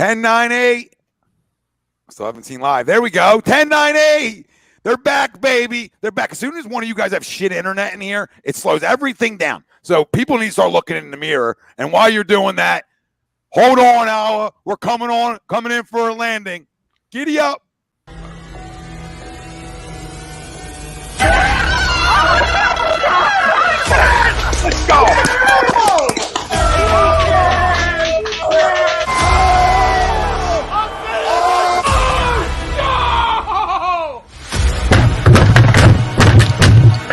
10-9-8. Still haven't seen live. There we go. 10-9-8. They're back, baby. They're back. As soon as one of you guys have shit internet in here, it slows everything down. So people need to start looking in the mirror. And while you're doing that, hold on, Ala. We're coming in for a landing. Giddy up. Let's go.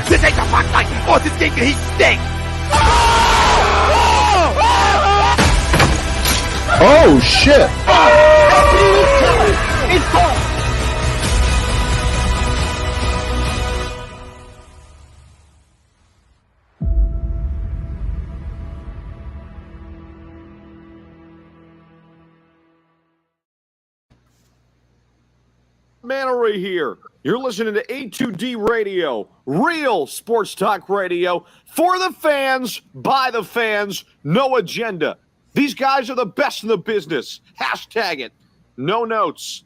This ain't the fuck like before. This game he stinks. Oh shit! It's gone. Mannery here. You're listening to A2D Radio, real sports talk radio for the fans, by the fans, no agenda. These guys are the best in the business. Hashtag it. No notes.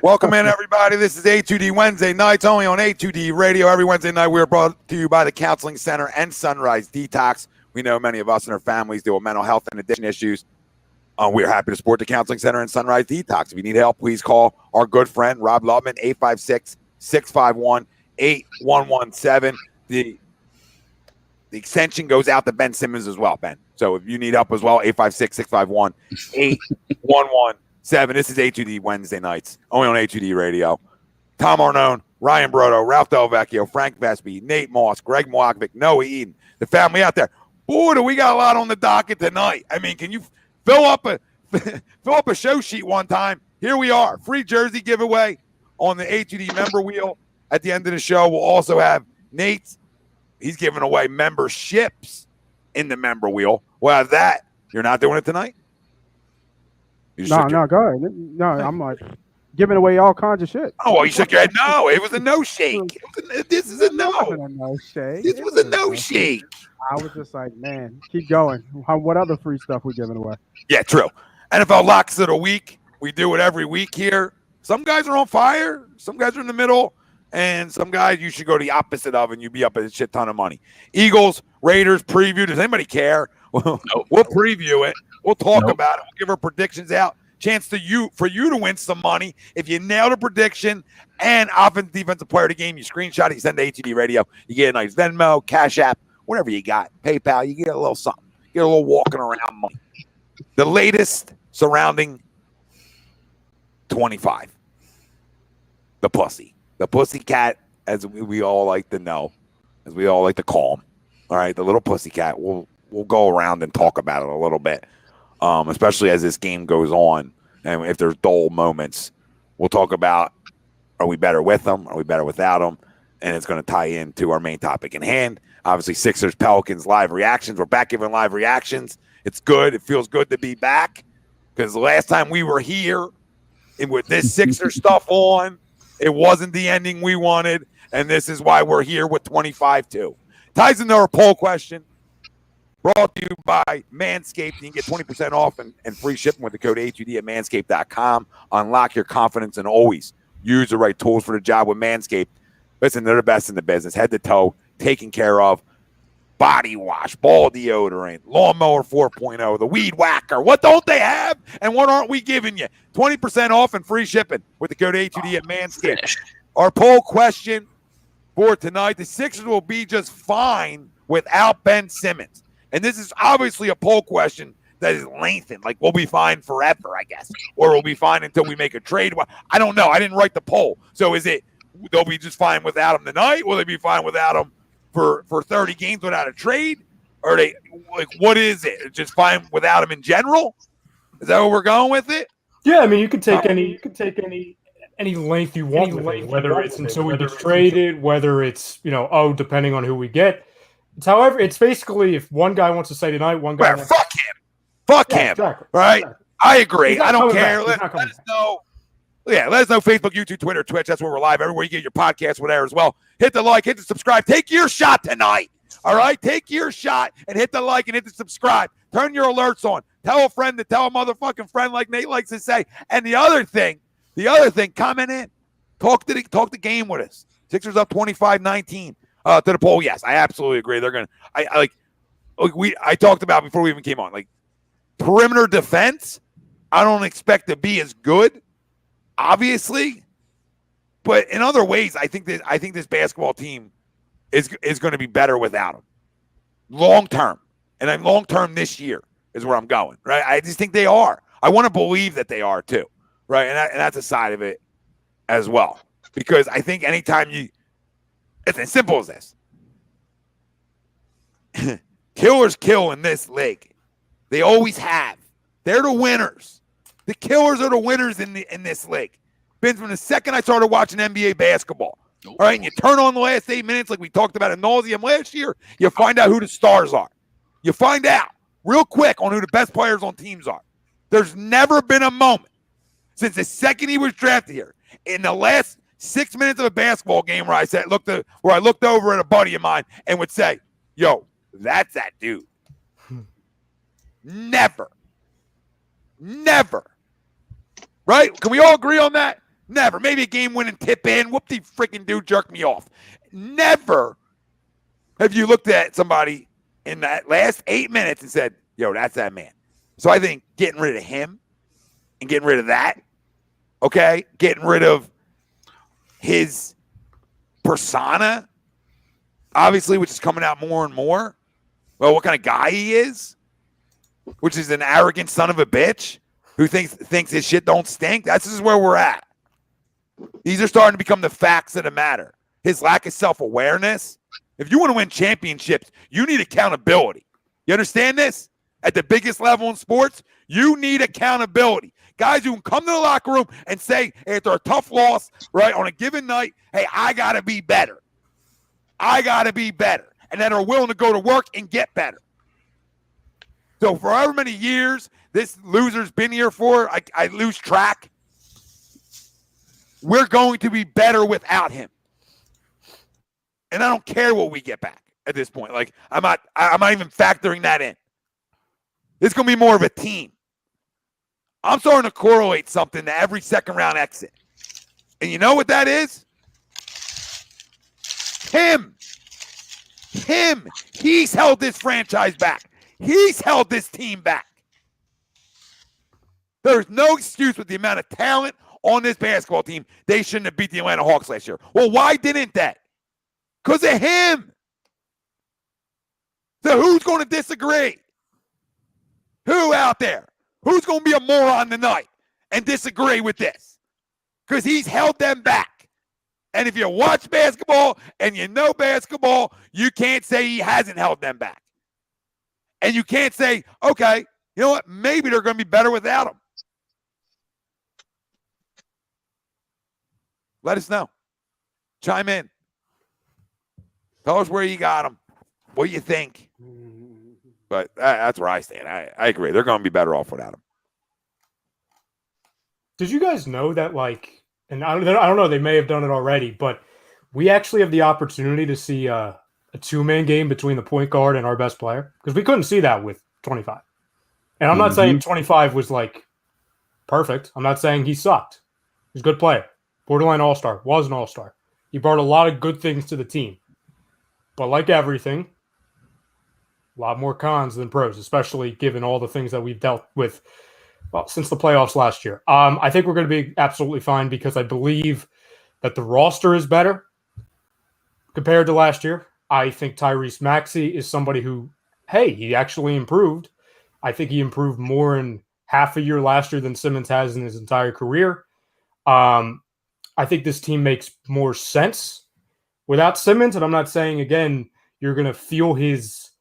Welcome in, everybody. This is A2D Wednesday nights, only on A2D Radio. Every Wednesday night, we are brought to you by the Counseling Center and Sunrise Detox. We know many of us and our families deal with mental health and addiction issues. We are happy to support the Counseling Center and Sunrise Detox. If you need help, please call our good friend, Rob Lubman, 856-651-8117. The extension goes out to Ben Simmons as well, Ben. So if you need help as well, 856-651-8117. This is A2D Wednesday nights, only on A2D Radio. Tom Arnone, Ryan Brodo, Ralph Del Vecchio, Frank Vespi, Nate Moss, Greg Moakvik, Noah Eden, the family out there. Boy, do we got a lot on the docket tonight. I mean, can you fill up a show sheet one time? Here we are. Free jersey giveaway on the A2D member wheel. At the end of the show, we'll also have Nate. He's giving away memberships in the member wheel. We'll have that. You're not doing it tonight? No, go ahead. No, I'm like giving away all kinds of shit. Oh, well, you shook your head. No, it was a no shake. This is a no. This was a no shake. I was just like, man, keep going. What other free stuff we giving away? Yeah, true. NFL Locks of the Week. We do it every week here. Some guys are on fire. Some guys are in the middle. And some guys you should go the opposite of, and you'd be up a shit ton of money. Eagles, Raiders, preview. Does anybody care? We'll preview it. We'll talk about it. We'll give our predictions out. Chance for you to win some money. If you nail the prediction and offensive defensive player of the game, you screenshot it, you send to ATD Radio. You get a nice Venmo, Cash App, whatever you got. PayPal, you get a little something. You get a little walking around money. The latest surrounding 25. The pussy. The pussycat, as we all like to know, as we all like to call him. All right, the little pussycat. We'll go around and talk about it a little bit. Especially as this game goes on, and if there's dull moments, we'll talk about, are we better with them? Are we better without them? And it's going to tie into our main topic in hand. Obviously, Sixers, Pelicans, live reactions. We're back giving live reactions. It's good. It feels good to be back because the last time we were here with this Sixer stuff on, it wasn't the ending we wanted, and this is why we're here with 25-2. Ties into our poll question. Brought to you by Manscaped. You can get 20% off and free shipping with the code A2D at manscaped.com. Unlock your confidence and always use the right tools for the job with Manscaped. Listen, they're the best in the business. Head to toe, taken care of. Body wash, ball deodorant, lawnmower 4.0, the weed whacker. What don't they have? And what aren't we giving you? 20% off and free shipping with the code A2D at Manscaped. Our poll question for tonight, the Sixers will be just fine without Ben Simmons. And this is obviously a poll question that is lengthened. Like, we'll be fine forever, I guess. Or we'll be fine until we make a trade. I don't know. I didn't write the poll. So is it they'll be just fine without him tonight? Will they be fine without him for 30 games without a trade? Or they like what is it? Just fine without him in general? Is that where we're going with it? Yeah, I mean, you could take any length you want, whether it's until he gets traded, whether it's depending on who we get. It's basically if one guy wants to say tonight, one guy. Well, fuck him, exactly, right? Exactly. I agree. I don't care. Let us know. Yeah, let us know. Facebook, YouTube, Twitter, Twitch. That's where we're live. Everywhere you get your podcast, whatever as well. Hit the like, hit the subscribe. Take your shot tonight. All right? Take your shot and hit the like and hit the subscribe. Turn your alerts on. Tell a friend to tell a motherfucking friend, like Nate likes to say. And the other thing, comment in. Talk the game with us. Sixers up 25-19 to the poll. Yes, I absolutely agree. They're gonna. I talked about before we even came on. Like perimeter defense, I don't expect to be as good, obviously, but in other ways, I think this basketball team is going to be better without him, long term, and I'm long term this year is where I'm going. Right, I just think they are. I want to believe that they are too. Right, and that's a side of it as well, because I think anytime it's as simple as this. Killers kill in this league. They always have. They're the winners. The killers are the winners in this league. Been from the second I started watching NBA basketball. All right, and you turn on the last 8 minutes like we talked about ad nauseum last year, you find out who the stars are. You find out real quick on who the best players on teams are. There's never been a moment since the second he was drafted here in the last 6 minutes of a basketball game where I looked over at a buddy of mine and would say, yo, that's that dude. Never. Right? Can we all agree on that? Never. Maybe a game-winning tip in. Whoop-de freaking dude jerked me off. Never have you looked at somebody in that last 8 minutes and said, yo, that's that man. So I think getting rid of him and getting rid of that, okay, getting rid of his persona, obviously, which is coming out more and more. Well, what kind of guy he is, which is an arrogant son of a bitch who thinks his shit don't stink. That's just where we're at. These are starting to become the facts of the matter. His lack of self-awareness. If you want to win championships, you need accountability. You understand this? At the biggest level in sports, you need accountability. Guys who can come to the locker room and say, after a tough loss, right, on a given night, hey, I got to be better. And that are willing to go to work and get better. So for however many years this loser's been here for, I lose track. We're going to be better without him. And I don't care what we get back at this point. Like, I'm not even factoring that in. It's going to be more of a team. I'm starting to correlate something to every second round exit. And you know what that is? Him. He's held this franchise back. He's held this team back. There's no excuse with the amount of talent on this basketball team. They shouldn't have beat the Atlanta Hawks last year. Well, why didn't they? Because of him. So who's going to disagree? Who out there? Who's going to be a moron tonight and disagree with this? Because he's held them back. And if you watch basketball and you know basketball, you can't say he hasn't held them back. And you can't say, okay, you know what? Maybe they're going to be better without him. Let us know. Chime in. Tell us where you got them. What you think. But that's where I stand. I agree. They're going to be better off without him. Did you guys know that, like, and I don't know, they may have done it already, but we actually have the opportunity to see a two-man game between the point guard and our best player? Because we couldn't see that with 25. And I'm not saying 25 was, like, perfect. I'm not saying he sucked. He's a good player. Borderline all-star. Was an all-star. He brought a lot of good things to the team. But like everything, a lot more cons than pros, especially given all the things that we've dealt with since the playoffs last year. I think we're going to be absolutely fine because I believe that the roster is better compared to last year. I think Tyrese Maxey is somebody who, hey, he actually improved. I think he improved more in half a year last year than Simmons has in his entire career. I think this team makes more sense without Simmons, and I'm not saying, again, you're going to feel his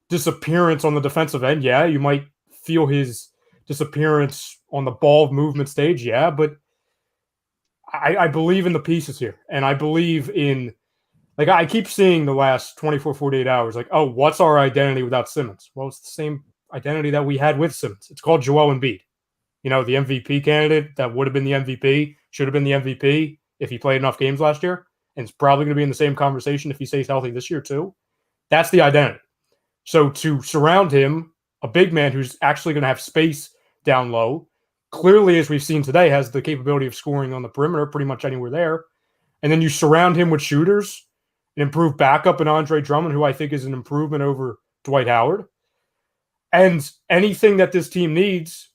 disappearance on the defensive end. Yeah, you might feel his disappearance on the ball movement stage, yeah, but I believe in the pieces here. And I believe in, like, I keep seeing the last 24, 48 hours, like, oh, what's our identity without Simmons? Well, it's the same identity that we had with Simmons. It's called Joel Embiid. You know, the MVP candidate that would have been the MVP, should have been the MVP if he played enough games last year. And it's probably going to be in the same conversation if he stays healthy this year too. That's the identity. So to surround him, a big man who's actually going to have space down low, clearly, as we've seen today, has the capability of scoring on the perimeter pretty much anywhere there. And then you surround him with shooters, an improved backup in Andre Drummond, who I think is an improvement over Dwight Howard. And anything that this team needs,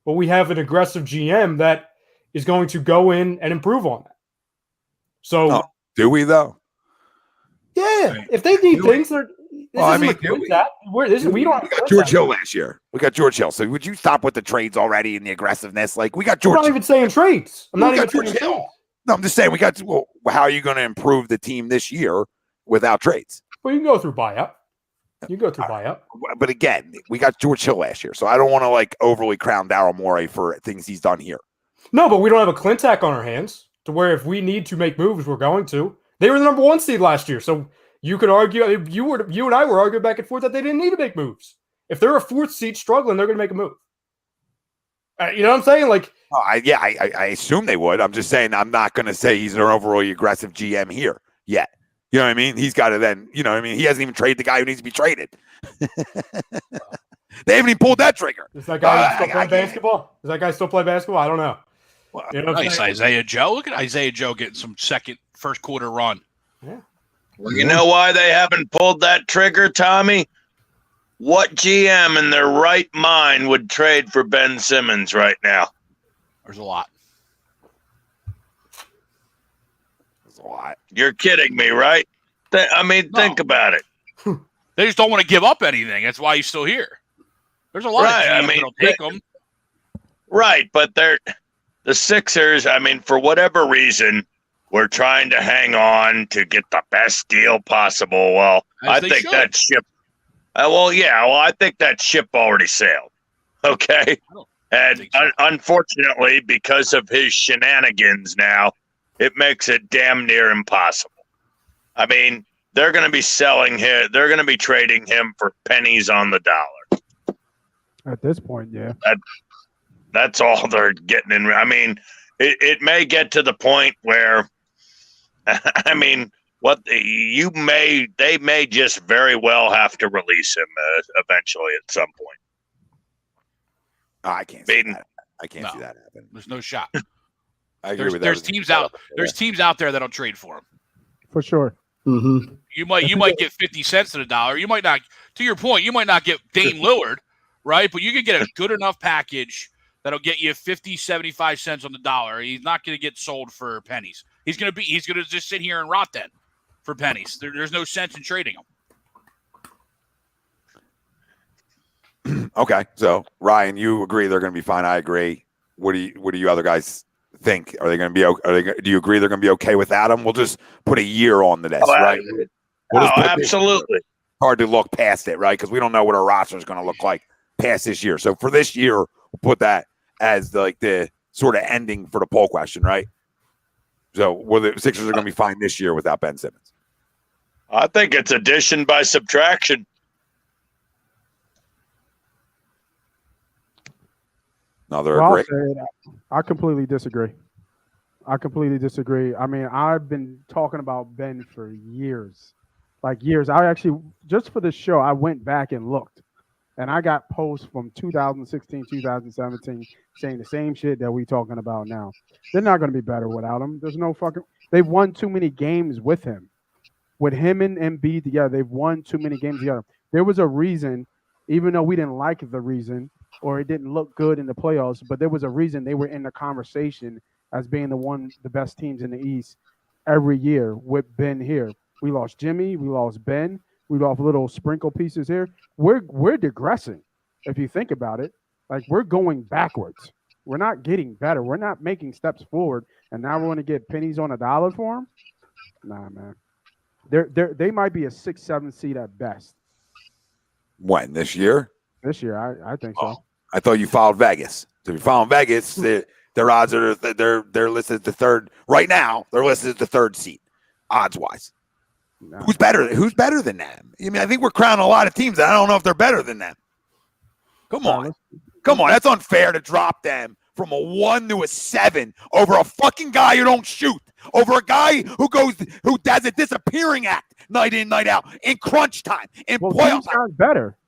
well, we have an aggressive GM that is going to go in and improve on that. So, do we though? Yeah, if they need things, they're. We got George Hill last year. We got George Hill. So would you stop with the trades already and the aggressiveness? Like we got George. I'm not even saying trades. I'm not even George Hill. No, I'm just saying we got. Well, how are you going to improve the team this year without trades? Well, you can go through buyout. But again, we got George Hill last year, so I don't want to like overly crown Daryl Morey for things he's done here. No, but we don't have a Clintac on our hands to where if we need to make moves, we're going to. They were the number 1 seed last year, so. You could argue, you and I were arguing back and forth that they didn't need to make moves. If they're a 4th seed struggling, they're going to make a move. You know what I'm saying? Like, I assume they would. I'm just saying I'm not going to say he's an overly aggressive GM here yet. You know what I mean? He's got to then, you know what I mean? He hasn't even traded the guy who needs to be traded. They haven't even pulled that trigger. Does that guy still play basketball? Does that guy still play basketball? I don't know. Well, you know nice Isaiah Joe. Look at Isaiah Joe getting some first quarter run. Yeah. Well, you know why they haven't pulled that trigger, Tommy? What GM in their right mind would trade for Ben Simmons right now? There's a lot. You're kidding me, right? Think about it. They just don't want to give up anything. That's why he's still here. There's a lot of GMs that'll take him. Right, but the Sixers, for whatever reason, we're trying to hang on to get the best deal possible. Well, I think that ship. I think that ship already sailed. Okay, and unfortunately, because of his shenanigans, now it makes it damn near impossible. They're going to be selling him. They're going to be trading him for pennies on the dollar. At this point, yeah. That's all they're getting in. It may get to the point where. They may just very well have to release him eventually at some point. I can't see that. I can't see that happen. There's no shot. I agree with that. There's teams out. There's teams out there that'll trade for him. For sure. Mm-hmm. You might get 50 cents to the dollar. You might not. To your point, you might not get Dame Lillard, right? But you can get a good enough package that'll get you 50, 75 cents on the dollar. He's not going to get sold for pennies. He's going to just sit here and rot then for pennies. There's no sense in trading him. Okay. So Ryan, you agree they're going to be fine. I agree. What do you other guys think? Are they going to be, do you agree they're going to be okay without him? We'll just put a year on to this, right? Absolutely. Hard to look past it, right? Because we don't know what our roster is going to look like past this year. So for this year, we'll put that as the sort of ending for the poll question, right? So the Sixers are going to be fine this year without Ben Simmons. I think it's addition by subtraction. I completely disagree. I've been talking about Ben for years. I actually, just for this show, I went back and looked. And I got posts from 2016, 2017 saying the same shit that we talking about now. They're not going to be better without him. There's no fucking – they've won too many games with him. With him and Embiid together, they've won too many games together. There was a reason, even though we didn't like the reason or it didn't look good in the playoffs, but there was a reason they were in the conversation as being the best teams in the East every year with Ben here. We lost Jimmy. We lost Ben. We lost little sprinkle pieces here. We're digressing, if you think about it. We're going backwards. We're not getting better. We're not making steps forward. And now we're going to get pennies on a dollar for them? Nah, man. They might be a 6-7 seed at best. When? This year? This year, I think so. I thought you followed Vegas. So if you're following Vegas, their odds are they're listed as the third right now. They're listed as the third seed, odds wise. No. Who's better than them? I mean, I think we're crowning a lot of teams. I don't know if they're better than them. Come on. That's unfair to drop them from a 1 to a 7 over a fucking guy who don't shoot, over a guy who does a disappearing act night in, night out in crunch time, in playoff time.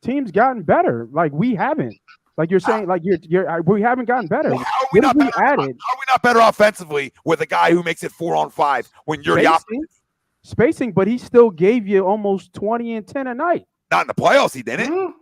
Teams gotten better. Like we haven't. Like you're saying, like we haven't gotten better. Well, how are we not better offensively with a guy who makes it 4-on-5 when you're the opposite? Spacing, but he still gave you almost 20 and 10 a night. Not in the playoffs, he didn't.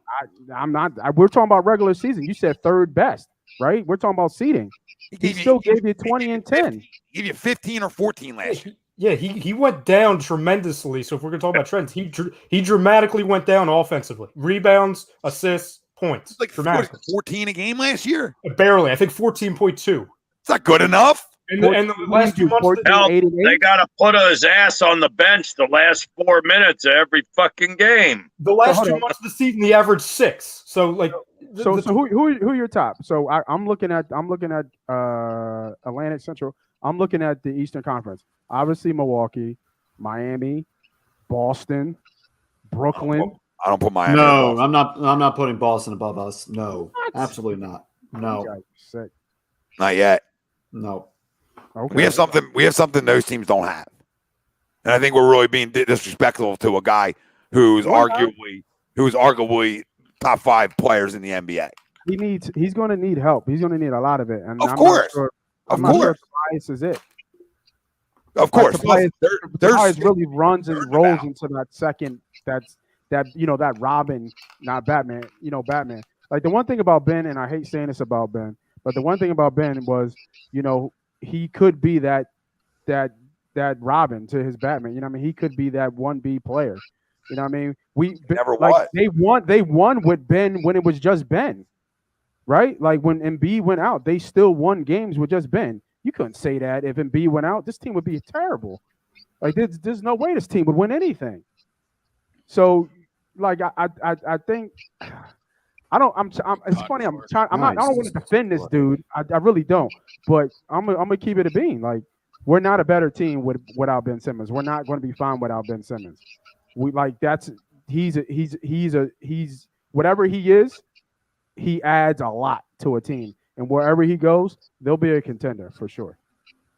I'm not. We're talking about regular season. You said third best, right? We're talking about seeding. He still gave you 20 and 10. He gave you 15 or 14 last year. Yeah, he went down tremendously. So if we're going to talk about trends, he dramatically went down offensively. Rebounds, assists, points. Like 14 a game last year? Barely. I think 14.2. It's not good enough. And the last 2 months, they got to put his ass on the bench the last 4 minutes of every fucking game. The last 2 months of the season, he averaged 6. So like, who are your top? So I'm looking at Atlantic Central. I'm looking at the Eastern Conference. Obviously, Milwaukee, Miami, Boston, Brooklyn. I don't put Miami. No, I'm not putting Boston above us. No, absolutely not. No, not yet. No. Okay. We have something those teams don't have, and I think we're really being disrespectful to a guy who's arguably top 5 players in the NBA. He's going to need help. He's going to need a lot of it. And of course, Tobias is it. Of course, Tobias really runs and rolls into that second. That Robin, not Batman. Batman. Like the one thing about Ben, and I hate saying this about Ben, but the one thing about Ben was, he could be that Robin to his Batman. You know what I mean? He could be that 1B player. You know what I mean? They won with Ben when it was just Ben. Right? Like when Embiid went out, they still won games with just Ben. You couldn't say that if Embiid went out, this team would be terrible. Like there's no way this team would win anything. So like I think it's funny. I don't want to defend this dude. I really don't. But I'm gonna keep it a bean. Like we're not a better team without Ben Simmons. We're not going to be fine without Ben Simmons. He's whatever he is. He adds a lot to a team, and wherever he goes, they'll be a contender for sure.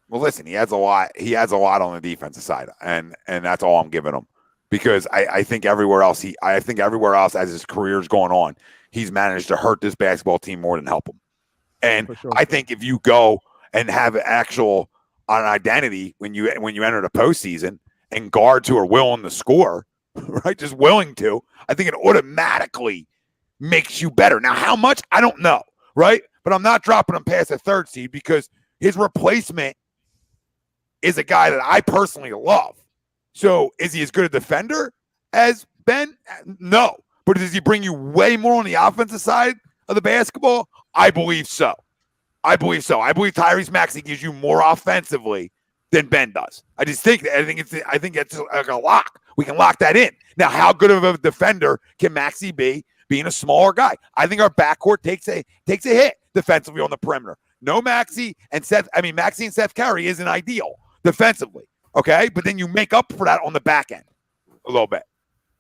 Well, listen, he adds a lot. He adds a lot on the defensive side, and that's all I'm giving him. Because I think everywhere else as his career's going on, he's managed to hurt this basketball team more than help them. And sure. I think if you go and have an identity when you enter the postseason and guards who are willing to score, right, just willing to, I think it automatically makes you better. Now, how much? I don't know, right? But I'm not dropping him past a 3rd seed because his replacement is a guy that I personally love. So is he as good a defender as Ben? No. But does he bring you way more on the offensive side of the basketball? I believe so. I believe Tyrese Maxey gives you more offensively than Ben does. I think it's like a lock. We can lock that in. Now, how good of a defender can Maxey be being a smaller guy? I think our backcourt takes a hit defensively on the perimeter. No Maxey and Seth Curry isn't ideal defensively. Okay, but then you make up for that on the back end a little bit.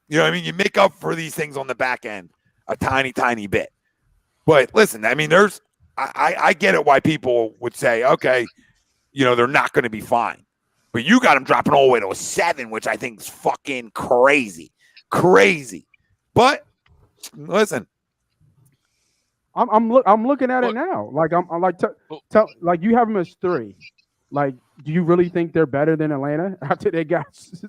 You know what I mean? You make up for these things on the back end a tiny, tiny bit. But listen, I mean, I get it why people would say, okay, they're not going to be fine. But you got them dropping all the way to a 7, which I think is fucking crazy. Crazy. But listen. I'm looking at it now. Like I'm like like you have them as 3. Like, do you really think they're better than Atlanta after they lost to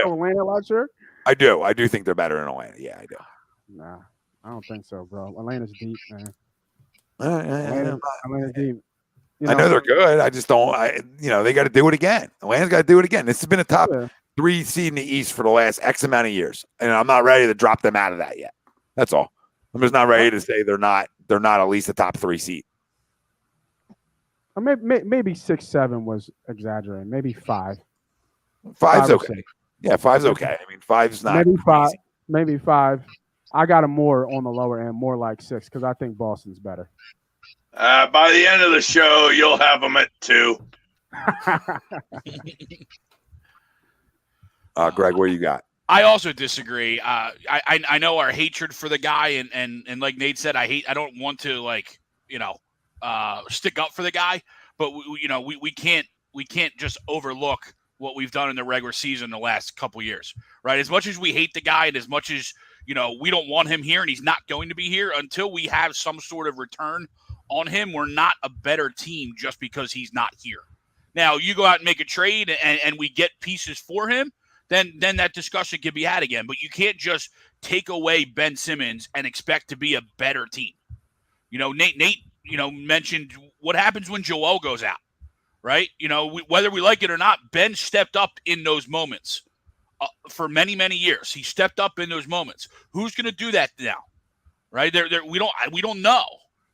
Atlanta last year? I do. I do think they're better than Atlanta. Yeah, I do. Nah, I don't think so, bro. Atlanta's deep, man. Atlanta's deep. I know they're good. I just don't. They got to do it again. Atlanta's got to do it again. This has been a top 3 seed in the East for the last X amount of years, and I'm not ready to drop them out of that yet. That's all. I'm just not ready to say they're not at least a top 3 seed. Maybe 6, 7 was exaggerating. Maybe 5. 5's okay. Yeah, 5's okay. I mean, 5's not. Maybe 5. Maybe 5. I got him more on the lower end, more like 6, because I think Boston's better. By the end of the show, you'll have them at 2. Greg, what do you got? I also disagree. I know our hatred for the guy, and like Nate said, I don't want to stick up for the guy, but we can't just overlook what we've done in the regular season the last couple years, right? As much as we hate the guy, and as much as we don't want him here, and he's not going to be here until we have some sort of return on him. We're not a better team just because he's not here. Now you go out and make a trade, and we get pieces for him. Then that discussion can be had again. But you can't just take away Ben Simmons and expect to be a better team. Nate mentioned what happens when Joel goes out, right? Whether we like it or not, Ben stepped up in those moments for many, many years. He stepped up in those moments. Who's going to do that now, right? We don't know.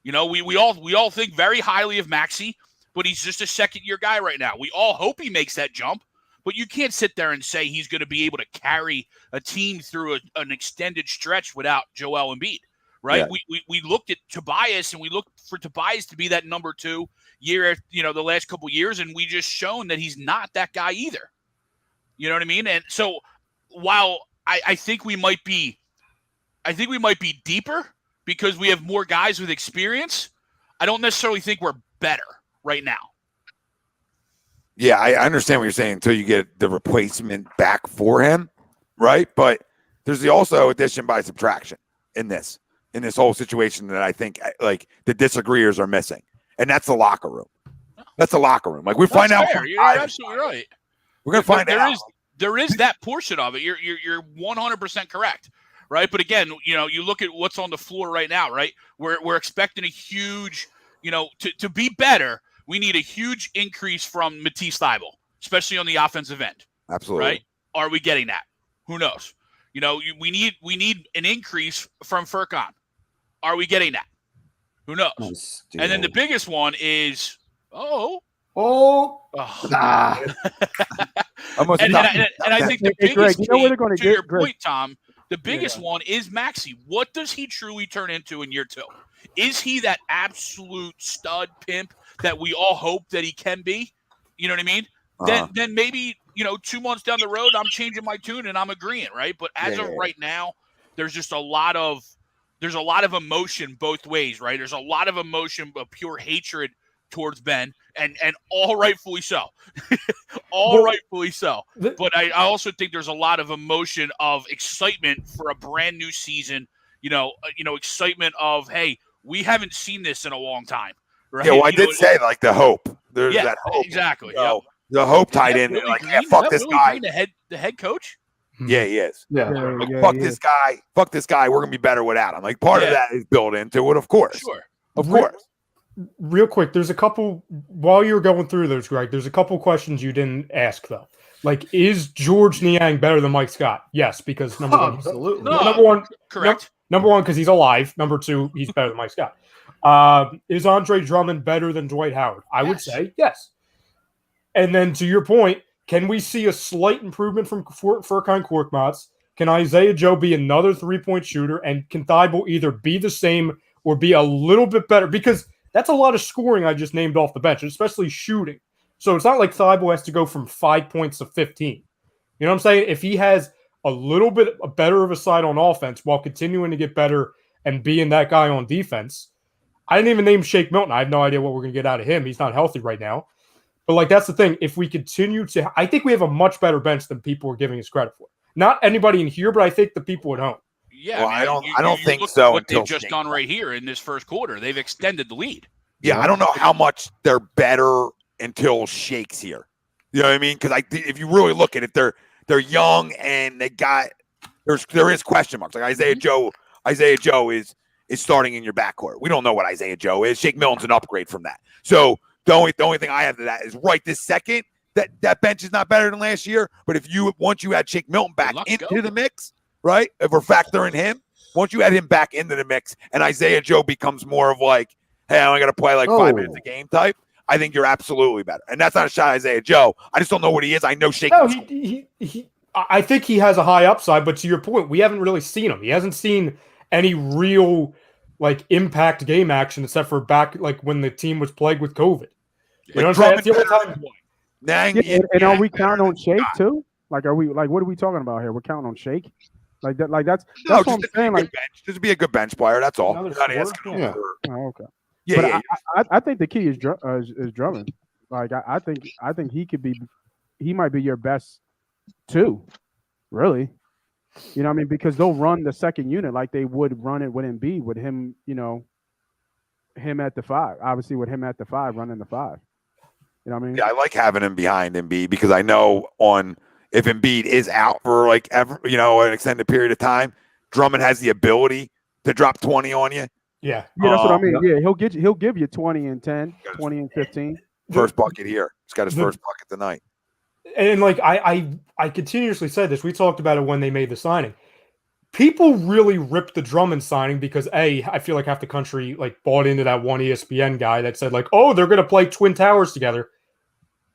We all think very highly of Maxey, but he's just a second-year guy right now. We all hope he makes that jump. But you can't sit there and say he's going to be able to carry a team through an extended stretch without Joel Embiid, right? Yeah. We looked at Tobias, and we looked for Tobias to be that number 2 year, the last couple of years, and we just shown that he's not that guy either. You know what I mean? And so while I think we might be deeper because we have more guys with experience, I don't necessarily think we're better right now. Yeah, I understand what you're saying until you get the replacement back for him, right? But there's also addition by subtraction in this whole situation that I think like the disagreeers are missing, and that's the locker room. That's the locker room. Like we find out. You're absolutely right. We're gonna find out. There is that portion of it. You're 100% correct, right? But again, you look at what's on the floor right now, right? We're expecting a huge, to be better. We need a huge increase from Matisse Thybulle, especially on the offensive end. Absolutely. Right? Are we getting that? Who knows? We need an increase from Furkan. Are we getting that? Who knows? And then the biggest one is Oh. And I think the biggest thing, to your point, Tom, the biggest one is Maxey. What does he truly turn into in year 2? Is he that absolute stud pimp that we all hope that he can be? You know what I mean? Then maybe, 2 months down the road, I'm changing my tune and I'm agreeing, right? But as of right now, there's just a lot of emotion both ways, right? There's a lot of emotion, of pure hatred towards Ben, and all rightfully so. Rightfully so. But I also think there's a lot of emotion of excitement for a brand new season, excitement of, hey, we haven't seen this in a long time. Right? Yeah, well, I did say like the hope. There's that hope. Exactly. The hope tied in. Really like, yeah, fuck this guy. The head coach? Yeah, he is. Yeah. Fuck this guy. Fuck this guy. We're gonna be better without him. Like part of that is built into it, of course. Sure. Of course. Real quick, there's a couple while you were going through those, Greg. There's a couple questions you didn't ask though. Like, is George Niang better than Mike Scott? Yes, because number one, absolutely. Number one, correct. Number one, because he's alive. Number 2, he's better than Mike Scott. Is Andre Drummond better than Dwight Howard? I would say yes. And then to your point, can we see a slight improvement from Furkan Korkmaz? Can Isaiah Joe be another 3-point shooter? And can Thybulle either be the same or be a little bit better? Because that's a lot of scoring I just named off the bench, especially shooting. So it's not like Thybulle has to go from 5 points to 15. You know what I'm saying? If he has a little bit better of a side on offense while continuing to get better and being that guy on defense. I didn't even name Shake Milton. I have no idea what we're going to get out of him. He's not healthy right now. But, that's the thing. If we continue to – I think we have a much better bench than people are giving us credit for. Not anybody in here, but I think the people at home. Yeah, well, I don't think so. What they've just done right here in this first quarter, they've extended the lead. Yeah, I don't know how much they're better until Shake's here. You know what I mean? Because if you really look at it, they're young and they got there is question marks. Like Isaiah Joe is starting in your backcourt. We don't know what Isaiah Joe is. Shake Milton's an upgrade from that. So the only thing I have to that is right this second that bench is not better than last year. But once you add Shake Milton back into the mix, right? If we're factoring him, once you add him back into the mix and Isaiah Joe becomes more of like, hey, I only got to play like 5 minutes a game type, I think you're absolutely better. And that's not a shot at Isaiah Joe. I just don't know what he is. I know Shake. No, I think he has a high upside, but to your point, we haven't really seen him. He hasn't seen any real like impact game action except for back like when the team was plagued with COVID. You know what I'm saying? That's the only time. And are we counting on Shake too? Like, are we like what are we talking about here? We're counting on Shake, like that. Like that's what I'm saying. Like, just to be a good bench player. That's all. Not asking for. Oh, okay. Yeah, but I think the key is Drummond. Like, I think he might be your best two, really. You know what I mean? Because they'll run the second unit like they would run it with Embiid, with him, him at the 5. Obviously, with him at the 5, running the 5. You know what I mean? Yeah, I like having him behind Embiid because I know if Embiid is out for an extended period of time, Drummond has the ability to drop 20 on you. Yeah. Yeah, that's what I mean. Yeah, he'll give you 20 and 10, 20 and 15. First bucket here. He's got his first bucket tonight. And like I continuously said this. We talked about it when they made the signing. People really ripped the Drummond signing because I feel like half the country like bought into that one ESPN guy that said like, oh, they're gonna play Twin Towers together.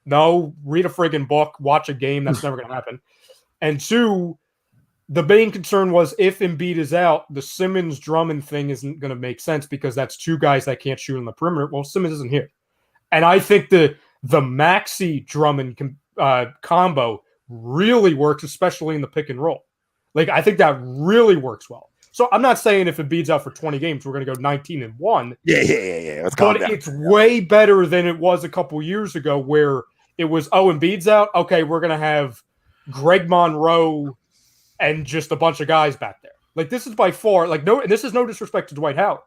No, read a friggin' book, watch a game. That's never gonna happen. And 2, the main concern was if Embiid is out, the Simmons Drummond thing isn't gonna make sense because that's 2 guys that can't shoot on the perimeter. Well, Simmons isn't here, and I think the Maxey Drummond combo really works, especially in the pick and roll. Like, I think that really works well. So I'm not saying if Embiid's out for 20 games, we're going to go 19-1. Yeah. Let's calm down. It's way better than it was a couple years ago where it was, Embiid's out. Okay, we're going to have Greg Monroe and just a bunch of guys back there. Like, this is by far, this is no disrespect to Dwight Howard.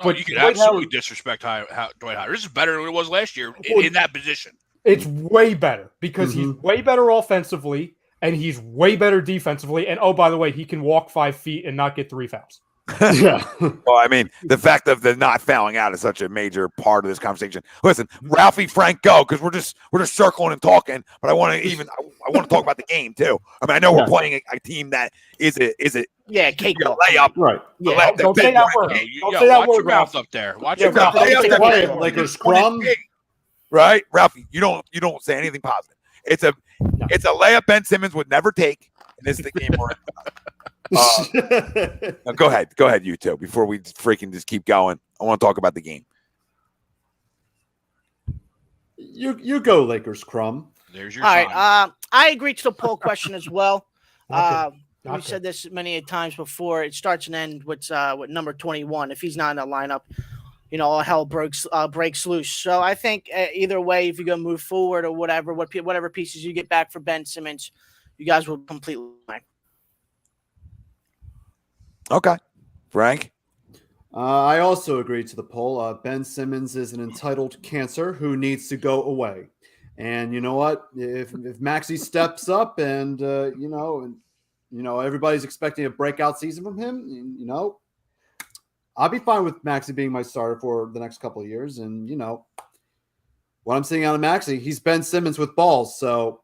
But you can absolutely disrespect Dwight Howard. This is better than it was last year in that position. It's way better because he's way better offensively and he's way better defensively. And, oh, by the way, he can walk 5 feet and not get 3 fouls. Yeah. Well, I mean, the fact of the not fouling out is such a major part of this conversation. Listen, Ralphie, Frank, go, because we're just circling and talking. But I want to talk about the game too. I mean, I know we're playing a team that is a cake layup, right? Yeah, don't say that word. Don't say that word. Watch your mouth up there. Watch your mouth. Lakers scrum. Right, Ralphie, you don't say anything positive. It's a layup Ben Simmons would never take, and this is the game we're in. No, go ahead, you two. Before we freaking just keep going, I want to talk about the game. You go, Lakers, Crumb. There's your. All right. I agree to the poll question as well. Okay. We've said this many times before. It starts and ends with number 21. If he's not in the lineup, all hell breaks loose. So I think either way, if you're going to move forward or whatever pieces you get back for Ben Simmons, you guys will completely fine. Okay. Frank? I also agree to the poll. Ben Simmons is an entitled cancer who needs to go away. And you know what? If Maxey steps up and, everybody's expecting a breakout season from him, I'll be fine with Maxey being my starter for the next couple of years. And, what I'm seeing out of Maxey, he's Ben Simmons with balls. So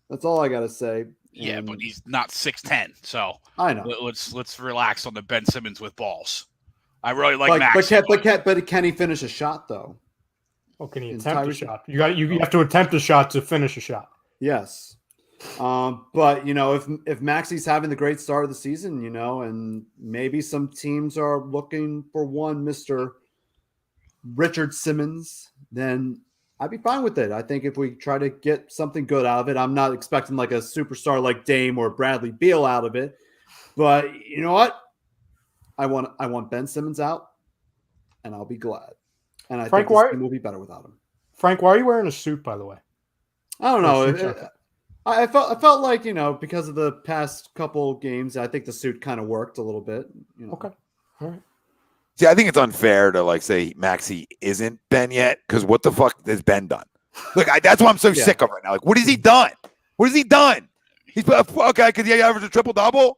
that's all I got to say. Yeah, but he's not 6'10", so I know. Let's relax on the Ben Simmons with balls. I really like Max. But can he finish a shot though? Oh, can he attempt a shot? You have to attempt a shot to finish a shot. Yes. But if Maxey's having the great start of the season, and maybe some teams are looking for one Mr. Richard Simmons, then I'd be fine with it. I think if we try to get something good out of it, I'm not expecting like a superstar like Dame or Bradley Beal out of it. But you know what? I want Ben Simmons out, and I'll be glad. And I think this team will be better without him. Frank, why are you wearing a suit, by the way? I don't know. I felt like, because of the past couple games, I think the suit kind of worked a little bit. Okay. All right. See, I think it's unfair to say Maxey isn't Ben yet, because what the fuck has Ben done? Look, that's why I'm so sick of right now. Like, what has he done? What has he done? He's okay because he averaged a triple double,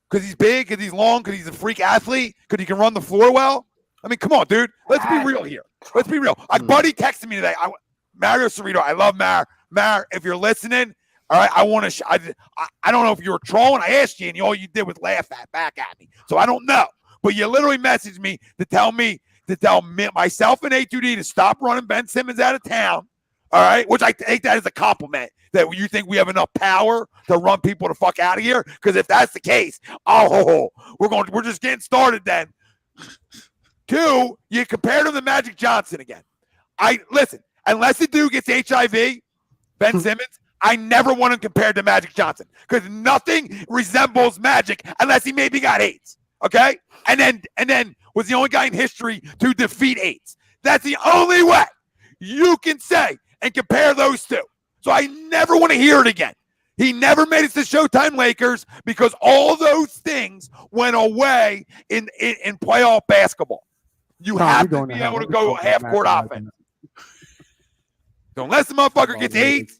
because he's big, because he's long, because he's a freak athlete, because he can run the floor well. I mean, come on, dude. Let's be real here. Let's be real. My buddy texted me today. Mario Cerrito. I love Mar. Mar, if you're listening, all right, I want to. I don't know if you were trolling. I asked you, and all you did was laugh back at me. So I don't know. But you literally messaged me to tell myself and A2D to stop running Ben Simmons out of town. All right, which I take that as a compliment. that you think we have enough power to run people the fuck out of here? Because if that's the case, we're just getting started then. 2, you compared him to Magic Johnson again. Listen, unless the dude gets HIV, Ben Simmons, I never want him compared to Magic Johnson because nothing resembles Magic unless he maybe got AIDS. Okay, and then was the only guy in history to defeat AIDS. That's the only way you can say and compare those two. So I never want to hear it again. He never made it to Showtime Lakers because all those things went away in playoff basketball. You have to be able to go half-court offense. So unless the motherfucker gets AIDS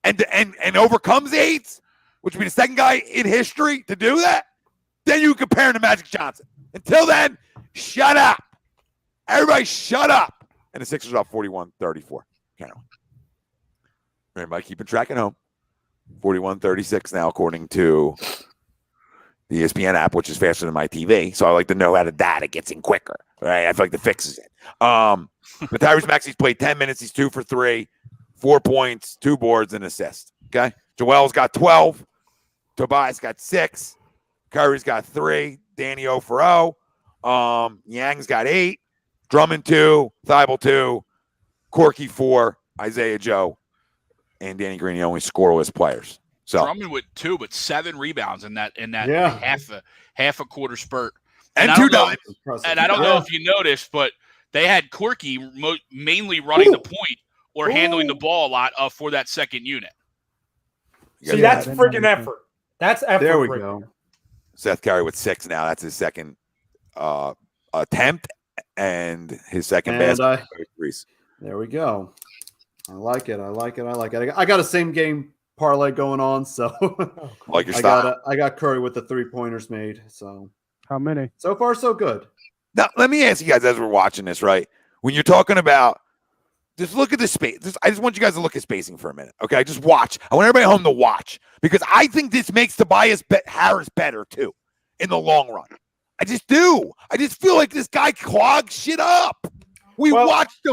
and overcomes AIDS, which would be the second guy in history to do that, then you compare him to Magic Johnson. Until then, shut up. Everybody shut up. And the Sixers are up 41-34. Everybody keeping track at home. 41-36 now, according to the ESPN app, which is faster than my TV. So I like to know how the data gets in quicker. Right? I feel like the fixes it. But Tyrese Maxey's played 10 minutes. He's 2 for 3, 4 points, 2 boards, and assist. Okay. Joel's got 12. Tobias got 6. Curry's got 3. Danny 0 for 0. Yang's got 8. Drummond 2. Thibault 2. Corky 4. Isaiah Joe. And Danny Green, the only scoreless players. So Drummond with 2, but 7 rebounds in that half a quarter spurt. And 2 dimes. And I don't know if you noticed, but they had Corky mainly running the point or handling the ball a lot for that second unit. See, that's freaking effort. That's effort. There we go. Seth Curry with 6 now. That's his second attempt and his second basket. There we go. I like it. I got a same game parlay going on, so like your style. I got Curry with the 3-pointers made. So how many? So far, so good. Now let me ask you guys as we're watching this, right? When you're talking about, just look at the space. I just want you guys to look at spacing for a minute, okay? Just watch. I want everybody home to watch because I think this makes Tobias Harris better too in the long run. I just do. I just feel like this guy clogs shit up. We watched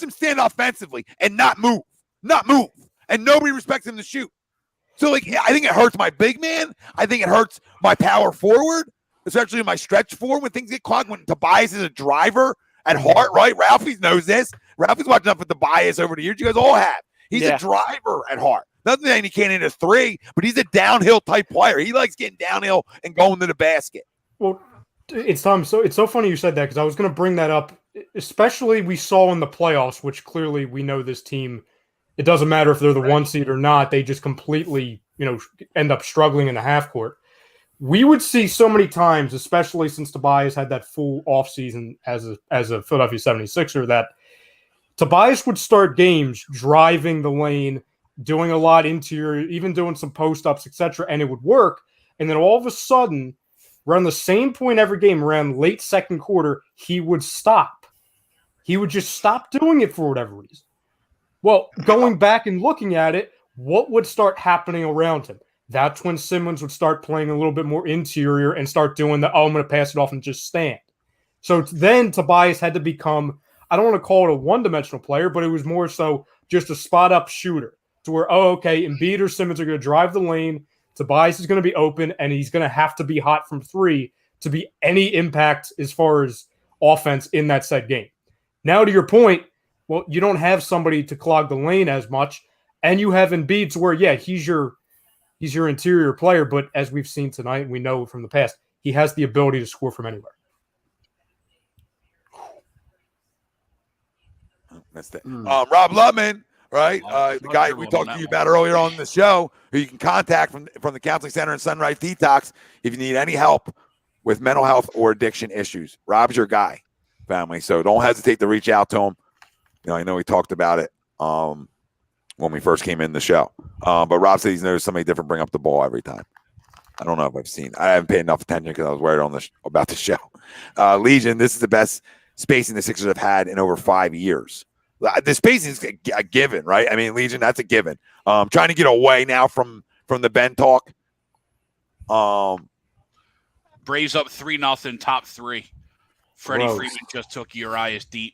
him stand offensively and not move, and nobody respects him to shoot. So, like, I think it hurts my big man. I think it hurts my power forward, especially my stretch forward when things get clogged. When Tobias is a driver at heart, right? Ralphie knows this. Ralphie's watched enough with Tobias over the years. You guys all have. He's a driver at heart. Nothing that he can't hit a 3, but he's a downhill type player. He likes getting downhill and going to the basket. Well, it's so funny you said that because I was going to bring that up. Especially we saw in the playoffs, which clearly we know this team, it doesn't matter if they're the 1 seed or not, they just completely, end up struggling in the half court. We would see so many times, especially since Tobias had that full offseason as a Philadelphia 76er, that Tobias would start games driving the lane, doing a lot interior, even doing some post-ups, etc., and it would work. And then all of a sudden, around the same point every game, around late second quarter, he would stop. He would just stop doing it for whatever reason. Well, going back and looking at it, what would start happening around him? That's when Simmons would start playing a little bit more interior and start doing I'm going to pass it off and just stand. So then Tobias had to become, I don't want to call it a one-dimensional player, but it was more so just a spot-up shooter to where, Embiid or Simmons are going to drive the lane, Tobias is going to be open, and he's going to have to be hot from 3 to be any impact as far as offense in that said game. Now, to your point, well, you don't have somebody to clog the lane as much, and you have Embiid to where, he's your interior player, but as we've seen tonight, we know from the past, he has the ability to score from anywhere. That's that. Rob Lubman, right? The guy we talked to you about earlier on the show, who you can contact from the Counseling Center and Sunrise Detox if you need any help with mental health or addiction issues. Rob's your guy, family. So don't hesitate to reach out to him. I know we talked about it when we first came in the show. But Rob said he's noticed somebody different bring up the ball every time. I don't know if I've seen. I haven't paid enough attention because I was worried about the show. Legion, this is the best spacing the Sixers have had in over 5 years. The spacing is a given, right? I mean, Legion, that's a given. Trying to get away now from the Ben talk. Braves up 3-0, top 3. Freddie Freeman just took Urias deep.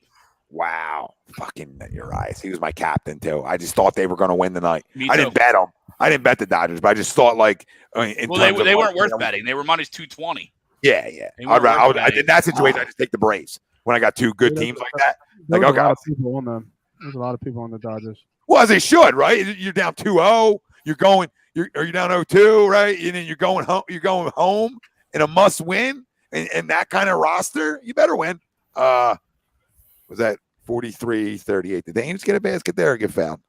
Wow. Fucking Urias. He was my captain, too. I just thought they were going to win tonight. Me I too. didn't bet them. I didn't bet the Dodgers, but I just thought, like, they weren't worth betting. They were minus 220. Yeah. In that situation, I just take the Braves when I got two good teams like that. Like, There's a lot of people on them. There's a lot of people on the Dodgers. Well, as they should, right? You're down 2-0. You're down 0-2, right? And then you're going home. You're going home in a must-win, and that kind of roster, you better win. Was that 43-38? Did Danes get a basket there or get fouled?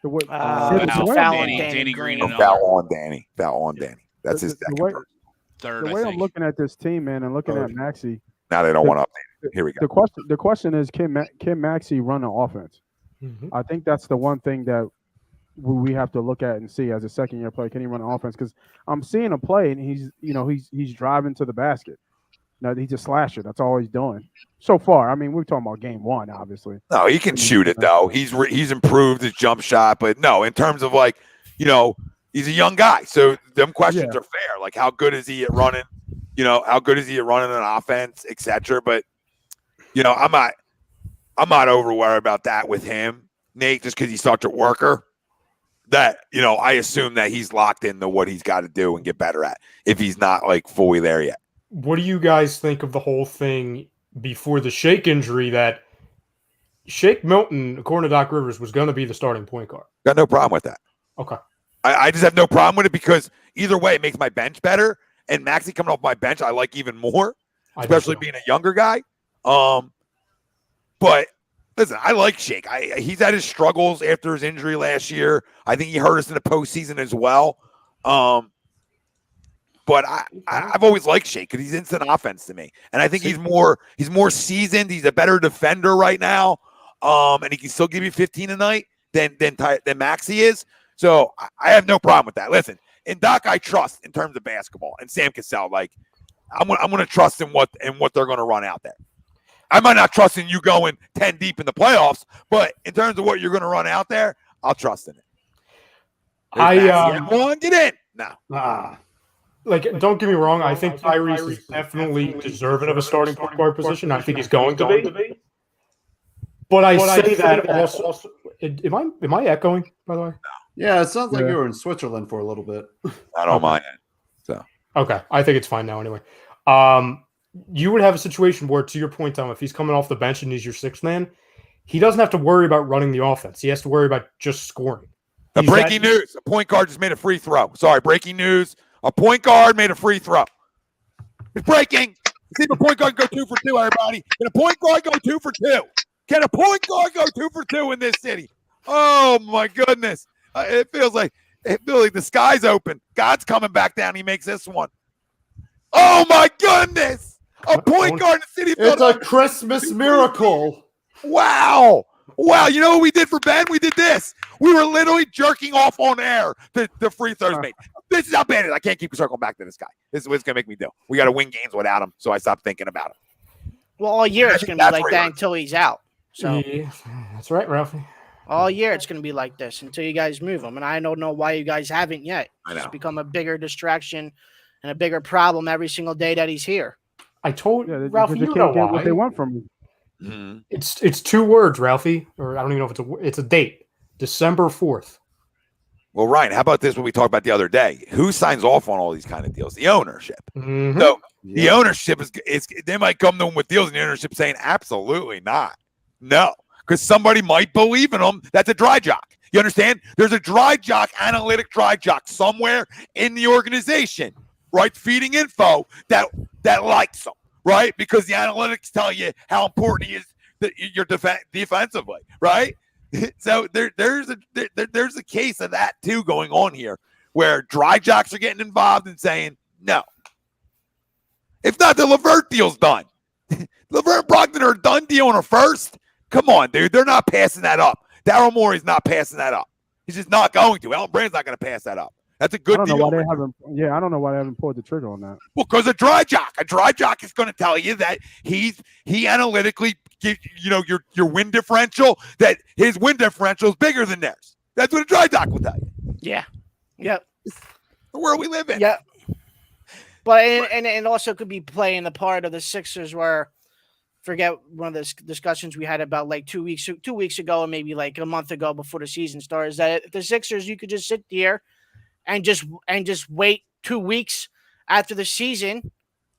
Foul on Danny Green. Foul on Danny. Foul on Danny. That's his second. Third. The way I'm looking at this team, man, and looking at Maxey. Now they don't want to update it. Here we go. The question is, can Maxey run an offense? Mm-hmm. I think that's the one thing that we have to look at and see as a second-year player. Can he run an offense? Because I'm seeing him play, and he's driving to the basket. No, he's a slasher. That's all he's doing so far. I mean, we're talking about game one, obviously. No, he can shoot it though. He's improved his jump shot, but no, in terms of like, he's a young guy. So them questions are fair. Like, how good is he at running? How good is he at running an offense, etc. But I'm not over worried about that with him, Nate, just because he's such a worker. That I assume that he's locked into what he's got to do and get better at if he's not like fully there yet. What do you guys think of the whole thing before the Shake injury that Shake Milton, according to Doc Rivers, was going to be the starting point guard? Got no problem with that. Okay. I just have no problem with it because either way, it makes my bench better. And Maxey coming off my bench, I like even more, especially being a younger guy. But listen, I like Shake. He's had his struggles after his injury last year. I think he hurt us in the postseason as well. But I've always liked Shake because he's instant offense to me, and I think he's more seasoned. He's a better defender right now, and he can still give you 15 a night than Maxey is. So I have no problem with that. Listen, in Doc, I trust in terms of basketball, and Sam Cassell, like I'm gonna trust in what they're gonna run out there. I might not trust in you going 10 deep in the playoffs, but in terms of what you're gonna run out there, I'll trust in it. Get in now. Like, don't get me wrong. I think Tyrese is definitely deserving of a starting point guard position. I think he's going to be. But I say that also. Am I echoing, by the way? Yeah, it sounds like you were in Switzerland for a little bit. I don't mind it. So okay, I think it's fine now. Anyway, you would have a situation where, to your point, Tom, if he's coming off the bench and he's your sixth man, he doesn't have to worry about running the offense. He has to worry about just scoring. Breaking news: a point guard just made a free throw. Sorry, breaking news. A point guard made a free throw. It's breaking. See if a point guard go 2 for 2, everybody. Can a point guard go 2 for 2? Can a point guard go 2 for 2 in this city? Oh, my goodness. It feels like the sky's open. God's coming back down. He makes this one. Oh, my goodness. A point guard in the city. It's a Christmas miracle. Wow. You know what we did for Ben? We did this. We were literally jerking off on air the free throws made. This is how bad it is. I can't keep circling back to this guy. This is what it's going to make me do. We got to win games without him, so I stopped thinking about him. Well, all year it's going to be like that until he's out. So yeah, that's right, Ralphie. All year it's going to be like this until you guys move him. And I don't know why you guys haven't yet. I know. It's become a bigger distraction and a bigger problem every single day that he's here. I told Ralphie, you can't get what they want from you. Mm-hmm. It's 2 words, Ralphie, or I don't even know if it's a date. December 4th. Well, Ryan, how about this? What we talked about the other day? Who signs off on all these kind of deals? The ownership. Mm-hmm. So the ownership is they might come to them with deals, and the ownership saying absolutely not, no, because somebody might believe in them. That's a dry jock. You understand? There's a dry jock, analytic dry jock somewhere in the organization, right? Feeding info that likes them. Right, because the analytics tell you how important he is that you're defensively, right? So there's a case of that too going on here, where dry jocks are getting involved and saying no. If not, the LeVert deal's done. LeVert and Brogdon are a done deal on a first. Come on, dude, they're not passing that up. Daryl Morey's not passing that up. He's just not going to. Alan Brand's not going to pass that up. That's a good deal. I don't know why they haven't pulled the trigger on that. Well, because a dry jock is going to tell you that he analytically gives your win differential, that his win differential is bigger than theirs. That's what a dry jock will tell you. Yeah. Yep. The world we live in. Yep. But and also could be playing the part of the Sixers where forget one of the discussions we had about like 2 weeks ago, or maybe like a month ago before the season starts, that the Sixers, you could just sit there and just wait 2 weeks after the season,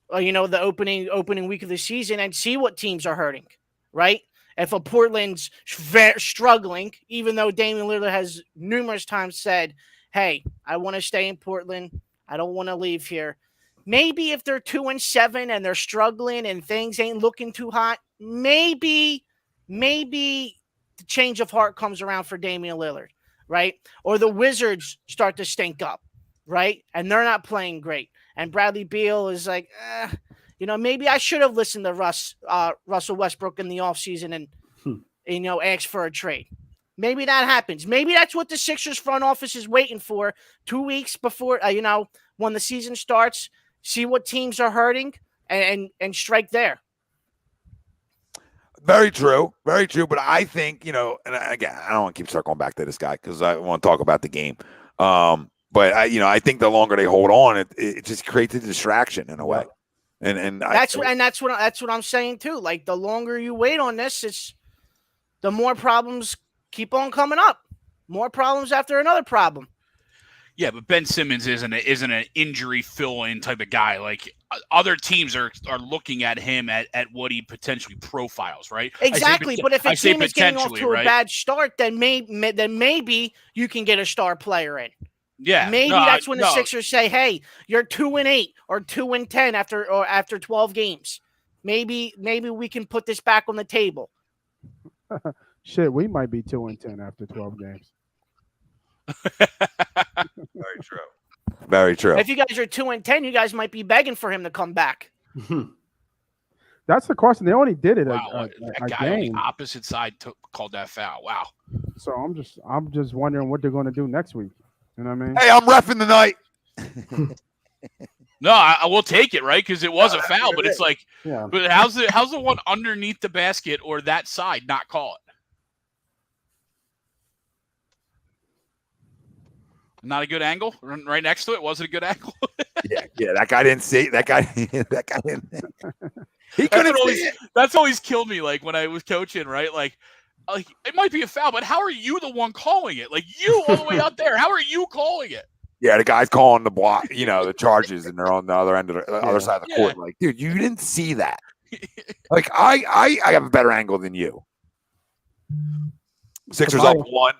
or the opening week of the season, and see what teams are hurting, right? If a Portland's struggling, even though Damian Lillard has numerous times said, "Hey, I want to stay in Portland. I don't want to leave here." Maybe if they're 2-7 and they're struggling and things ain't looking too hot, maybe the change of heart comes around for Damian Lillard, right? Or the Wizards start to stink up, right? And they're not playing great. And Bradley Beal is like, maybe I should have listened to Russell Westbrook in the offseason and asked for a trade. Maybe that happens. Maybe that's what the Sixers front office is waiting for 2 weeks before, when the season starts, see what teams are hurting and strike there. Very true. Very true. But I think, and again, I don't want to keep circling back to this guy because I want to talk about the game. But I think the longer they hold on, it just creates a distraction in a way. And that's what I'm saying too. Like the longer you wait on this, the more problems keep on coming up. More problems after another problem. Yeah, but Ben Simmons isn't an injury fill-in type of guy. Like other teams are looking at him at what he potentially profiles, right? Exactly. But if a team is getting off to a bad start, then maybe you can get a star player in. Yeah, maybe that's when the Sixers say, "Hey, you're 2-8 or 2-10 after 12 games. Maybe we can put this back on the table." Shit, we might be 2-10 after 12 games. Very true. Very true. If you guys are 2-10, you guys might be begging for him to come back. That's the question. They only did it that guy game. On the opposite side called that foul. Wow. So I'm just wondering what they're going to do next week. You know what I mean? Hey, I'm reffing the night. No, I will take it, right? Because it was a foul, but it's like, but how's the one underneath the basket or that side not call it? Not a good angle. Right next to it, was it a good angle? yeah. That guy didn't see. That guy didn't. He couldn't see it. That's always killed me. Like when I was coaching, right? Like it might be a foul, but how are you the one calling it? Like you all the way out there. How are you calling it? Yeah, the guy's calling the block. The charges, and they're on the other end of the other side of the court. Like, dude, you didn't see that. Like I have a better angle than you. Sixers up 1.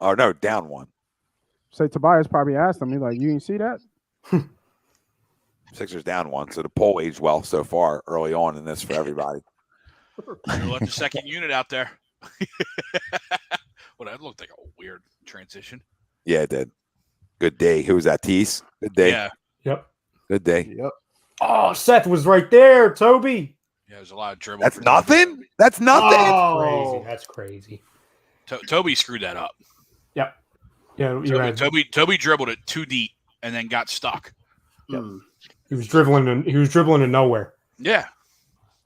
Or no, down 1. So Tobias probably asked him, he's like, "You didn't see that?" Sixers down 1. So the poll aged well so far early on in this for everybody. You left the second unit out there. Well, that looked like a weird transition. Yeah, it did. Good day. Who was that? Tease? Good day. Yeah. Yep. Good day. Yep. Oh, Seth was right there, Toby. Yeah, there's a lot of dribble. That's nothing? That's nothing? Oh, that's crazy. Toby screwed that up. Yep. Yeah, Toby dribbled it too deep and then got stuck. Yep. He was dribbling to nowhere. Yeah.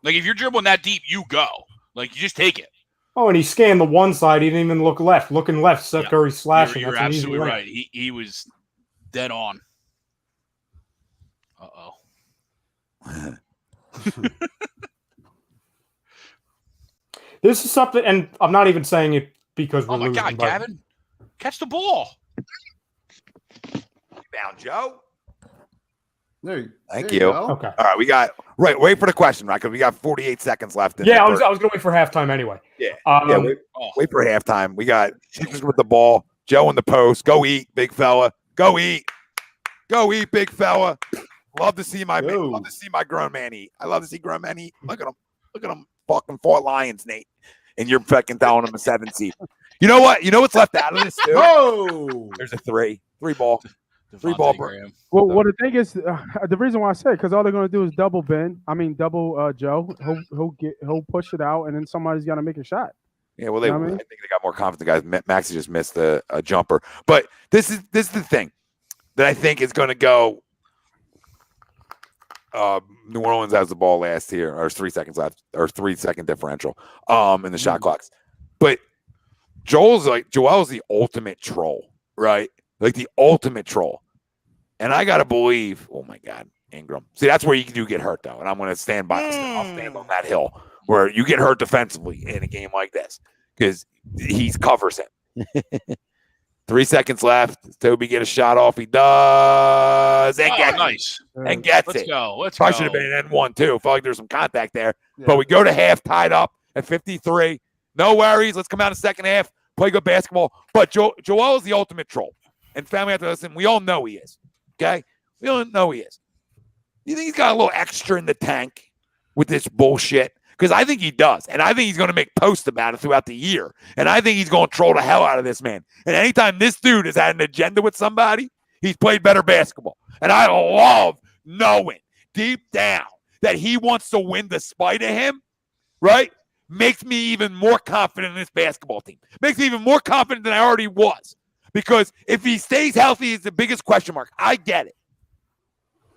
Like if you're dribbling that deep, you go. Like you just take it. Oh, and he scanned the one side. He didn't even look left. Looking left, Seth Curry slashing. You're absolutely right. He was dead on. Uh-oh. This is something, and I'm not even saying it because we're losing. Oh, my God, Gavin. Catch the ball. Down, Joe. Thank you. Go. Okay. All right, we got wait for the question, right? Because we got 48 seconds left. I was going to wait for halftime anyway. Yeah. Wait for halftime. We got Sixers with the ball. Joe in the post. Go eat, big fella. Go eat. Go eat, big fella. Love to see my grown man eat. I love to see grown men eat. Look at him. Look at him. Fucking 4 Lions, Nate. And you're fucking throwing him a 7 seed. You know what? You know what's left out of this too? Oh, there's a 3 ball. 3 ball. Well, the thing is, the reason why I say because all they're going to do is double Joe. He'll push it out, and then somebody's got to make a shot. Yeah, well, I think they got more confident guys. Maxey just missed a jumper, but this is the thing that I think is going to go. New Orleans has the ball last here, or 3 seconds left, or 3-second differential in the shot clocks. But Joel's the ultimate troll, right? Like the ultimate troll. And I gotta believe, oh my God, Ingram. See, that's where you do get hurt though. And I'm gonna stand by. I'll stand on that hill where you get hurt defensively in a game like this because he covers him. 3 seconds left. Toby get a shot off. He does. And gets nice. And gets Let's it. go. Let's Probably go. should have been an N1 too. Felt like there's some contact there. Yeah. But we go to half tied up at 53. No worries. Let's come out in the second half. Play good basketball. But Joel is the ultimate troll. And family have to listen. We all know he is. Okay? We all know he is. You think he's got a little extra in the tank with this bullshit? Because I think he does. And I think he's going to make posts about it throughout the year. And I think he's going to troll the hell out of this man. And anytime this dude has had an agenda with somebody, he's played better basketball. And I love knowing deep down that he wants to win despite of him, right? Makes me even more confident in this basketball team. Makes me even more confident than I already was. Because if he stays healthy, is the biggest question mark. I get it.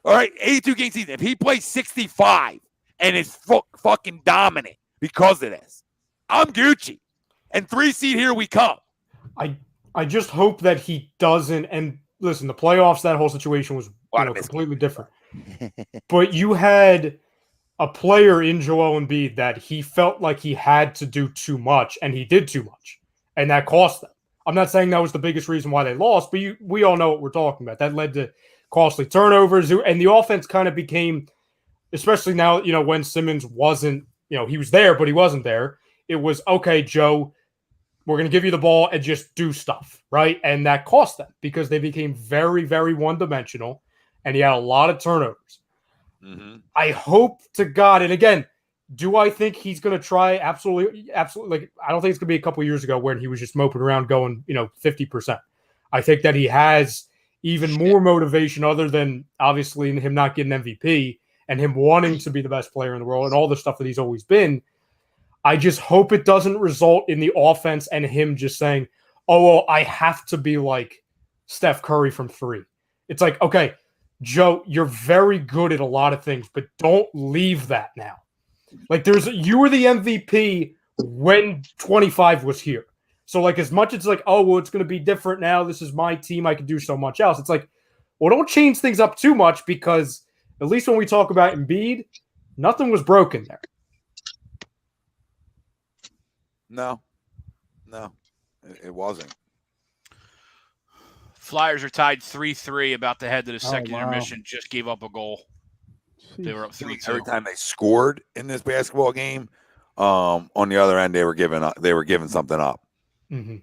All right, 82-game season. If he plays 65 and is fucking dominant because of this, I'm Gucci. And 3 seed, here we come. I just hope that he doesn't. And listen, the playoffs, that whole situation was completely different. But you had a player in Joel Embiid that he felt like he had to do too much, and he did too much, and that cost them. I'm not saying that was the biggest reason why they lost, but we all know what we're talking about. That led to costly turnovers, and the offense kind of became, especially now, when Simmons wasn't, he was there, but he wasn't there. It was, okay, Joe, we're going to give you the ball and just do stuff, right? And that cost them because they became very, very one-dimensional, and he had a lot of turnovers. Mm-hmm. I hope to God, and again, do I think he's going to try? Absolutely. Like, I don't think it's going to be a couple of years ago when he was just moping around going, 50%. I think that he has even more motivation other than obviously him not getting MVP and him wanting to be the best player in the world and all the stuff that he's always been. I just hope it doesn't result in the offense and him just saying, oh, well, I have to be like Steph Curry from 3. It's like, okay, Joe, you're very good at a lot of things, but don't leave that now. Like you were the MVP when 25 was here. So like as much as like, oh, well, it's going to be different now. This is my team. I can do so much else. It's like, well, don't change things up too much because at least when we talk about Embiid, nothing was broken there. No, it wasn't. Flyers are tied 3-3, about to head to the second intermission. Just gave up a goal. They were up 3-2. Every time they scored in this basketball game, on the other end, they were giving something up. Mm-hmm.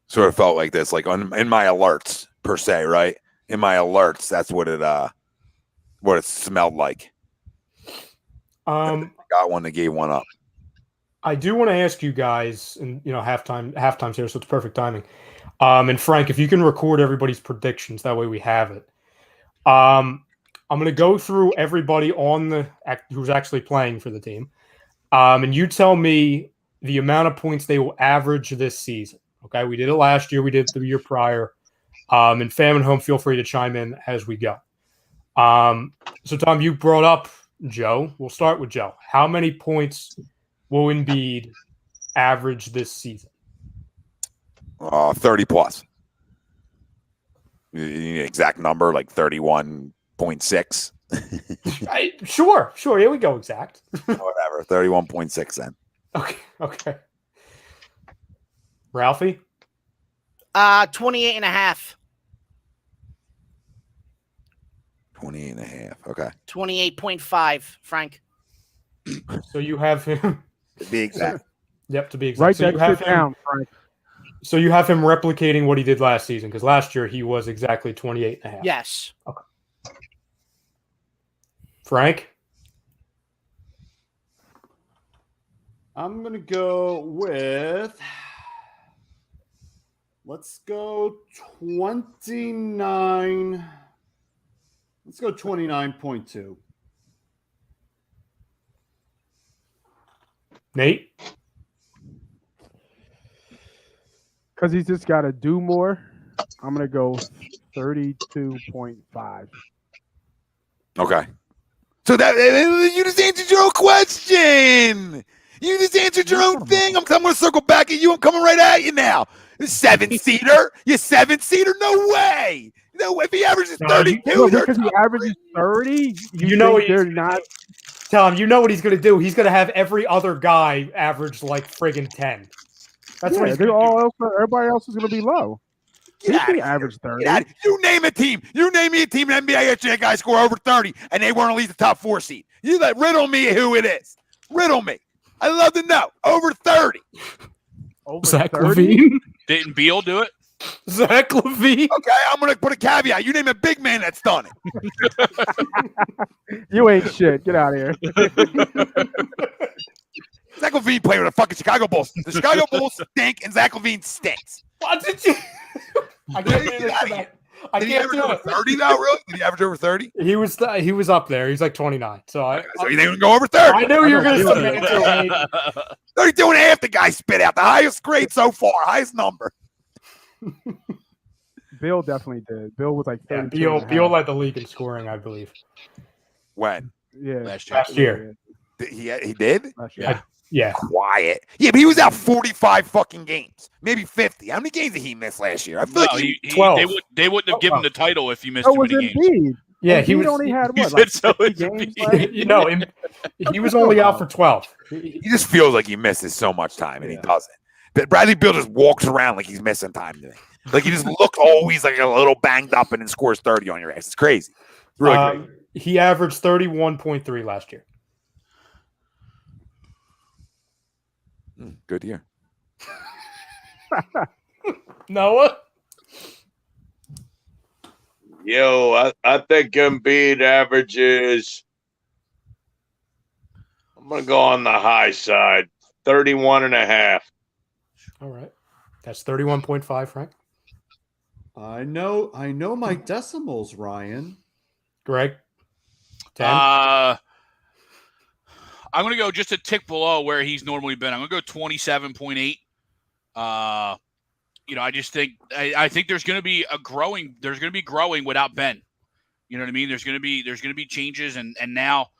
Sort of felt like this, like in my alerts per se, right? In my alerts, that's what it smelled like. Got one that gave one up. I do want to ask you guys, and halftime's here, so it's perfect timing. And Frank, if you can record everybody's predictions, that way we have it. I'm going to go through everybody who's actually playing for the team, and you tell me the amount of points they will average this season. Okay, we did it last year, we did it the year prior. And Fam and Home, feel free to chime in as we go. So Tom, you brought up Joe. We'll start with Joe. How many points will Embiid average this season? 30 plus. You need an exact number, like 31.6. Sure. Here we go. Exact. Whatever. 31.6 then. Okay. Ralphie? 28.5. 28.5. Okay. 28.5, Frank. So you have him. To be exact. Yep, to be exact. Write so that you have shit him, down, Frank. So you have him replicating what he did last season, because last year he was exactly 28.5. Yes. Okay. Frank? I'm going to go with, let's go 29. Let's go 29.2. Nate? Because he's just got to do more, I'm going to go 32.5. Okay. So that you just answered your own question. You just answered your own thing. I'm going to circle back at you. I'm coming right at you now. 7-seater? You 7-seater? No way. No way. If he averages 32. Because he averages 30, they're not. Tom, you know what he's going to do. He's going to have every other guy average like friggin' 10. That's what he's going to do. Everybody else is going to be low. He average 30. You name a team. You name me a team in NBA that that guy score over 30, and they weren't at least the top 4 seed. You riddle me who it is. Riddle me. I'd love to know. Over 30. Over Zach 30? LaVine. Didn't Beal do it? Zach LaVine. Okay, I'm going to put a caveat. You name a big man that's done it. You ain't shit. Get out of here. Zach LaVine played with the fucking Chicago Bulls. The Chicago Bulls stink, and Zach LaVine stinks. What did you? I can't do that. I Did he can't average do over it. 30 now, really? Did he average over 30? He was up there. He's like 29. So So he didn't go over 30. I knew you were going to say that. 32 and a half the guy spit out. The highest grade so far. Highest number. Bill definitely did. Bill was like 32. Beal led the league in scoring, I believe. When? Yeah. Last year. He did? Last year. Yeah. Quiet. Yeah, but he was out 45 fucking games. Maybe 50. How many games did he miss last year? I feel like 12. They wouldn't have given him the title if he missed So too was many games. Embiid. Yeah, he only had what, like 50 games left? He was only out for 12. he just feels like he misses so much time, and he doesn't. But Bradley Beal just walks around like he's missing time to me. Like he just looks always like a little banged up and then scores 30 on your ass. It's crazy. It's really crazy. He averaged 31.3 last year. Good year. Noah? Yo, I think Embiid averages, I'm going to go on the high side, 31 and a half. All right. That's 31.5, Frank. I know my decimals, Ryan. Greg? 10? I'm going to go just a tick below where he's normally been. I'm going to go 27.8. I just think I think there's going to be growing without Ben. You know what I mean? There's going to be changes, and now,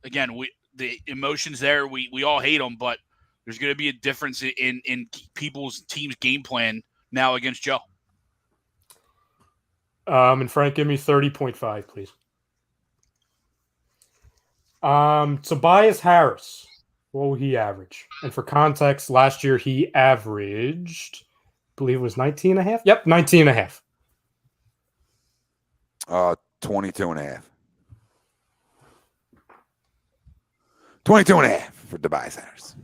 again, the emotions there. We all hate them, but there's going to be a difference in people's team's game plan now against Joe. And Frank, give me 30.5, please. Tobias Harris, what will he average? And for context, last year he averaged, I believe it was 19 and a half. Yep, 19 and a half. 22 and a half. 22 and a half for Tobias Harris.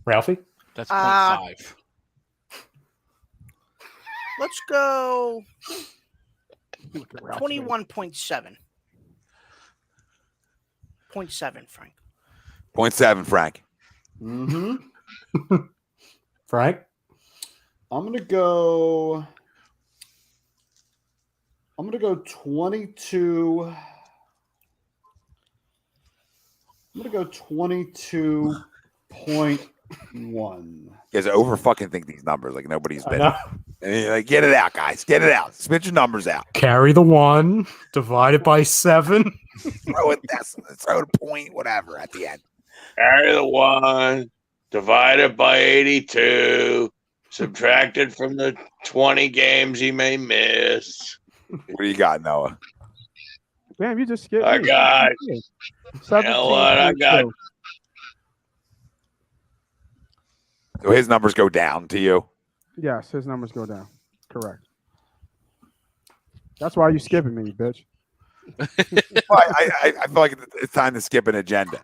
Ralphie? That's 0.5. Let's go 21.7. 0.7, Frank. 0.7, Frank. Mm-hmm. Frank? I'm gonna go 22. I'm gonna go 22.1. You guys over fucking think these numbers like nobody's been. And you're like, get it out, guys. Get it out. Spit your numbers out. Carry the 1, divided by 7. Throw it decimal, throw a point, whatever at the end. Carry the 1, divided by 82, subtracted from the 20 games he may miss. What do you got, Noah? Damn, you just skipped. I got. You know what? I got. So his numbers go down to you? Yes, his numbers go down. Correct. That's why you skipping me, bitch. Well, I feel like it's time to skip an agenda.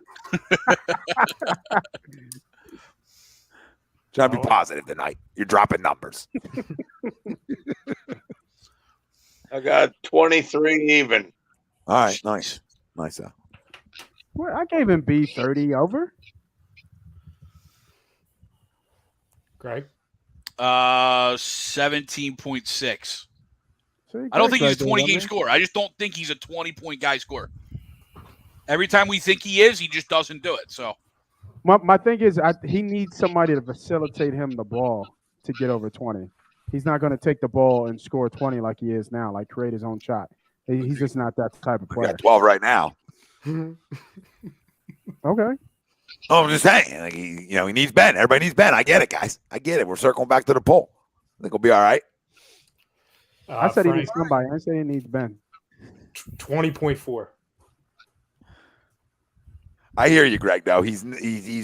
Trying to be positive tonight. You're dropping numbers. I got 23 even. All right, nice. Nice. Well, I gave him B 30 over. Greg? 17.6. I don't think he's a 20-game scorer. I just don't think he's a 20-point guy scorer. Every time we think he is, he just doesn't do it. So my thing is he needs somebody to facilitate him the ball to get over 20. He's not going to take the ball and score 20 like he is now, like create his own shot. He's just not that type of player. We got 12 right now. Okay. Oh, I'm just saying, like he needs Ben. Everybody needs Ben. I get it, guys. I get it. We're circling back to the poll. I think we'll be all right. I said Frank, he needs somebody. I said he needs Ben. 20.4. I hear you, Greg. Though he's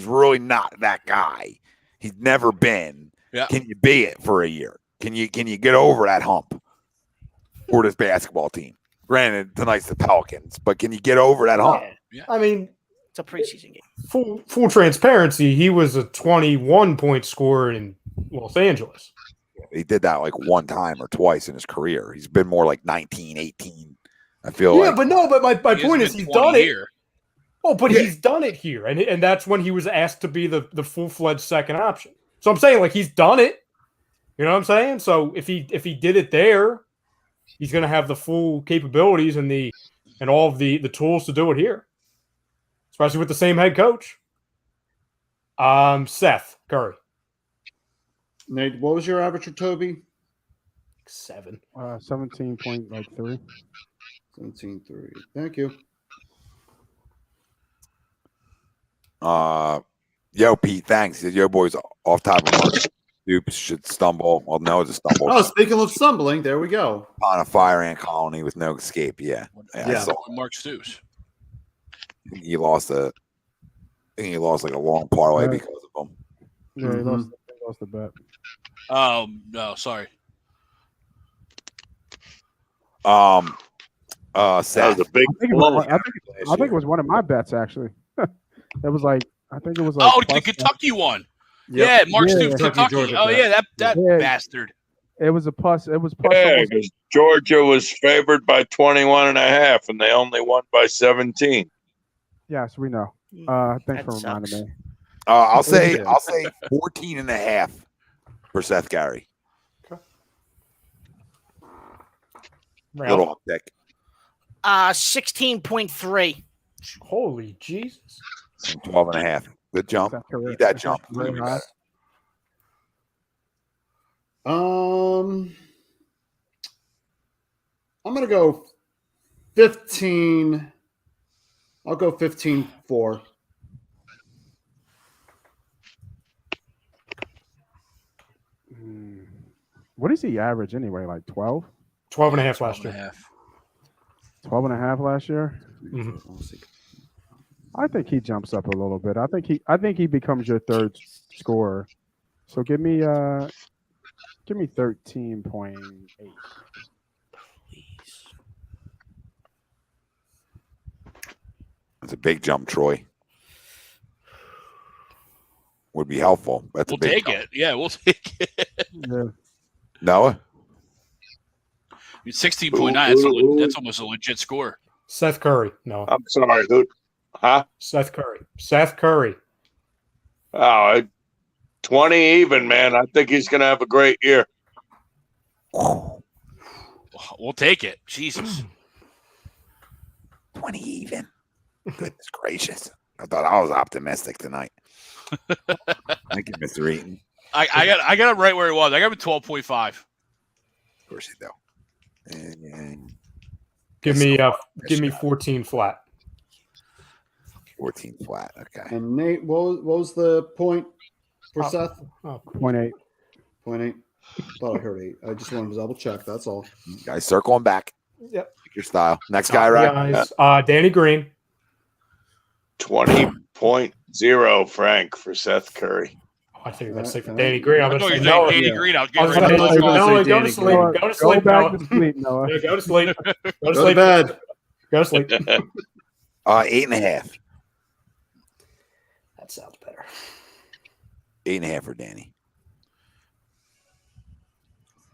really not that guy. He's never been. Yeah. Can you be it for a year? Can you get over that hump for this basketball team? Granted, tonight's the Pelicans, but can you get over that hump? Yeah. I mean, it's a preseason game. Full transparency, he was a 21-point scorer in Los Angeles. He did that like one time or twice in his career. He's been more like 19, 18. I feel like. But my point is he's done it. Here. Oh, but he's done it here, and that's when he was asked to be the full-fledged second option. So I'm saying, like, he's done it. You know what I'm saying? So if he did it there, he's going to have the full capabilities and all of the tools to do it here, especially with the same head coach. Seth Curry. Nate, what was your average for Toby? 7. 17.3. 17.3. Thank you. Yo, Pete, thanks. Yo, boys, off top of Mark Stoops should stumble. Well, no, it's a stumble. Oh, speaking of stumbling, there we go. On a fire ant colony with no escape. Yeah. I saw Mark Stoops. he lost like a long parlay because of him. Yeah, he lost the bet. Oh no, sorry. Seth, That was a big I think it was one of my bets actually. It was like I think it was like the Kentucky one. Yep. Yeah, Mark Yeah. Stoops, Kentucky. Georgia Oh bet. yeah, that Yeah. bastard. It was a plus. It was plus. Yeah, almost- because Georgia was favored by 21.5, and they only won by 17. Yes, we know. Thanks That for reminding sucks. me. I'll say 14.5 for Seth Gary. Little uptick. 16.3. Holy Jesus. 12.5. Good jump. Seth Curry- Need that Seth jump. Curry high. I'm gonna go 15. I'll go 15-4. What does he average anyway? Like 12? 12.5 last year. 12 and a half last year? Mhm. I think he jumps up a little bit. I think he becomes your third scorer. So give me 13.8. That's a big jump, Troy. Would be helpful. That's We'll a big take jump. it. Yeah, we'll take it. Yeah. Noah? 16.9. That's almost a legit score. Seth Curry. No. I'm sorry, who? Huh? Seth Curry. Seth Curry. Oh, 20 even, man. I think he's going to have a great year. Whew, We'll take it. Jesus. 20 even. Goodness gracious. I thought I was optimistic tonight. Thank you, Mr. Eaton. I got him right where he was. I got him at 12.5. Of course you do. And Give me 14 flat. 14 flat. Okay. And Nate, what was the point for Seth? 0.8. 0.8. Thought I heard 8. I just wanted to double check. That's all. Guys, circling back. Yep. Pick your style. Next guy, right? Danny Green. 20.0, Frank, for Seth Curry. I think you were going to say for Danny Green. I'm I going thought to you say were saying no. Danny Yeah. Green. I was I was getting ready going to to go. no, go Danny to sleep. Green. Go to Go sleep. back Noah. to sleep, Noah. Yeah, go to sleep. Go to Go to sleep. bed. Go to sleep. 8.5. That sounds better. 8.5 for Danny.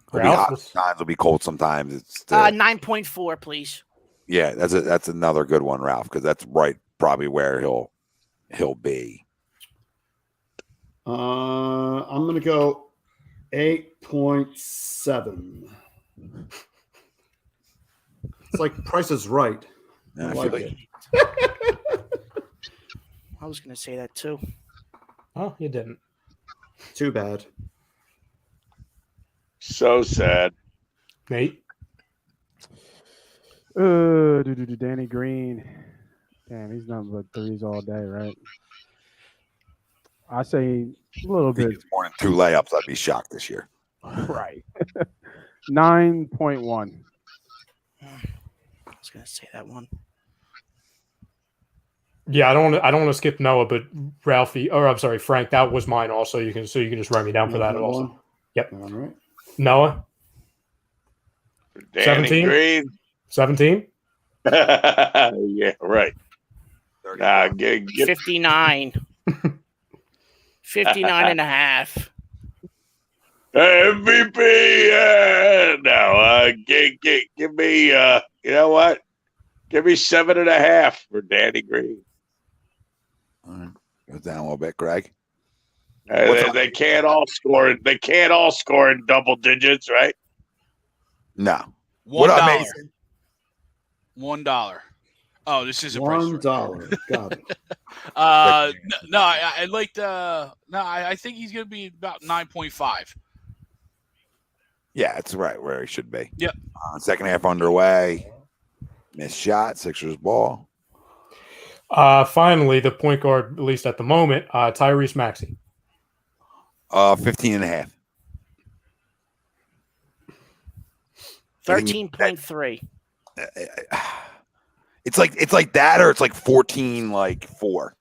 It'll be Ralph hot was- sometimes. It'll be cold sometimes. It's 9.4, please. yeah. That's another good one, Ralph, because that's right probably where he'll be. I'm going to go 8.7. It's like Price is Right. Yeah, I like feel it. I was going to say that too. Oh, you didn't. Too bad. So sad. Nate. Danny Green. Damn, he's nothing but threes all day, right? I say a little If he bit. gets more than 2 layups, I'd be shocked this year. Right. 9.1. I was going to say that one. Yeah, I don't want to skip Noah, but Frank, that was mine also. You can just write me down for that also. One. Yep. All right. Noah. Danny 17? Green. 17? Yeah, right. 59. 59 and a half. MVP. No, give me. You know what? Give me 7.5 for Danny Green. All right. Goes down a little bit, Greg. They can't all score. They can't all score in double digits, right? No. $1. $1. Oh, this is a $1. Got it. No, I like the. No, I think he's going to be about 9.5. Yeah, that's right where he should be. Yep. Second half underway. Missed shot. Sixers ball. Finally, the point guard, at least at the moment, Tyrese Maxey. 15 and a half. 13.3. It's like that, or it's like 14, like 4,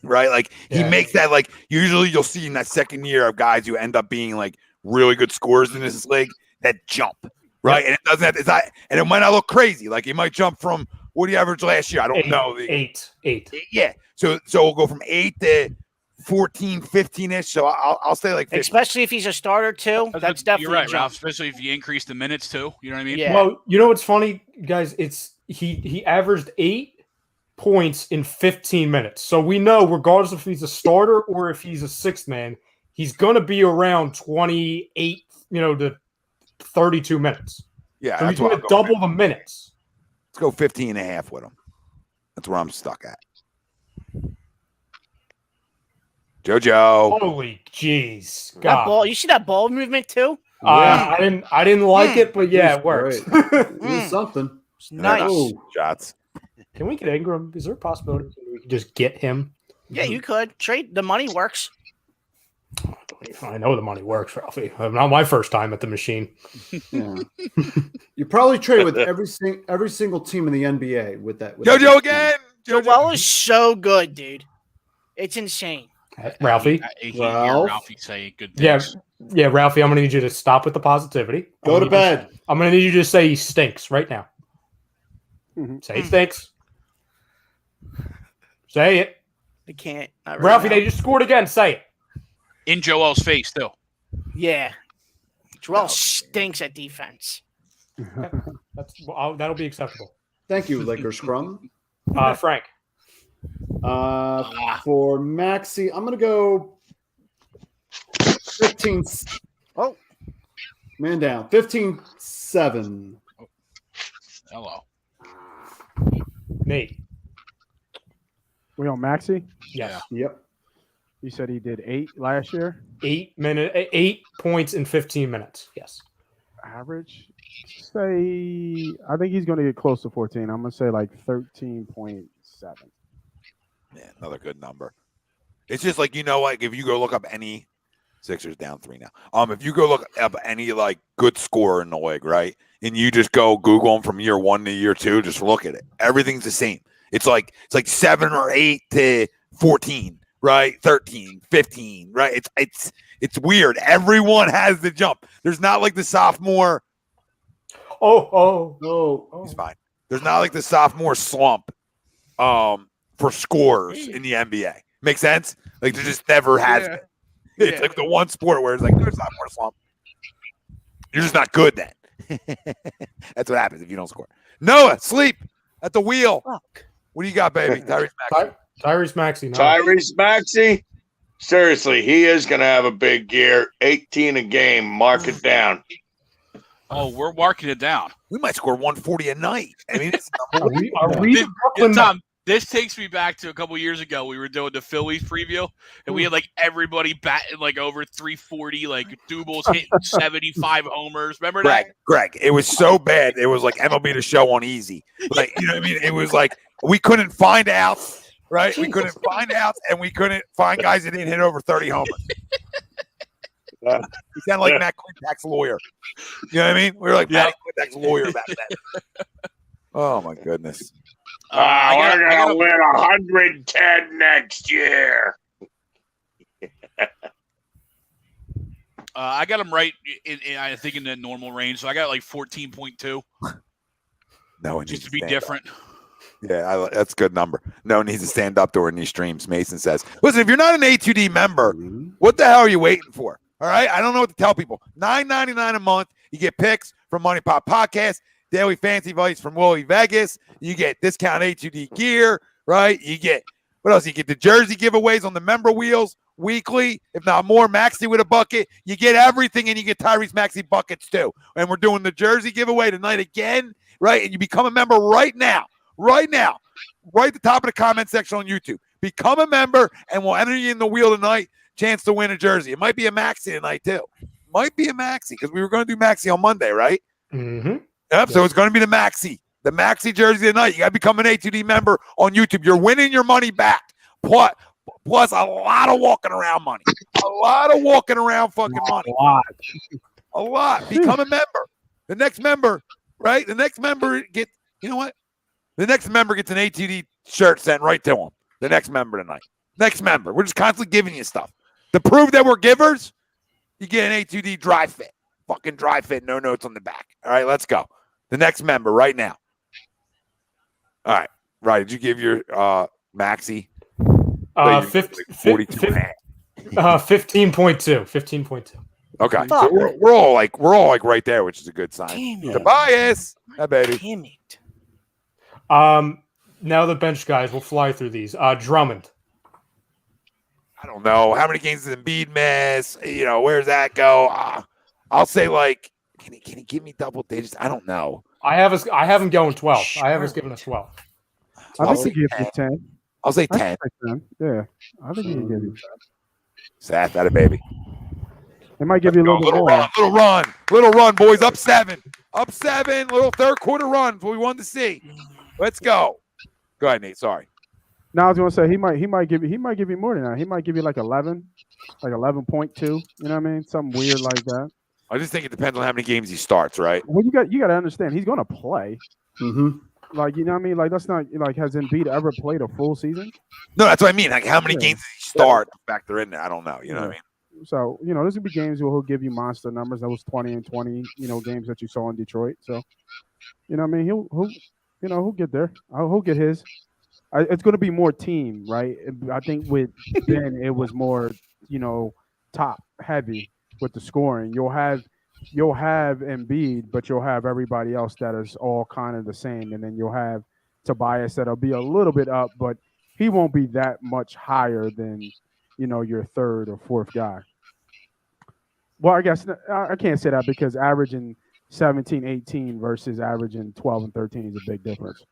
right? Like he makes that, like usually you'll see in that second year of guys who end up being like really good scorers in this league that jump, right? Yep. And it doesn't have, it's not, and it might not look crazy. Like he might jump from what he averaged last year. I don't know. 8. Yeah. So we'll go from 8 to 14, 15-ish. So I'll say like 15. Especially if he's a starter too. That's definitely you're right, Ralph. Especially if you increase the minutes too. You know what I mean? Yeah. Well, you know what's funny, guys? It's he averaged 8 points in 15 minutes. So we know, regardless if he's a starter or if he's a sixth man, he's going to be around 28, to 32 minutes. Yeah, so he's going to double the minutes. Let's go 15 and a half with him. That's where I'm stuck at. JoJo. Holy jeez. God. That ball, you see that ball movement too? I didn't like it, but yeah, it works. It's something. It's nice. Shots. Can we get Ingram? Is there a possibility we can just get him? Yeah, you could. Trade. The money works. I know the money works, Ralphie. Not my first time at the machine. Yeah. You probably trade with every single team in the NBA with that. With JoJo again. Joel is so good, dude. It's insane. Ralphie. I hear Ralphie say good things. Yeah, Ralphie, I'm going to need you to stop with the positivity. Go to bed. I'm going to need you to say he stinks right now. Say he stinks. Say it. I can't. Ralphie, they just scored again. Say it. In Joel's face, too. Yeah. Joel stinks at defense. That'll be acceptable. Thank you, Lakers Scrum. Frank. For Maxey, I'm going to go 15. Oh. Man down. 15-7. Hello. Nate. We on Maxey? Yes. Yep. You said he did 8 last year? 8 points in 15 minutes. Yes. Average? I think he's going to get close to 14. I'm going to say like 13.7. Yeah, another good number. It's just like, like if you go look up any Sixers down 3 now. If you go look up any like good scorer in the league, right? And you just go Google them from year 1 to year 2, just look at it. Everything's the same. It's like 7 or 8 to 14, right? 13, 15, right? It's weird. Everyone has the jump. There's not like the sophomore. He's fine. There's not like the sophomore slump for scorers in the NBA. Make sense? Like there just never has been. It's like the one sport where it's like there's not more slump. You're just not good then. That's what happens if you don't score. Noah, sleep at the wheel. Fuck. What do you got, baby? Tyrese Maxey. Tyrese Maxey. No. Tyrese Maxey. Seriously, he is going to have a big year. 18 a game. Mark it down. Oh, we're marking it down. We might score 140 a night. I mean, are we Tom, this takes me back to a couple years ago. We were doing the Phillies preview, and we had like everybody batting like over 340, like Dubal's hitting 75 homers. Remember that? Greg, it was so bad. It was like MLB The Show on easy. Like, you know what I mean? It was like we couldn't find outs, right? Jesus. We couldn't find outs, and we couldn't find guys that didn't hit over 30 homers. He sounded like Matt Quintax's lawyer. You know what I mean? We were like Matt Quintax's lawyer back then. Oh, my goodness. We're going to win 110 next year. I got them right, I think, in the normal range. So I got like 14.2. No, just to be different. Yeah, that's a good number. No one needs to stand up during these streams. Mason says, listen, if you're not an A2D member, what the hell are you waiting for? All right? I don't know what to tell people. $9.99 a month. You get picks from Money Pop Podcast, daily fancy advice from Willie Vegas. You get discount A2D gear, right? You get, what else? You get the jersey giveaways on the member wheels weekly, if not more. Maxi with a bucket. You get everything, and you get Tyrese Maxi buckets too. And we're doing the jersey giveaway tonight again, right? And you become a member right now, right at the top of the comment section on YouTube. Become a member, and we'll enter you in the wheel tonight. Chance to win a jersey. It might be a Maxi tonight too. Might be a Maxi, because we were going to do Maxi on Monday, right? Mm-hmm. Yep. So it's going to be the Maxi jersey tonight. You got to become an A2D member on YouTube. You're winning your money back. Plus a lot of walking around money. A lot of walking around fucking money. A lot. Become a member. The next member, right? The next member gets, you know what? The next member gets an A2D shirt sent right to him. The next member tonight. Next member. We're just constantly giving you stuff. To prove that we're givers, you get an A2D dry fit. Fucking dry fit, no notes on the back. All right, let's go. The next member right now. All right. Right. Did you give your Maxi? 15.2. 15.2. Okay. So we're all like right there, which is a good sign. Tobias. Hi, baby. Damn it. Now the bench guys, we'll fly through these. Drummond. I don't know. How many games does Embiid miss? Where's that go? I'll say like, can he give me double digits? I don't know. I have him going 12. Sure. I have us giving us 12. I think he gives you 10. I'll say 10. Yeah, I think he can give you 10. Seth, that a baby. It might give you a little bit more. Little run, boys. Up 7. Little third quarter run. What we wanted to see. Let's go. Go ahead, Nate. Sorry. No, I was gonna say he might give you more than that. He might give you like 11, like 11.2. You know what I mean? Something weird like that. I just think it depends on how many games he starts, right? Well, you got to understand he's gonna play. Mm-hmm. Like, you know what I mean? Like, that's not like, has Embiid ever played a full season? No, that's what I mean. Like, how many games did he start? Factor in there. I don't know. You know what I mean? So, there's gonna be games where he'll give you monster numbers. That was 20 and 20. Games that you saw in Detroit. So, you know what I mean? He'll get there. He'll get his. It's going to be more team, right? I think with Ben, it was more, top heavy with the scoring. You'll have Embiid, but you'll have everybody else that is all kind of the same, and then you'll have Tobias that'll be a little bit up, but he won't be that much higher than your third or fourth guy. Well, I guess I can't say that because averaging 17, 18 versus averaging 12 and 13 is a big difference.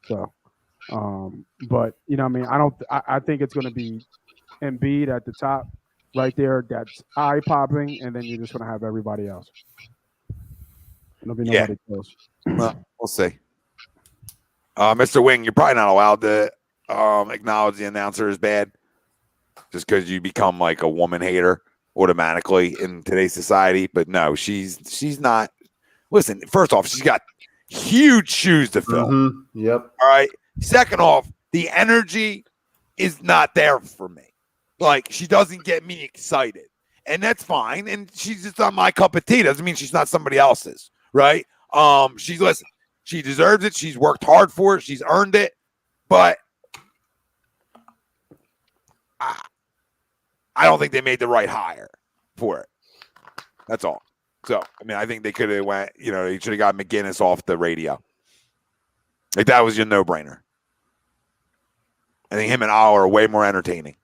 So. But I think it's going to be Embiid at the top right there. That's eye popping. And then you're just going to have everybody else. There'll be nobody close. Well, we'll see. Mr. Wing, you're probably not allowed to acknowledge the announcer is bad just because you become like a woman hater automatically in today's society. But no, she's not. Listen, first off, she's got huge shoes to fill. Mm-hmm. Yep. All right. Second off, the energy is not there for me. Like, she doesn't get me excited. And that's fine. And she's just not my cup of tea. Doesn't mean she's not somebody else's, right? She deserves it. She's worked hard for it. She's earned it. But I don't think they made the right hire for it. That's all. So, I think they could have went, they should have got McGinnis off the radio. Like, that was your no-brainer. I think him and Al are way more entertaining.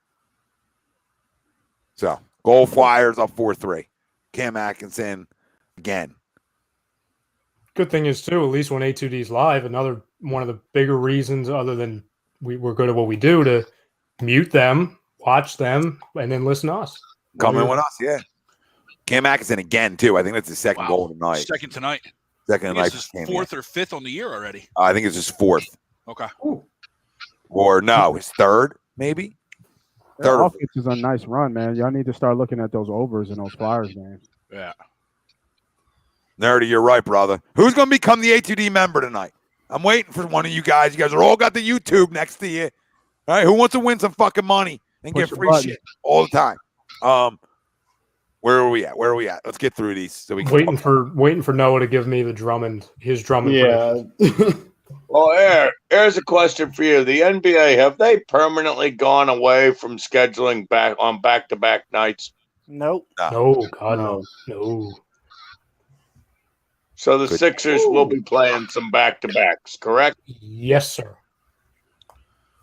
So, Gold Flyers up 4-3. Cam Atkinson again. Good thing is, too, at least when A2D's live, another one of the bigger reasons other than we're good at what we do to mute them, watch them, and then listen to us. Come in with us, yeah. Cam Atkinson again, too. I think that's his second goal tonight. Second tonight. Second tonight. His fourth or fifth on the year already. I think it's his fourth. Okay. Ooh. Or no, his third, maybe. Third offense is a nice run, man. Y'all need to start looking at those overs in those Flyers games. Yeah. Nerdy, you're right, brother. Who's going to become the A2D member tonight? I'm waiting for one of you guys. You guys are all got the YouTube next to you. All right, who wants to win some fucking money and Push get the free button. shit all the time? Where are we at? Let's get through these so we can waiting for Noah to give me his Drummond. Yeah. Well, here's a question for you. The NBA, have they permanently gone away from scheduling back-to-back nights? Nope. No, God, no. So the Sixers will be playing some back-to-backs, correct? Yes, sir.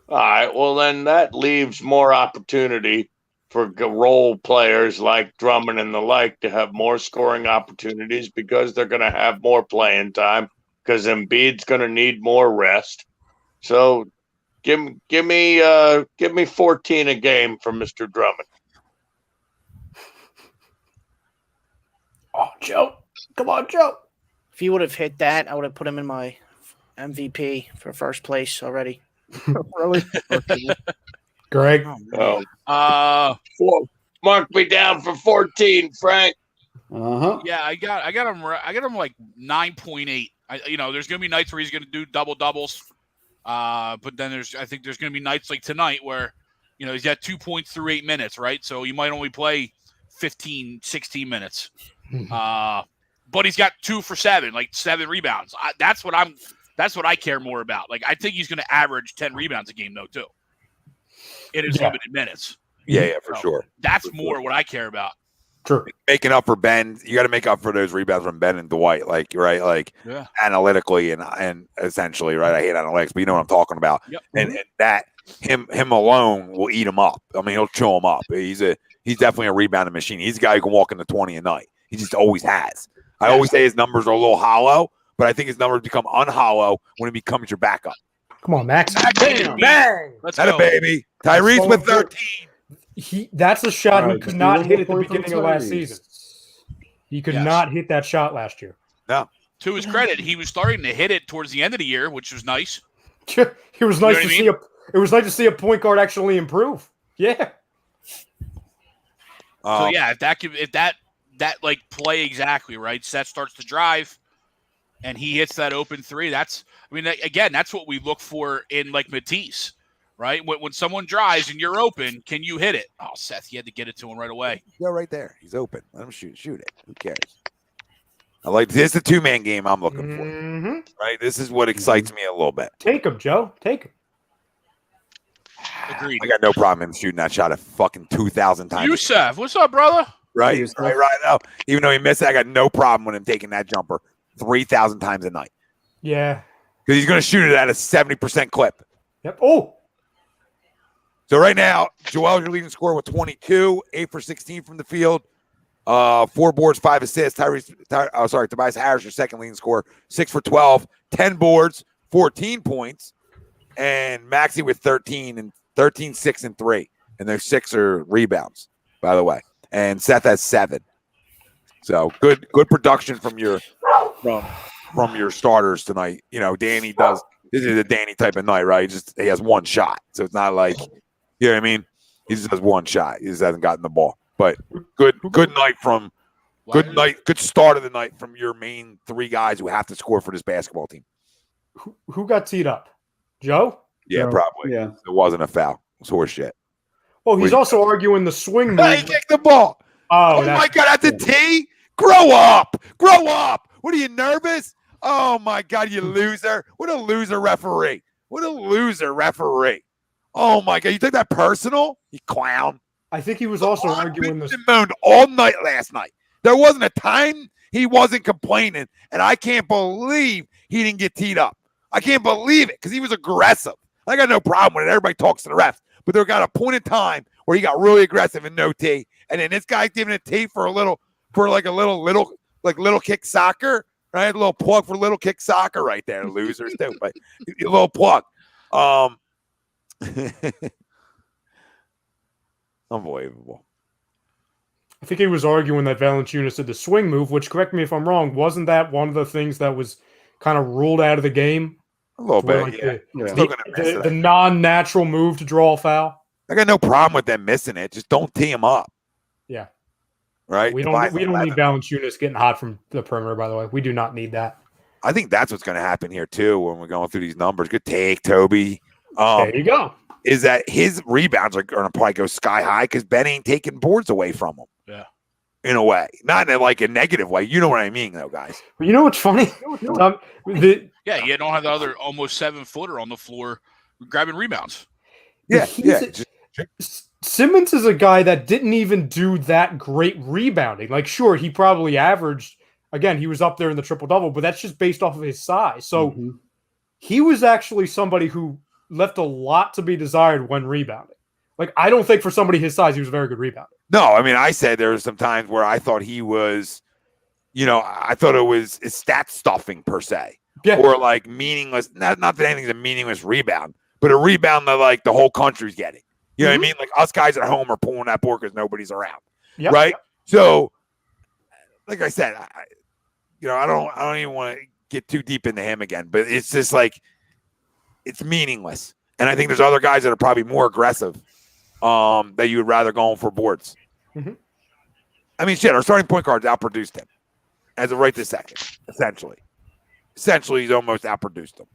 All right. Well, then that leaves more opportunity for role players like Drummond and the like to have more scoring opportunities because they're going to have more playing time because Embiid's going to need more rest. So give me 14 a game for Mr. Drummond. Oh, Joe. Come on, Joe. If you would have hit that, I would have put him in my MVP for first place already. Really? Greg. Mark me down for 14, Frank. Yeah, I got him like 9.8. There's gonna be nights where he's gonna do double doubles, but then I think there's gonna be nights like tonight where he's got 2 points through 8 minutes, right? So you might only play 15, 16 minutes, but he's got 2 for 7, like 7 rebounds. That's what I care more about. Like I think he's gonna average 10 rebounds a game though too, in his limited minutes. Yeah, for sure. That's more what I care about. Sure. Making up for Ben, you got to make up for those rebounds from Ben and Dwight, analytically and essentially, right? I hate analytics, but you know what I'm talking about. Yep. And that him alone will eat him up. I mean, he'll chew him up. He's definitely a rebounding machine. He's a guy who can walk into 20 a night. He just always has. I always say his numbers are a little hollow, but I think his numbers become unhollow when he becomes your backup. Come on, Max. Bang! Bang! Let's go, baby. Tyrese with 13. That's a shot he could not hit at the beginning of last season. He could not hit that shot last year. No. To his credit, he was starting to hit it towards the end of the year, which was nice. It was nice to see it was nice to see a point guard actually improve. Yeah. So if that like play exactly right, Seth starts to drive, and he hits that open three. That's what we look for in like Matisse. Right? When someone drives and you're open, can you hit it? Oh, Seth, he had to get it to him right away. Go right there. He's open. Let him shoot it. Who cares? This is the 2-man game I'm looking for. Right? This is what excites me a little bit. Take him, Joe. Take him. Agreed. I got no problem in shooting that shot at fucking 2,000 times. Yusef, what's up, brother? Right. No. Even though he missed it, I got no problem with him taking that jumper 3,000 times a night. Yeah. Because he's going to shoot it at a 70% clip. Yep. Oh. So right now, Joel's your leading scorer with 22, 8 for 16 from the field, 4 boards, 5 assists. Tobias Harris, your second leading scorer, 6 for 12, 10 boards, 14 points, and Maxey with 13, 6, and 3. And their 6 are rebounds, by the way. And Seth has 7. So good production from your starters tonight. Danny does. This is a Danny type of night, right? He has 1 shot, so it's not like. You know what I mean? He just has 1 shot. He just hasn't gotten the ball. But good start of the night from your main 3 guys who have to score for this basketball team. Who got teed up? Joe? Yeah, probably. Yeah. It wasn't a foul. It was horse shit. Well, he's also arguing the swing move. He kicked the ball. Oh my God, at the tee? Grow up. What are you, nervous? Oh my God, you loser. What a loser referee. Oh my God, you took that personal? You clown. I think he was also arguing this. Moaned all night last night. There wasn't a time he wasn't complaining, and I can't believe he didn't get teed up. I can't believe it because he was aggressive. I got no problem with it. Everybody talks to the refs, but there got a point in time where he got really aggressive and no tee, and then this guy's giving a tee for a little kick soccer, right? A little plug for little kick soccer right there, losers too, but a little plug. Unbelievable. I think he was arguing that Valanciunas did the swing move, which, correct me if I'm wrong, wasn't that one of the things that was kind of ruled out of the game? A little bit, The non-natural move to draw a foul. I got no problem with them missing it. Just don't tee him up. Yeah. Right? We don't need Valanciunas getting hot from the perimeter, by the way. We do not need that. I think that's what's going to happen here too when we're going through these numbers. Good take, Toby. There you go. Is that his rebounds are going to probably go sky high because Ben ain't taking boards away from him. Yeah. In a way. Not in like a negative way. You know what I mean, though, guys. Well, you know what's funny? You don't have the other almost 7-footer on the floor grabbing rebounds. Yeah. Simmons is a guy that didn't even do that great rebounding. Like, sure, he probably averaged, again, he was up there in the triple-double, but that's just based off of his size. So he was actually somebody who left a lot to be desired when rebounding. Like, I don't think for somebody his size, he was a very good rebounder. No, I mean, I said there were some times where I thought he was, I thought it was stat stuffing per se. Yeah. Or like meaningless, not that anything's a meaningless rebound, but a rebound that like the whole country's getting. You know what I mean? Like us guys at home are pulling that board because nobody's around. Yep. Right? So, like I said, I don't even want to get too deep into him again, but it's just like, it's meaningless. And I think there's other guys that are probably more aggressive that you would rather go on for boards. I mean, shit, our starting point guards outproduced him as of right this second, essentially. Essentially, he's almost outproduced him.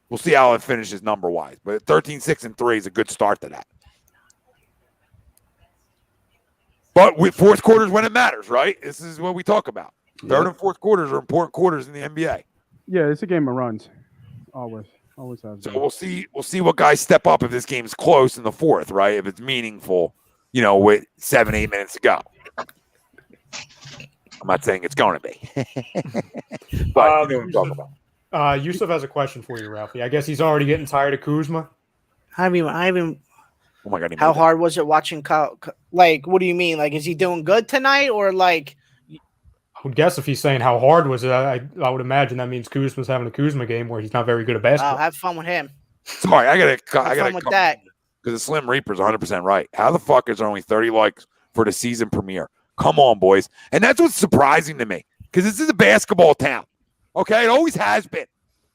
We'll see how it finishes number-wise. But 13-6-3 is a good start to that. But with fourth quarters when it matters, right? This is what we talk about. Third and fourth quarters are important quarters in the NBA. Yeah, it's a game of runs. Always has. So we'll see what guys step up if this game's close in the fourth, right? If it's meaningful, with 7-8 minutes to go. I'm not saying it's going to be. But you know what I'm talking about. Yusuf has a question for you, Ralphie. I guess he's already getting tired of Kuzma. I mean, oh my God! How hard was it watching Kyle? Like, what do you mean? Like, is he doing good tonight, or like? I would guess if he's saying how hard was it, I would imagine that means Kuzma's having a Kuzma game where he's not very good at basketball. Have fun with him. Sorry, I gotta fun with that. Because the Slim Reaper's 100% right. How the fuck is there only 30 likes for the season premiere? Come on, boys. And that's what's surprising to me because this is a basketball town. Okay, it always has been.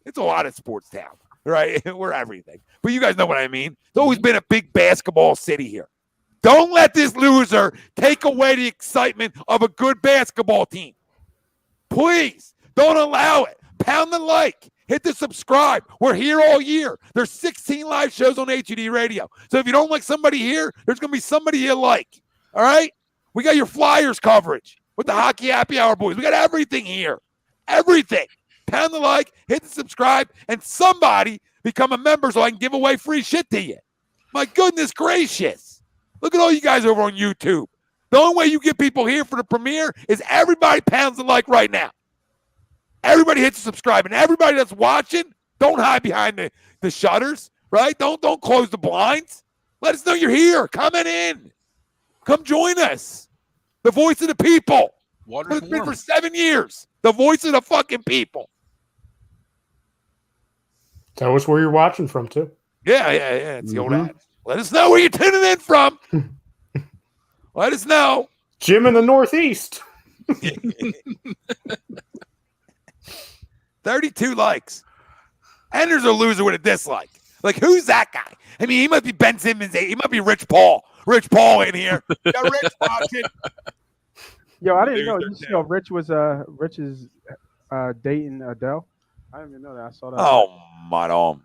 It's a lot of sports town, right? We're everything. But you guys know what I mean. It's always been a big basketball city here. Don't let this loser take away the excitement of a good basketball team. Please, don't allow it. Pound the like. Hit the subscribe. We're here all year. There's 16 live shows on HUD Radio. So if you don't like somebody here, there's going to be somebody you like. All right? We got your Flyers coverage with the Hockey Happy Hour boys. We got everything here. Everything. Pound the like, hit the subscribe, and somebody become a member so I can give away free shit to you. My goodness gracious. Look at all you guys over on YouTube. The only way you get people here for the premiere is everybody pounds the like right now. Everybody hits the subscribe, and everybody that's watching, don't hide behind the shutters, right? Don't close the blinds. Let us know you're here. Comment in. Come join us. The voice of the people. Water's It's been for 7 years. The voice of the fucking people. Tell us where you're watching from, too. Yeah. It's the old ad. Let us know where you're tuning in from. Let us know. Jim in the Northeast. 32 likes. And there's a loser with a dislike. Like, who's that guy? I mean, he must be Ben Simmons. He might be Rich Paul. Rich Paul in here. Got Rich watching. Yo, I didn't know. Rich is dating Adele. I didn't even know that. I saw that. Oh, my God.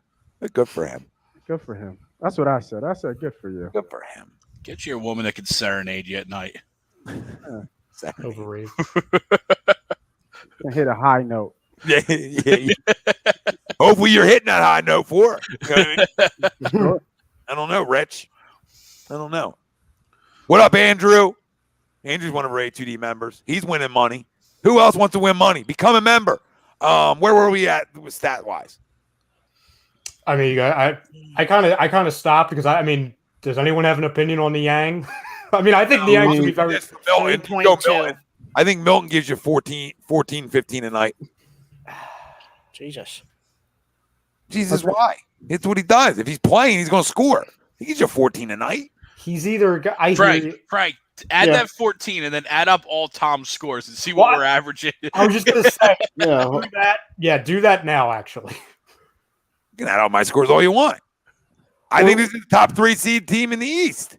Good for him. Good for him. That's what I said. I said good for you. Good for him. Get you a woman that can serenade you at night. Overrated. And hit a high note. Yeah. Hopefully you're hitting that high note for her. You know what I mean? I don't know, Rich. I don't know. What up, Andrew? Andrew's one of our A2D members. He's winning money. Who else wants to win money? Become a member. Where were we at with stat-wise? I mean, I kind of stopped because I mean, does anyone have an opinion on the Yang? I mean, I think the Yang should be very. Milton. Go Milton. I think Milton gives you 14, 15 a night. Jesus, why? It's what he does. If he's playing, he's going to score. He gives you 14 a night. He's either Frank, add that 14 and then add up all Tom's scores and see what we're averaging. I was just going to say, do that. Yeah, do that now, actually. You can add all my scores all you want. I think this is the top 3 seed team in the East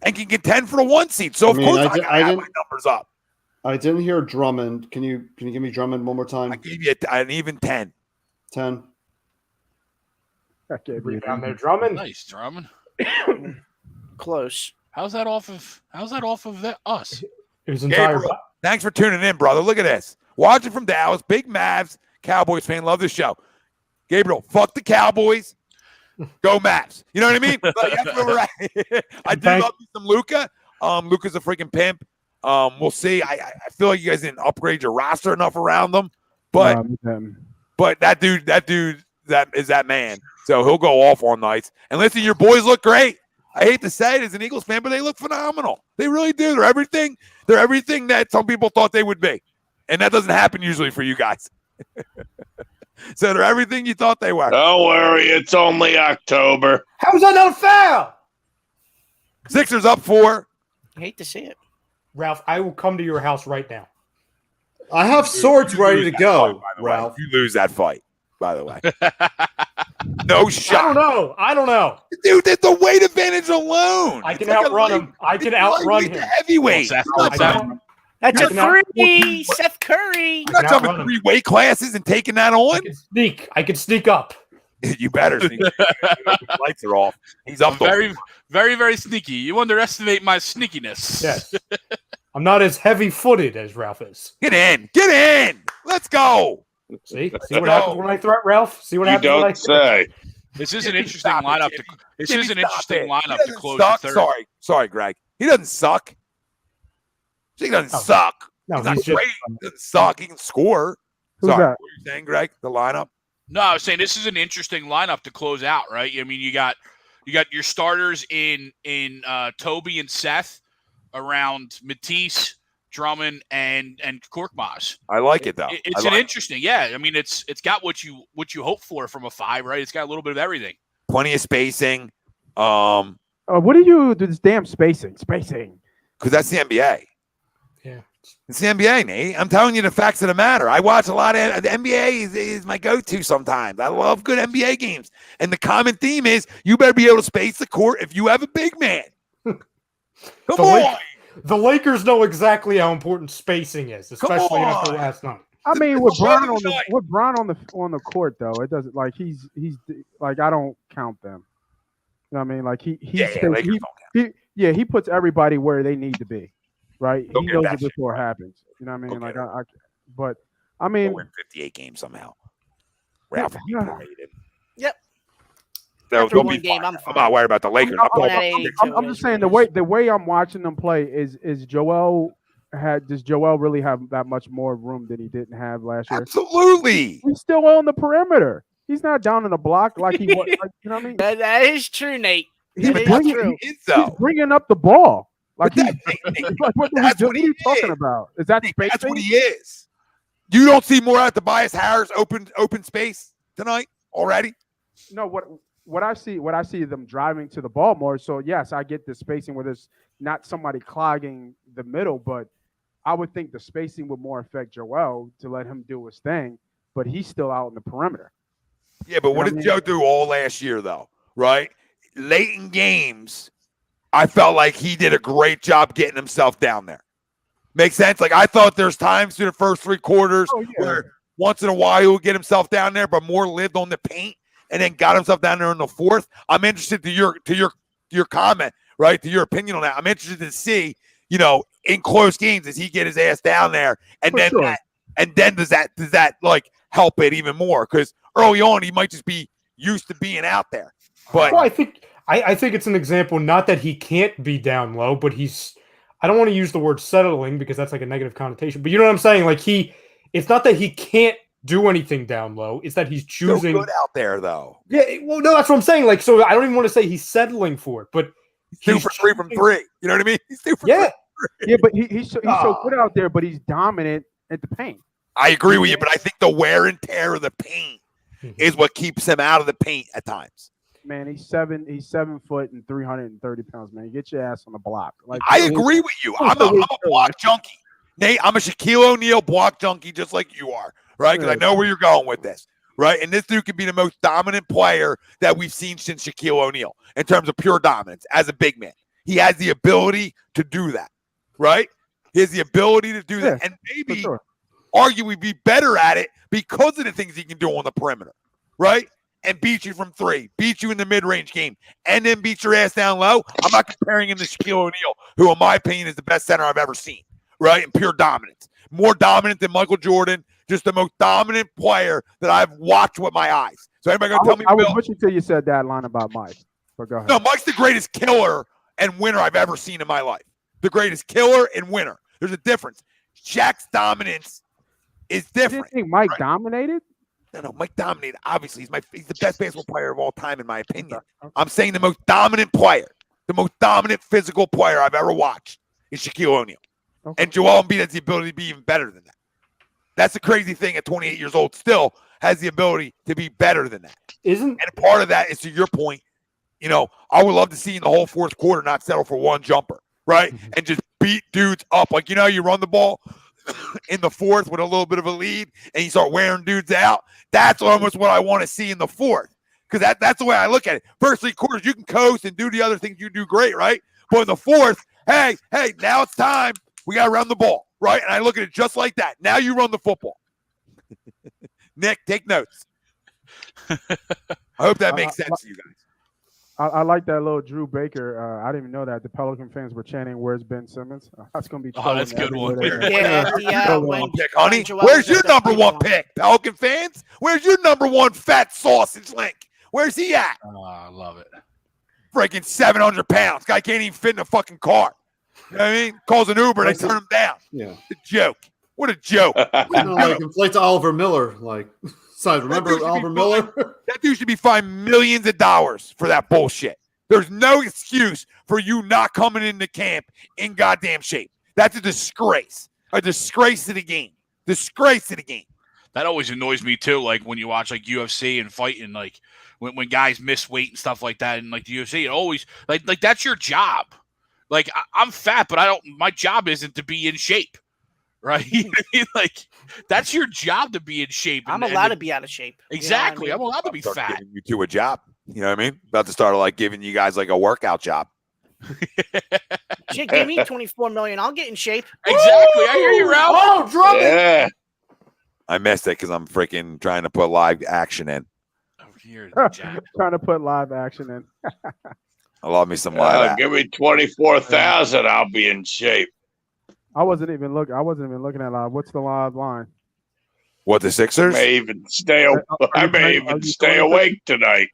and can contend for a 1 seed. So, of course, I got to have my numbers up. I didn't hear Drummond. Can you give me Drummond one more time? I gave you an even 10. 10. Okay, Down there, Drummond. Nice, Drummond. Close. How's that off of us? It was entire. Gabriel, thanks for tuning in, brother. Look at this. Watching from Dallas, big Mavs, Cowboys fan. Love the show. Gabriel, fuck the Cowboys. Go Mavs. You know what I mean? Like, that's where we're at. I do love me some Luka. Luka's a freaking pimp. We'll see. I feel like you guys didn't upgrade your roster enough around them, but that dude that is that man. So he'll go off on nights. And listen, your boys look great. I hate to say it as an Eagles fan, but they look phenomenal. They really do. They're everything. They're everything that some people thought they would be, and that doesn't happen usually for you guys. So they're everything you thought they were. Don't worry, it's only October. How was that not a foul? Sixers up 4. I hate to see it. Ralph, I will come to your house right now. I have swords ready to go, Ralph. You lose that fight, by the way. No shot. I don't know. Dude, that's the weight advantage alone. I can outrun him. I can outrun him. Heavyweight. That's a 3, Seth Curry. You're not jumping 3 weight classes and taking that on. I can sneak up. You better sneak. Lights are off. He's up. Very, very, very sneaky. You underestimate my sneakiness. Yes. I'm not as heavy-footed as Ralph is. Get in. Let's go. See what happens when I threat Ralph? See what happens when I don't say. This is an interesting lineup. This is an interesting lineup to close the the third. Sorry, Greg. He doesn't suck. He doesn't suck. No, he's not great. He doesn't suck. He can score. Who's Sorry, that? what were you saying, Greg? The lineup? No, I was saying this is an interesting lineup to close out, right? I mean, you got your starters in Toby and Seth around Matisse, Drummond, and Korkmaz. I like it though. It's an interesting, yeah. I mean, it's got what you hope for from a 5, right? It's got a little bit of everything. Plenty of spacing. What do you do this damn spacing? Because that's the NBA. Yeah. It's the NBA, Nate. I'm telling you the facts of the matter. I watch a lot of the NBA is my go-to sometimes. I love good NBA games. And the common theme is you better be able to space the court if you have a big man. Come on. The Lakers know exactly how important spacing is, especially after last night. I mean, with Bron on the court though, it doesn't like he's like I don't count them. You know what I mean? Like he puts everybody where they need to be. Right, he knows it before it happens. You know what I mean? Okay. Like but I mean, we'll win 58 games somehow. Ralph will be paraded. Yep. After one game, I'm not worried about the Lakers. I'm just saying the way I'm watching them play is Joel does Joel really have that much more room than he didn't have last year? Absolutely. He's still on the perimeter. He's not down in the block like he was. Like, you know what I mean? That is true, Nate. He's bringing up the ball. Like what are you talking about? Is that spacing? That's what he is. You don't see more out Tobias Harris open space tonight already? No, what I see them driving to the ball more. So yes, I get the spacing where there's not somebody clogging the middle, but I would think the spacing would more affect Joel to let him do his thing, but he's still out in the perimeter. Yeah, but what did Joe do all last year though? Right? Late in games, I felt like he did a great job getting himself down there. Makes sense? Like I thought there's times through the first 3 quarters where once in a while he would get himself down there, but more lived on the paint and then got himself down there in the 4th. I'm interested to your comment, right? To your opinion on that. I'm interested to see, in close games, does he get his ass down there? And then does that like help it even more? Because early on he might just be used to being out there. But well, I think it's an example, not that he can't be down low, but I don't want to use the word settling because that's like a negative connotation, but you know what I'm saying? Like it's not that he can't do anything down low. It's that he's choosing. Still good out there though. Yeah. Well, no, that's what I'm saying. Like, so I don't even want to say he's settling for it, but he's 2 for 3 from 3. You know what I mean? He's 2 for 3. Yeah, but he's so good out there, but he's dominant at the paint. I agree with you, but I think the wear and tear of the paint is what keeps him out of the paint at times. Man, he's 7 foot and 330 pounds, man. Get your ass on the block. Like I agree with you. I'm a block junkie. Nate, I'm a Shaquille O'Neal block junkie just like you are, right? Because I know where you're going with this, right? And this dude could be the most dominant player that we've seen since Shaquille O'Neal in terms of pure dominance as a big man. He has the ability to do that, right? He has the ability to do that, and maybe arguably be better at it because of the things he can do on the perimeter, right? And beat you from three, beat you in the mid-range game, and then beat your ass down low. I'm not comparing him to Shaquille O'Neal, who, in my opinion, is the best center I've ever seen, right? In pure dominance. More dominant than Michael Jordan, just the most dominant player that I've watched with my eyes. So anybody going to tell me? I was wishing till you said that line about Mike. But go ahead. No, Mike's the greatest killer and winner I've ever seen in my life. The greatest killer and winner. There's a difference. Shaq's dominance is different. You think Mike dominated? No, Mike dominated. Obviously, he's the best basketball player of all time, in my opinion. I'm saying the most dominant player, the most dominant physical player I've ever watched is Shaquille O'Neal. Okay. And Joel Embiid has the ability to be even better than that. That's the crazy thing. At 28 years old, still has the ability to be better than that. And part of that is, to your point, I would love to see in the whole fourth quarter not settle for one jumper, right? Mm-hmm. And just beat dudes up. Like, you run the ball in the fourth with a little bit of a lead and you start wearing dudes out. That's almost what I want to see in the fourth, because that's the way I look at it. First 3 quarters, you can coast and do the other things you do great, right? But in the fourth, hey, now it's time. We got to run the ball, right? And I look at it just like that. Now you run the football. Nick, take notes. I hope that makes sense to you guys. I like that little Drew Baker. I didn't even know that the Pelican fans were chanting, "Where's Ben Simmons?" That's going to be. Oh, that's a good one. Pick, honey. Where's your number one pick, Pelican fans? Where's your number one fat sausage link? Where's he at? Oh, I love it. Freaking 700 pounds. Guy can't even fit in a fucking car. You know what I mean? Calls an Uber, they turn him down. Yeah. A joke. What a joke. Like inflate to Oliver Miller. Like, so remember Oliver Miller? That dude should be fined millions of dollars for that bullshit. There's no excuse for you not coming into camp in goddamn shape. That's a disgrace. A disgrace to the game. Disgrace to the game. That always annoys me too. Like when you watch like UFC and fighting, like when guys miss weight and stuff like that, and like the UFC, it always like that's your job. Like I'm fat, but my job isn't to be in shape. Right? Like that's your job, to be in shape. I'm allowed to be out of shape. Exactly. I'm allowed to be fat. Giving you two a job. You know what I mean? About to start like giving you guys like a workout job. Shit, give me $24 million. I'll get in shape. Exactly. I hear you, Ralph. Oh, drop it. I missed it because I'm freaking trying to put live action in. Trying to put live action in. I love me some live. Give me 24,000. I'll be in shape. I wasn't even looking at live. What's the live line? What, the Sixers? I may even stay awake tonight.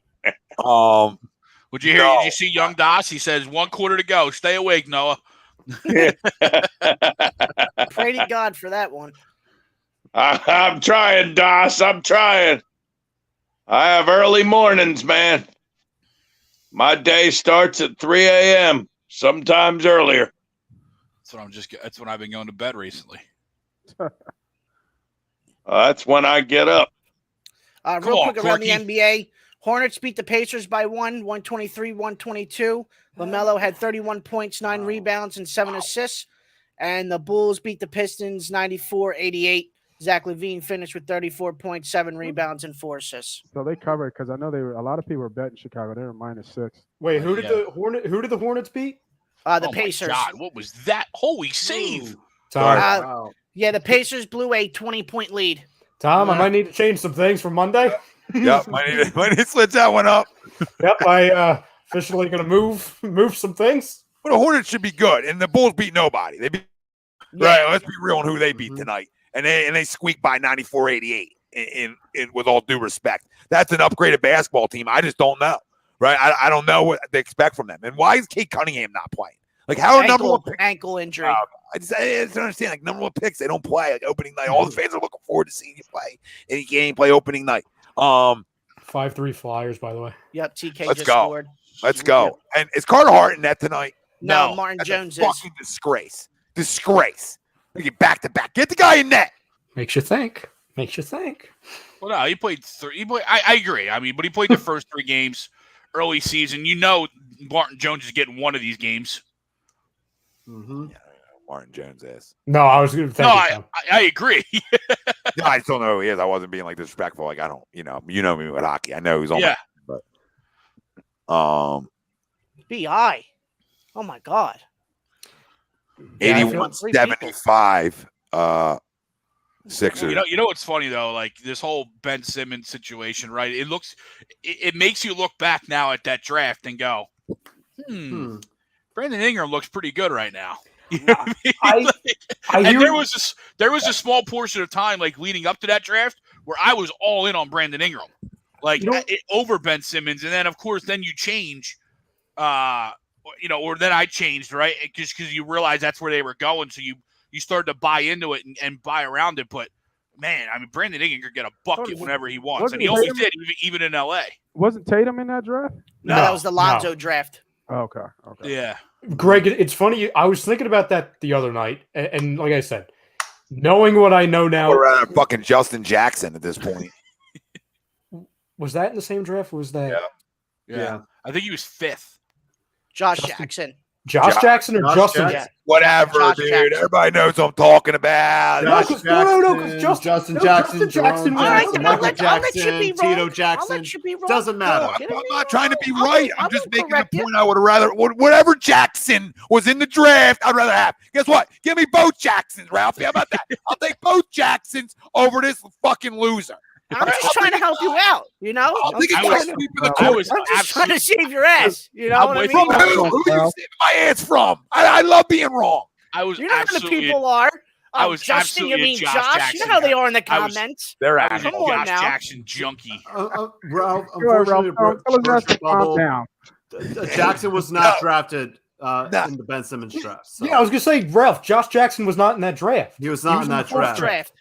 Would you hear? Did you see Young Das? He says 1 quarter to go. Stay awake, Noah. Pray to God for that one. I'm trying, Das. I'm trying. I have early mornings, man. My day starts at 3 a.m., sometimes earlier. That's when I've been going to bed recently. That's when I get up. Real quick around the NBA, Hornets beat the Pacers by 123-122. LaMelo had 31 points, 9 rebounds, and 7 assists. And the Bulls beat the Pistons 94-88. Zach LaVine finished with 34 points, 7 rebounds, and 4 assists. So they covered, because I know a lot of people were betting Chicago. They were -6. Wait, who did the Hornets beat? The Pacers. My God, what was that? Holy save! Tom. Yeah, the Pacers blew a 20-point lead. Tom, I might need to change some things for Monday. Yep, might need to switch that one up. Yep, I officially going to move some things. But the Hornets should be good, and the Bulls beat nobody. They beat right. Let's be real on who they beat tonight, and they squeaked by 94-88. In with all due respect, that's an upgraded basketball team. I just don't know. Right, I don't know what they expect from them, and why is Kate Cunningham not playing? Like, how are number one picks? Ankle injury? I just don't understand. Like, number one picks, they don't play like opening night. All the fans are looking forward to seeing you play, and you can't play opening night. 5-3 Flyers, by the way. Yep, TK Let's just go. scored. Let's go. Yep. And is Carter Hart in that tonight? No, Martin Jones is. Fucking disgrace. Get back to back. Get the guy in net. Makes you think. Well, no, he played 3. I agree. I mean, but he played the first 3 games. Early season, Martin Jones is getting one of these games. Mm-hmm. Yeah, Martin Jones is. No, I was going to think. No, I agree. No, I just don't know who he is. I wasn't being like disrespectful. Like, I don't, you know me with hockey. I know he's on. Yeah. But BI. Oh my God. Yeah, I feel- 81-75. Sixers. You know what's funny though? Like this whole Ben Simmons situation, right? It makes you look back now at that draft and go, Brandon Ingram looks pretty good right now. You know what I mean? And there was a small portion of time like leading up to that draft where I was all in on Brandon Ingram, like over Ben Simmons, and then of course then you change, or then I changed, right? Just because you realize that's where they were going, so you started to buy into it and buy around it. But man, I mean, Brandon Ingram could get a bucket whenever he wants, and he always did, even in LA. Wasn't Tatum in that draft? No, that was the Lonzo draft. Okay. Yeah. Greg, it's funny. I was thinking about that the other night, and like I said, knowing what I know now, we're fucking Justin Jackson at this point. Was that in the same draft? Or was that? Yeah. I think he was 5th. Josh Jackson. Josh Jackson or Justin? Jackson. Whatever, Josh dude. Jackson. Everybody knows what I'm talking about. Josh Jackson, Justin Jackson, Jackson, Michael I'll let you be Jackson, wrong. Tito Jackson. I'll let you be wrong. Doesn't matter. I'm not trying to be right. I'm just making the correct point I would rather whatever Jackson was in the draft, I'd rather have. Guess what? Give me both Jacksons, Ralphie. How about that? I'll take both Jacksons over this fucking loser. I'm just trying to help you out, you know? I'm I'm just trying to save your ass. You know what I From mean? who are you saving my ass from? I love being wrong. I was You know how the absolutely. people are. I was Justin, you absolutely a mean Josh Josh? Jackson You know how they guy. are in the I was- comments. They're I out. was a Come on Josh now. Jackson junkie. Ralph, Go ahead, Ralph. unfortunately, Tell us not to calm bubble, down. Jackson was not drafted No. in the Ben Simmons draft. So. Yeah, I was gonna say, Ralph. Josh Jackson was not in that draft. He was not in that Fourth draft.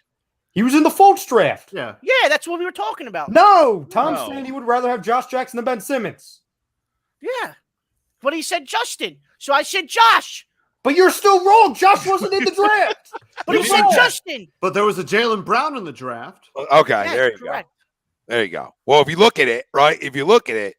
He was in the Fultz draft. Yeah. Yeah, that's what we were talking about. No, Tom No. said he would rather have Josh Jackson than Ben Simmons. Yeah. But he said Justin. So I said Josh. But you're still wrong. Josh wasn't in the draft. But he You're said wrong. Justin. But there was a Jalen Brown in the draft. Okay, Yes, there you correct. go. There you go. Well, if you look at it, right? If you look at it,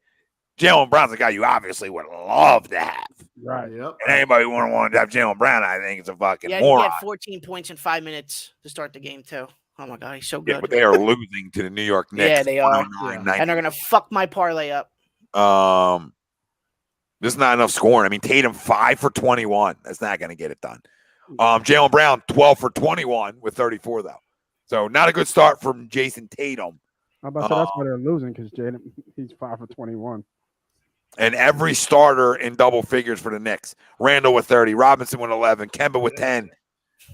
Jalen Brown's a guy you obviously would love to have. Right. Yep. And anybody want to have Jalen Brown, I think, is a fucking Yeah, he moron. had 14 points in 5 minutes to start the game, too. Oh, my God. He's so Yeah, good. but they are losing to the New York Knicks. Yeah, they are. 109-90. And they're going to fuck my parlay up. There's not enough scoring. I mean, Tatum 5 for 21. That's not going to get it done. Jalen Brown 12 for 21 with 34 though. So not a good start from Jason Tatum. I'm about to say that's why they're losing because Jaden he's 5 for 21. And every starter in double figures for the Knicks. Randall with 30, Robinson with 11, Kemba with 10,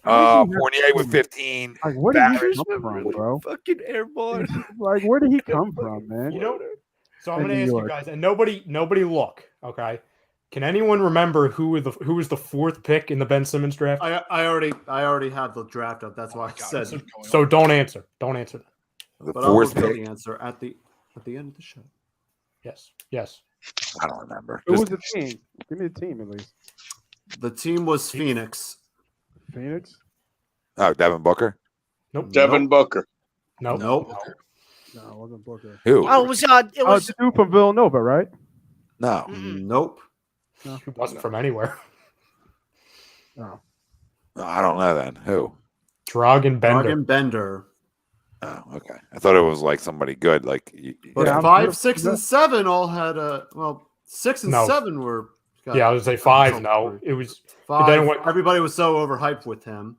Fournier with 15. Like, where did he Barrett. come from, bro? Fucking airborne. Like, where did he come from, man? You know, so I'm In going to New ask York. you guys, and nobody look, okay? Can anyone remember who was the 4th pick in the Ben Simmons draft? I already have the draft up. That's why I said. So don't answer. Don't answer that. The But I'll fourth reveal pick. the answer at the end of the show. Yes. I don't remember. Who was the team? Give me the team at least. The team was Phoenix. Phoenix? Oh, Devin Booker. Nope. Devin Booker. Nope. Nope. No, it wasn't Booker. Who? Oh, it was Oh, the dude from Villanova, right? No. Nope. No. It wasn't from anywhere. No. No, I don't know then. Who? Dragan Bender. Morgan Bender. Oh, okay. I thought it was like somebody good. Like, But Yeah, I'm 5, sure- 6, and 7 all had 6 and No. 7 were. Yeah, I would say 5. No, it was 5. then what- Everybody was so overhyped with him.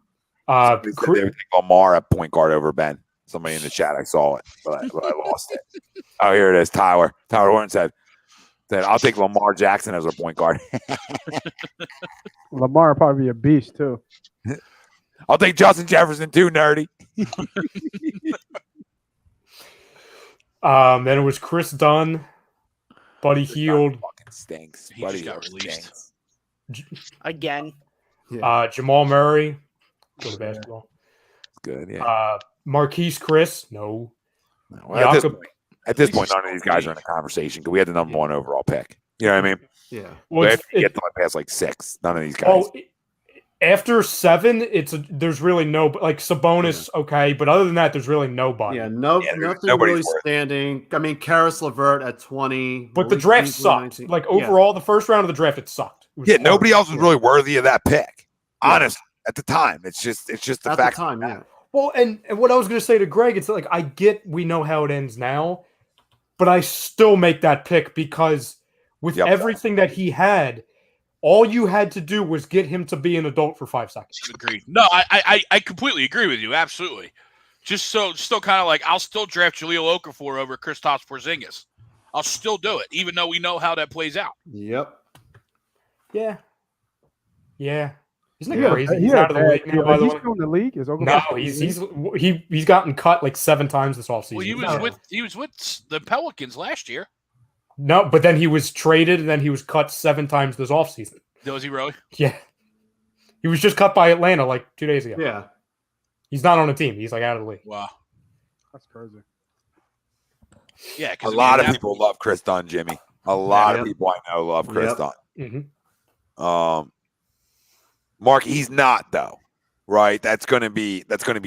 they said they would take Lamar at point guard over Ben. Somebody in the chat, I saw it, but I lost it. Oh, here it is. Tyler Horton said, I'll take Lamar Jackson as a point guard. Lamar would probably be a beast, too. I'll take Justin Jefferson too, nerdy. Then it was Chris Dunn, Buddy Hield, Fucking stinks. He Buddy just got Hield released. stinks. again. Jamal Murray, go to basketball. Good, yeah. Marquise Chris, no. Well, at this Jakob- point, none of these guys are in a conversation because we had the number 1 overall pick. You know what I mean? Yeah. Well, We it's- have to get to past like 6. None of these guys. After 7, there's really no like Sabonis, okay, but other than that, there's really nobody. Yeah, there's nothing nobody's really worth it. standing. I mean, Karis LeVert at 20. But the Malik draft Beasley, sucked. 19. Like Yeah. overall, the first round of the draft, it sucked. It was Yeah, horrible. nobody else was really worthy of that pick. Honestly, at the time, it's just the At fact. the time, yeah. Well, and what I was going to say to Greg, it's like I get we know how it ends now, but I still make that pick because with Yep. everything that he had, all you had to do was get him to be an adult for 5 seconds. Agreed. No, I completely agree with you. Absolutely. Still kind of like I'll still draft Jahlil Okafor over Kristaps Porzingis. I'll still do it, even though we know how that plays out. Yep. Yeah. Isn't it crazy? He's out of the league now, by the way. He's still in the league? No, he's gotten cut like 7 times this offseason. Well, he was with the Pelicans last year. No, but then he was traded, and then he was cut 7 times this offseason. Was he really? Yeah. He was just cut by Atlanta like 2 days ago. Yeah. He's not on a team. He's like out of the league. Wow. That's crazy. Yeah. A lot of people love Chris Dunn, Jimmy. A lot of people I know love Chris Dunn. Mm-hmm. Mark, he's not though, right? That's gonna be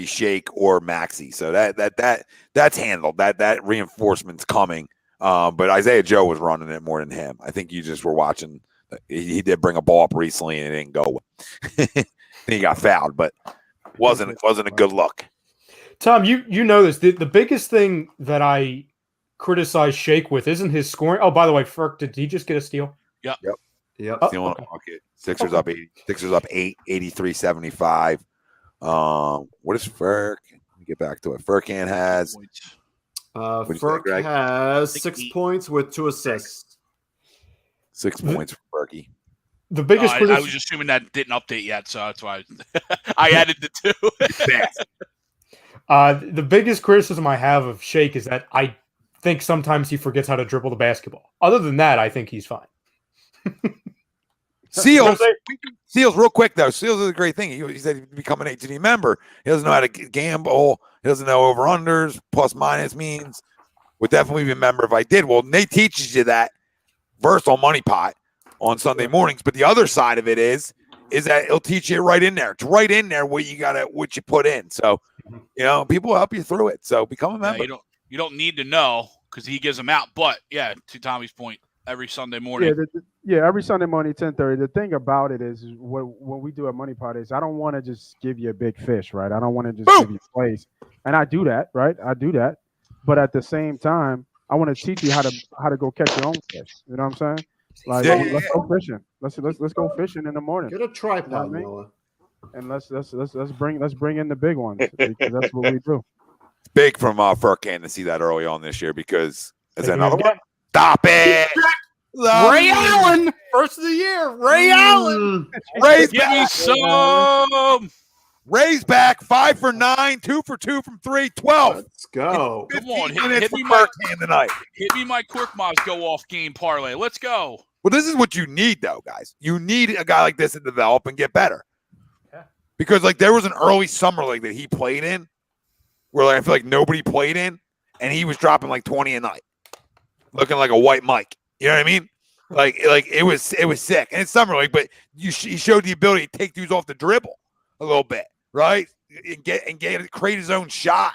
Shake or Maxey. So that's handled. That reinforcement's coming. But Isaiah Joe was running it more than him. I think you just were watching. He did bring a ball up recently and it didn't go. He got fouled, but wasn't a good look. Tom, you know this. The biggest thing that I criticize Shake with isn't his scoring. Oh, by the way, Ferk, did he just get a steal? Yep. Stealing a bucket. Sixers up 8, 83-75. What is Ferk? Let me get back to it. Furkan has Ferk has 6 points with 2 assists. 6 points for Ferky. The biggest I was assuming that didn't update yet, so that's why I added the 2. The biggest criticism I have of Shake is that I think sometimes he forgets how to dribble the basketball. Other than that, I think he's fine. Seals, real quick though. Seals is a great thing. He said he'd become an HTD member. He doesn't know how to gamble. He doesn't know over unders, plus minus means. Would definitely be a member if I did. Well, Nate teaches you that verse on Money Pot on Sunday mornings. But the other side of it is that it'll teach you right in there. It's right in there what you put in. So people will help you through it. So become a member. You don't need to know because he gives them out. But yeah, to Tommy's point, every Sunday morning. Every Sunday morning, 10:30. The thing about it is when we do a money pot is I don't want to just give you a big fish, right? I don't want to just give you plays. And I do that, right? I do that. But at the same time, I want to teach you how to go catch your own fish. You know what I'm saying? Like let's go fishing. Let's go fishing in the morning. Get a tripod, Noah. And let's bring in the big ones because that's what we do. It's big from Furkan to see that early on this year because it's another one. Stop it. Ray Allen, first of the year. Ray Allen. Ray's Give back. Me some. Ray's back. 5 for 9, 2 for 2 from 3, 12. Let's go. Come on, hit me my tonight. Hit me my Korkmaz go off game parlay. Let's go. Well, this is what you need, though, guys. You need a guy like this to develop and get better. Yeah. Because there was an early summer league that he played in, where I feel like nobody played in, and he was dropping 20 a night, looking like a white Mike. You know what I mean? It was sick. And it's summer league, but he showed the ability to take dudes off the dribble a little bit, right? And create his own shot.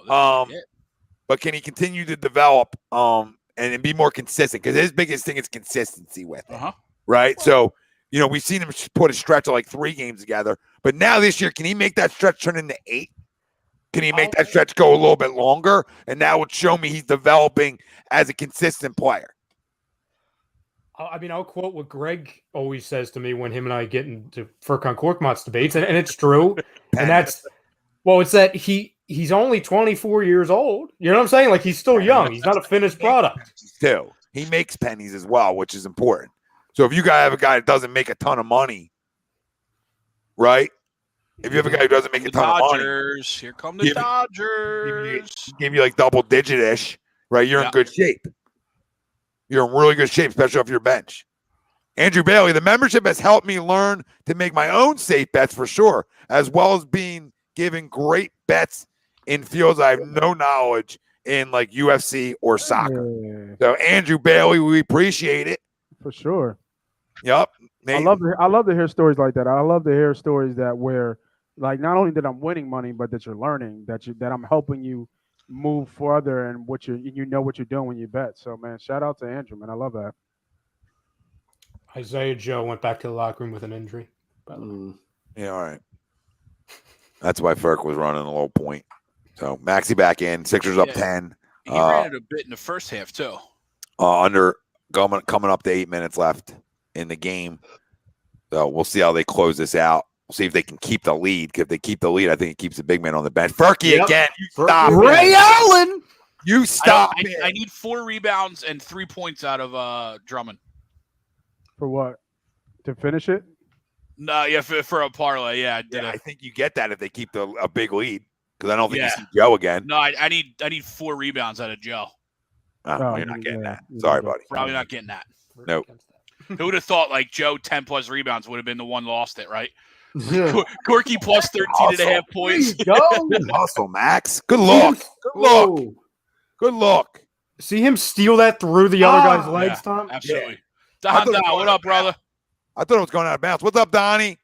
But can he continue to develop and be more consistent? Because his biggest thing is consistency with it, right? So, we've seen him put a stretch of 3 games together. But now this year, can he make that stretch turn into 8? Can he make that stretch go a little bit longer? And that would show me he's developing as a consistent player. I mean, I'll quote what Greg always says to me when him and I get into Furkan Korkmaz debates, and it's true. And it's that he's only 24 years old. You know what I'm saying? He's still young. He's not a finished product. Still, he makes pennies as well, which is important. So if you have a guy that doesn't make a ton of money, right? If you have a guy who doesn't make a ton of money, here come the Dodgers. Give you double digit-ish, right? You're in good shape. You're in really good shape, especially off your bench. Andrew Bailey, the membership has helped me learn to make my own safe bets for sure, as well as being given great bets in fields I have no knowledge in UFC or soccer. Yeah. So Andrew Bailey, we appreciate it. For sure. Yep. I love to hear stories like that. I love to hear stories that where not only that I'm winning money, but that you're learning, that I'm helping you move further and what you're doing when you bet. So man, shout out to Andrew, man. I love that. Isaiah Joe went back to the locker room with an injury. Yeah, all right. That's why Ferk was running a low point. So Maxey back in, Sixers up 10. He ran it a bit in the first half too. Coming up to 8 minutes left in the game. So we'll see how they close this out. We'll see if they can keep the lead. If they keep the lead, I think it keeps the big man on the bench. Furky again. You stop. Ray Allen. You stop. I need 4 rebounds and 3 points out of Drummond. For what? To finish it? No, yeah, for a parlay. Yeah, I think you get that if they keep a big lead. Because I don't think you see Joe again. No, I need 4 rebounds out of Joe. Oh, you're not getting that. Sorry, buddy. Probably not getting that. Nope. Who would have thought like Joe 10 plus rebounds would have been the one lost it, right? Corky plus 13.5 points. Go. Good hustle, Max. Good look. Good look. Good look. See him steal that through the other guy's legs, Tom? Absolutely. Don, what up, brother? I thought it was going out of bounds. What's up, Donnie?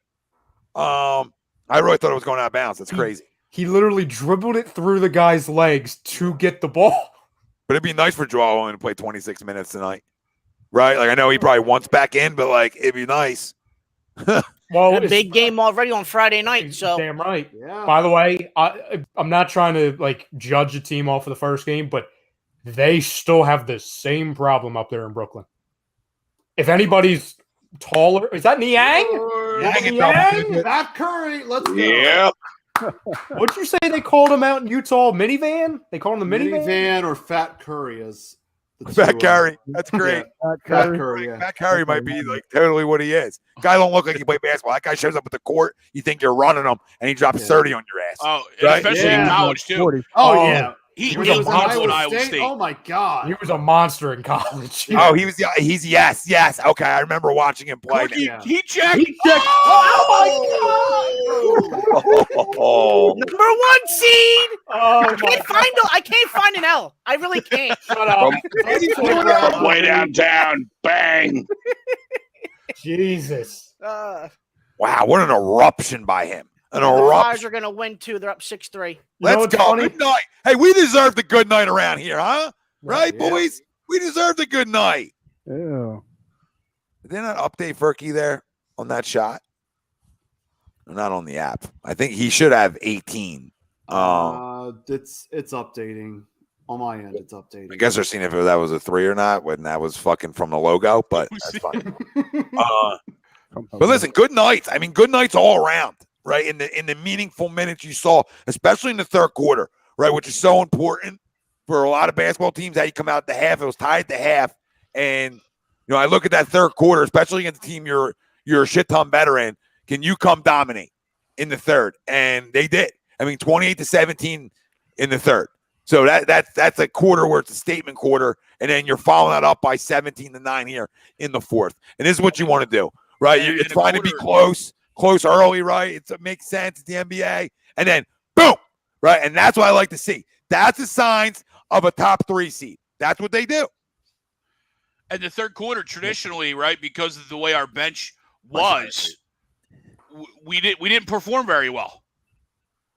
I really thought it was going out of bounds. That's crazy. He literally dribbled it through the guy's legs to get the ball. But it'd be nice for Joel Owen to play 26 minutes tonight. Right? Like, I know he probably wants back in, but, like, it'd be nice. Well, a big game already on Friday night. So damn right. Yeah. By the way, I'm not trying to, like, judge a team off of the first game, but they still have the same problem up there in Brooklyn. If anybody's taller, is that Niang? Niang? That Curry. Let's go. Yeah. What'd you say they called him out in Utah? Minivan? They called him the minivan? Minivan or Fat Curry as Fat Curry. That's great. Fat Curry. Yeah. Fat Curry might be like totally what he is. Guy don't look like he played basketball. That guy shows up at the court. You think you're running him, and he drops 30 on your ass. Oh, right? Especially in college too. 40. Oh yeah. He was ate a monster monster at Iowa State. Oh my God. He was a monster in college. Oh, he's yes. Okay, I remember watching him play. Corky, he checked. Oh, number 1 seed. Oh, I can't find an L. I really can't. shut up. From way downtown. Bang. Jesus. wow, what an eruption by him. An The Flyers eruption. are going to win too. They're up 6-3. Let's what's go. funny? Good night. Hey, we deserved a good night around here, huh? Right, Yeah. boys? We deserved a good night. Ew. Did they not update Furky there on that shot? Not on the app. I think he should have 18. It's updating on my end. It's updating. I guess they're seeing if that was a 3 or not when that was fucking from the logo, but that's fine. But listen, good nights. I mean, good nights all around, right? In the meaningful minutes you saw, especially in the third quarter, right? Which is so important for a lot of basketball teams. How you come out at the half, it was tied at the half, and I look at that third quarter, especially against a team you're a shit ton better in. Can you come dominate in the third? And they did. I mean, 28-17 in the third. So that's a quarter where it's a statement quarter, and then you're following that up by 17-9 here in the fourth. And this is what you want to do, right? You're trying to be close early, right? It makes sense. It's the NBA, and then boom, right? And that's what I like to see. That's the signs of a top 3 seed. That's what they do. And the third quarter, traditionally, right, because of the way our bench was, we didn't perform very well.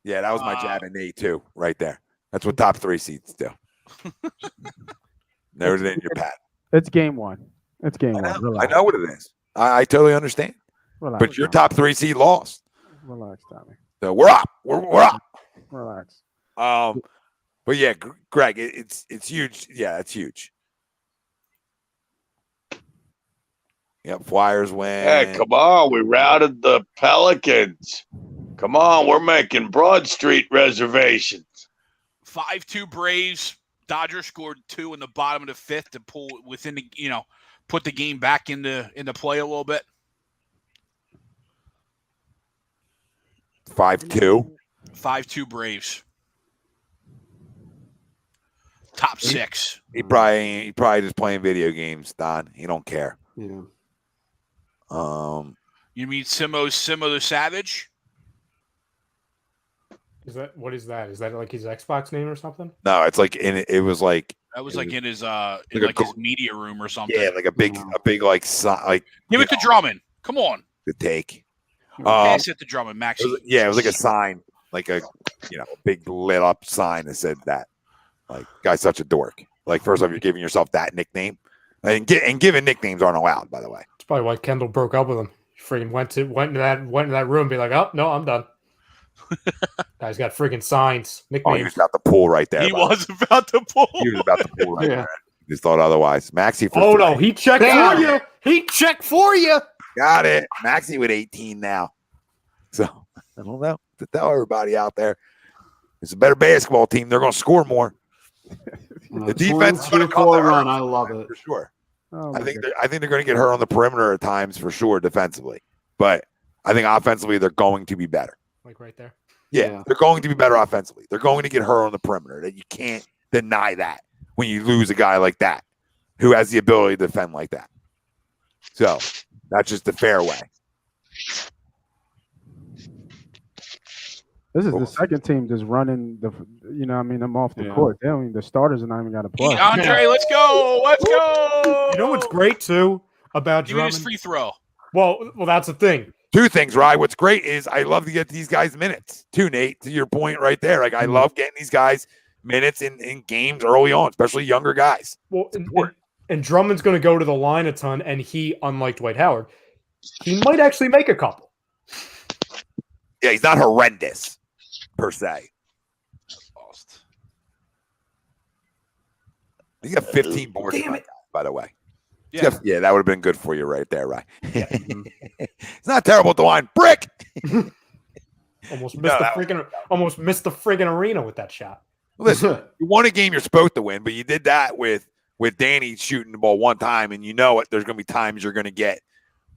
Yeah, that was my jab at Nate too, right there. That's what top 3 seeds do. There's it in your pat. It's game 1. It's game 1. I Relax. know what it is. I totally understand. Relax, But your Tommy. top 3 seed lost. Relax, Tommy. So we're up. We're up. Relax. But yeah, Greg, it's huge. Yeah, it's huge. Yep, Flyers win. Hey, come on. We routed the Pelicans. Come on. We're making Broad Street reservations. 5-2 Braves. Dodgers scored 2 in the bottom of the fifth to pull within the, put the game back into play a little bit. 5-2. 5-2 Braves. Top 6. He probably just playing video games, Don. He don't care. Yeah. You mean Simo the Savage? What is that? Is that like his Xbox name or something? No, it's like it was like That was like in his his media room or something. yeah, like a big Give it to Drummond. Come on. the take. Pass it to Drummond, Max. It was like a sign, like a big lit up sign that said that. Like, guy's such a dork. Like, first off, you're giving yourself that nickname, and giving nicknames aren't allowed, by the way. It's probably why Kendall broke up with him. He freaking went into that room, and be like, "Oh no, I'm done." Guy's got freaking signs, Oh, he nicknames. was about to pull right there. He was about to pull. He was about to pull right there. Just thought otherwise. Maxie. Oh no, he checked for you. He checked for you. Got it. Maxey with 18 now. So I don't know. To tell everybody out there, it's a better basketball team. They're going to score more. The defense is going to come to run. I love it for sure. Oh, I think they're going to get hurt on the perimeter at times for sure defensively, but I think offensively they're going to be better. Like right there. Yeah, they're going to be better offensively. They're going to get hurt on the perimeter. That you can't deny that when you lose a guy like that who has the ability to defend like that. So that's just the fair way. This is the second team just running them off the court. They don't even, the starters are not even got to play. Andre, let's go. Let's go. You know what's great too about Give me Drummond? his free throw. Well, that's the thing. Two things, Rye. What's great is I love to get these guys minutes too, Nate, to your point right there. Like I love getting these guys minutes in games early on, especially younger guys. Well, and Drummond's going to go to the line a ton, and he, unlike Dwight Howard, he might actually make a couple. Yeah, he's not horrendous per se. He got 15 boards, by the way. Yeah, that would have been good for you right there, right? It's not terrible at the line. Brick! Almost missed the friggin' arena with that shot. Listen, you won a game you're supposed to win, but you did that with Danny shooting the ball one time, and you know what? There's going to be times you're going to get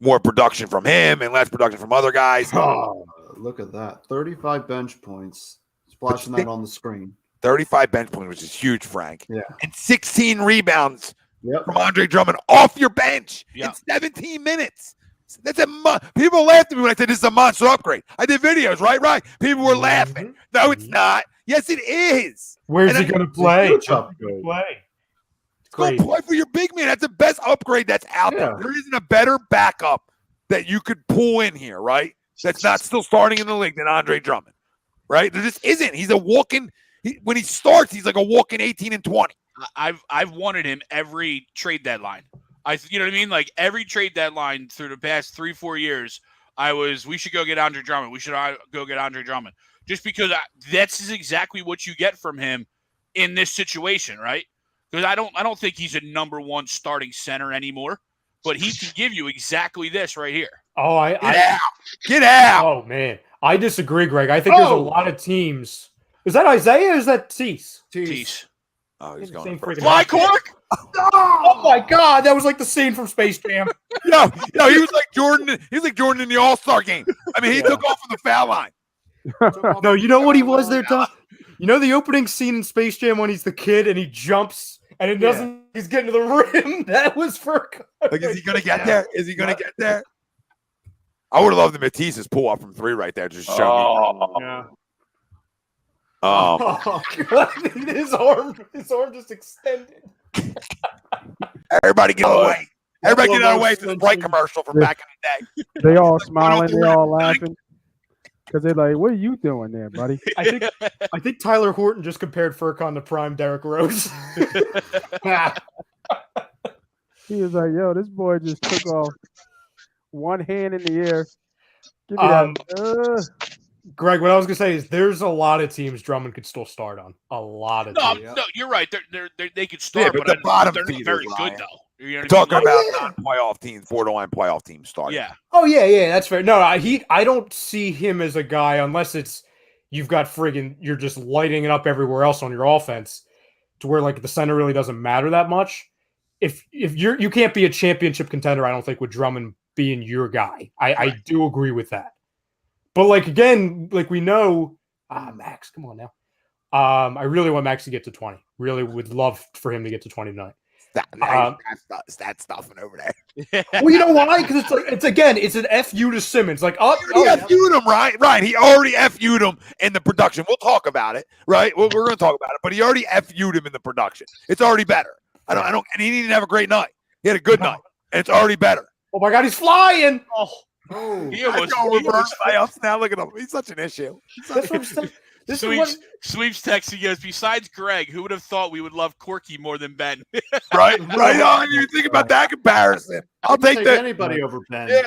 more production from him and less production from other guys. Oh, look at that. 35 bench points. Splashing that on the screen. 35 bench points, which is huge, Frank. Yeah. And 16 rebounds from Andre Drummond off your bench in 17 minutes. That's people laughed at me when I said this is a monster upgrade. I did videos, right? People were laughing. No, it's not. Yes, it is. Where's he going to play? Go play for your big man. That's the best upgrade that's out there. There isn't a better backup that you could pull in here, right? That's not still starting in the league than Andre Drummond, right? There just isn't. He's a walking. When he starts, he's like a walking 18 and 20. I've wanted him every trade deadline. You know what I mean? Like every trade deadline through the past 3-4 years, we should go get Andre Drummond. We should go get Andre Drummond. Just because that's exactly what you get from him in this situation, right? Because I don't think he's a number one starting center anymore, but he can give you exactly this right here. Oh, Get out. Oh man, I disagree, Greg. I think there's a lot of teams. Is that Isaiah or is that Tease? Tease. Oh, he's going Fly Cork. Oh my God, that was like the scene from Space Jam. No, he was like Jordan. He was like Jordan in the All-Star game. I mean, he took off from the foul line. No, you know what he was there, Tom? You know the opening scene in Space Jam when he's the kid and he jumps and it doesn't. He's getting to the rim. That was for. Like, is he gonna get there? Is he gonna get there? I would have loved the Matisse's pull up from 3 right there. Just show me. Yeah. Oh God! His arm just extended. Everybody get away! Everybody get away from the Sprite commercial from back in the day. They all smiling, they all laughing because they're like, "What are you doing there, buddy?" I think Tyler Horton just compared Furkan to prime Derrick Rose. He was like, "Yo, this boy just took off one hand in the air." Give me that. Greg, what I was gonna say is there's a lot of teams Drummond could still start on. A lot of teams. No, you're right. They could start, but the bottom they're feeders, very Ryan. good though. You know Talking about non-playoff teams, borderline playoff teams starting. Yeah. Oh yeah, that's fair. No, I don't see him as a guy unless it's you've got you're just lighting it up everywhere else on your offense to where like the center really doesn't matter that much. If you can't be a championship contender, I don't think with Drummond being your guy. I do agree with that. But like again, like we know, Max, come on now. I really want Max to get to 20. Really would love for him to get to 20 tonight. Stat stuffing over there. Well, you know why? Because it's an FU to Simmons. Like, FU'd him, right? He already FU'd him in the production. We'll talk about it, right? We're going to talk about it, but he already FU'd him in the production. It's already better. And he didn't have a great night. He had a good night, and it's already better. Oh my God, he's flying! He almost reverse playoffs now. Look at him. He's such an issue. That's what I'm saying. Sweeps text. He goes, besides Greg, who would have thought we would love Corky more than Ben? Right on. You think about that comparison. I'll take that. Anybody over Ben. Yeah,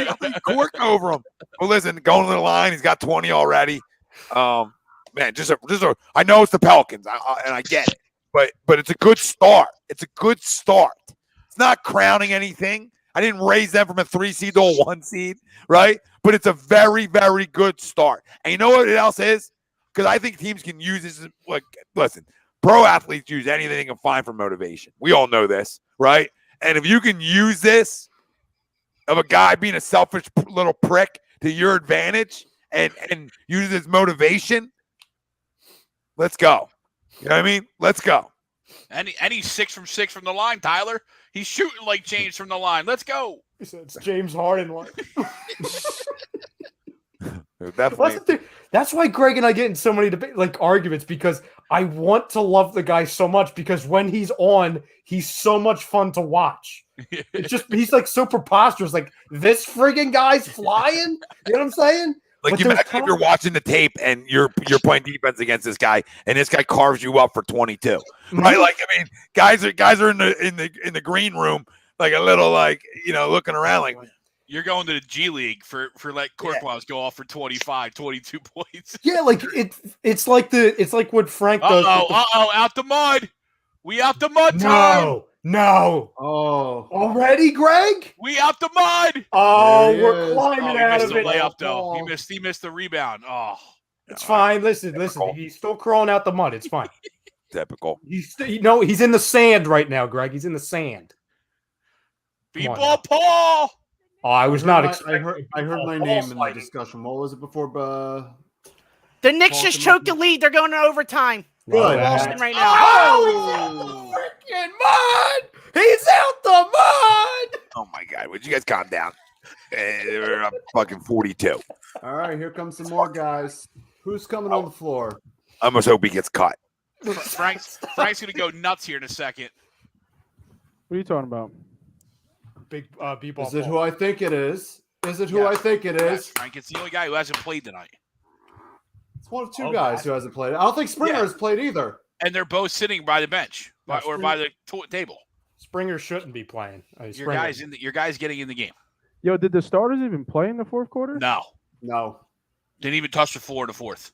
I'll take Cork over him. Well, listen, going to the line, he's got 20 already. Man, I know it's the Pelicans, and I get it, but it's a good start. It's a good start. It's not crowning anything. I didn't raise them from a 3 seed to a 1 seed, right? But it's a very, very good start. And you know what else is? Because I think teams can use this. Like, listen, pro athletes use anything they can find for motivation. We all know this, right? And if you can use this of a guy being a selfish little prick to your advantage and use it as motivation, let's go. You know what I mean? Let's go. And he's 6 from 6 from the line, Tyler. He's shooting like James from the line. Let's go. It's James Harden. Definitely. That's why Greg and I get in so many arguments, because I want to love the guy so much, because when he's on, he's so much fun to watch. It's just, he's like so preposterous. Like, this friggin' guy's flying. You know what I'm saying? Like, you imagine if you're watching the tape and you're playing defense against this guy, and this guy carves you up for 22, right? Like, I mean, guys are in the green room, like a little, like, you know, looking around, like, you're going to the G League for let Korkmaz go off for 25, 22 points. Yeah, like it's like what Frank does. Out the mud. We out the mud time. No. Oh, already, Greg? We out the mud. Oh, we're climbing out of of it. it. Layup though. He missed the rebound. Oh, it's fine. Listen. He's still crawling out the mud. It's fine. Typical. He's in the sand right now, Greg. He's in the sand. B-ball Paul. Oh, I was not expecting. I heard my name in the discussion. What was it before? The Knicks just choked the lead. They're going to overtime. Good. Boston right now. Oh, he's out the freaking mud. He's out the mud. Oh my God! Would you guys calm down? We're up fucking 42. All right, here comes some more guys. Who's coming on the floor? I almost hope he gets cut. Frank's gonna go nuts here in a second. What are you talking about? Big B-ball. Is it who I think it is? Is it who I think it is? Frank, it's the only guy who hasn't played tonight. It's one of two guys who hasn't played. I don't think Springer has played either. And they're both sitting by the bench or by the table. Springer shouldn't be playing. Your guys getting in the game. Yo, did the starters even play in the fourth quarter? No. Didn't even touch the floor in the fourth.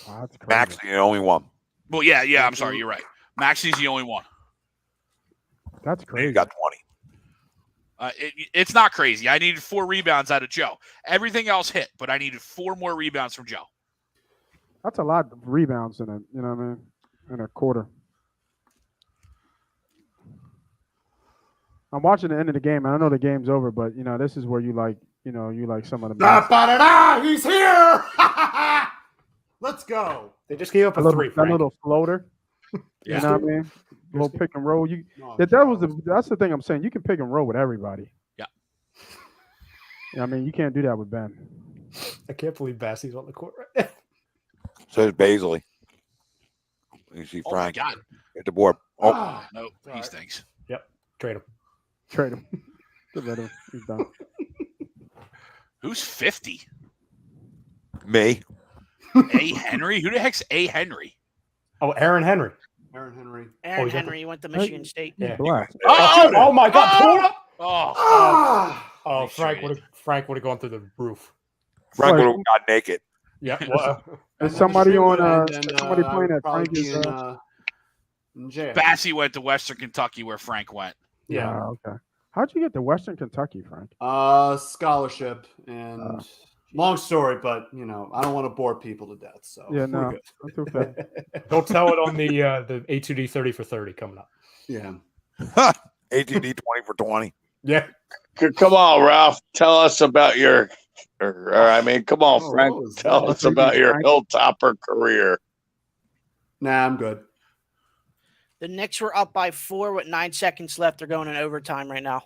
Wow, that's crazy. Max, the only one. Well, yeah. I'm sorry. You're right. Maxi's the only one. That's crazy. He got 20. It's not crazy. I needed 4 rebounds out of Joe. Everything else hit, but I needed 4 more rebounds from Joe. That's a lot of rebounds in a quarter. I'm watching the end of the game, and I know the game's over, but this is where you like some of the best. He's here. Let's go. They just gave up a 3. That little floater. Yeah. You know what I mean? A little pick and roll. That's the thing I'm saying. You can pick and roll with everybody. Yeah. I mean, you can't do that with Ben. I can't believe Bassey's on the court right now. So is Baisley. You see Frank. Oh my God. At the board. Oh, no, he stinks. Yep. Trade him. Get rid of him. He's done. Who's 50? me. A. Henry? Who the heck's A. Henry? Oh, Aaron Henry. Aaron Henry. Aaron Henry went to Michigan State. Yeah. Oh my God! Pull it up. Oh, Frank would have gone through the roof. Frank would have got naked. Yeah. Well, Is somebody on? And Somebody playing at probably Frankie's? in jail. Bassey went to Western Kentucky where Frank went. yeah. Okay. How'd you get to Western Kentucky, Frank? Scholarship and long story, but I don't want to bore people to death. So Yeah, we're no. good. That's okay. Don't tell it on the A2D 30 for 30 coming up. Yeah. ATD 20 for 20. Yeah. Come on, Ralph. Tell us about your. Come on, Frank. Tell us about your Hilltopper career. Nah, I'm good. The Knicks were up by 4 with 9 seconds left. They're going in overtime right now.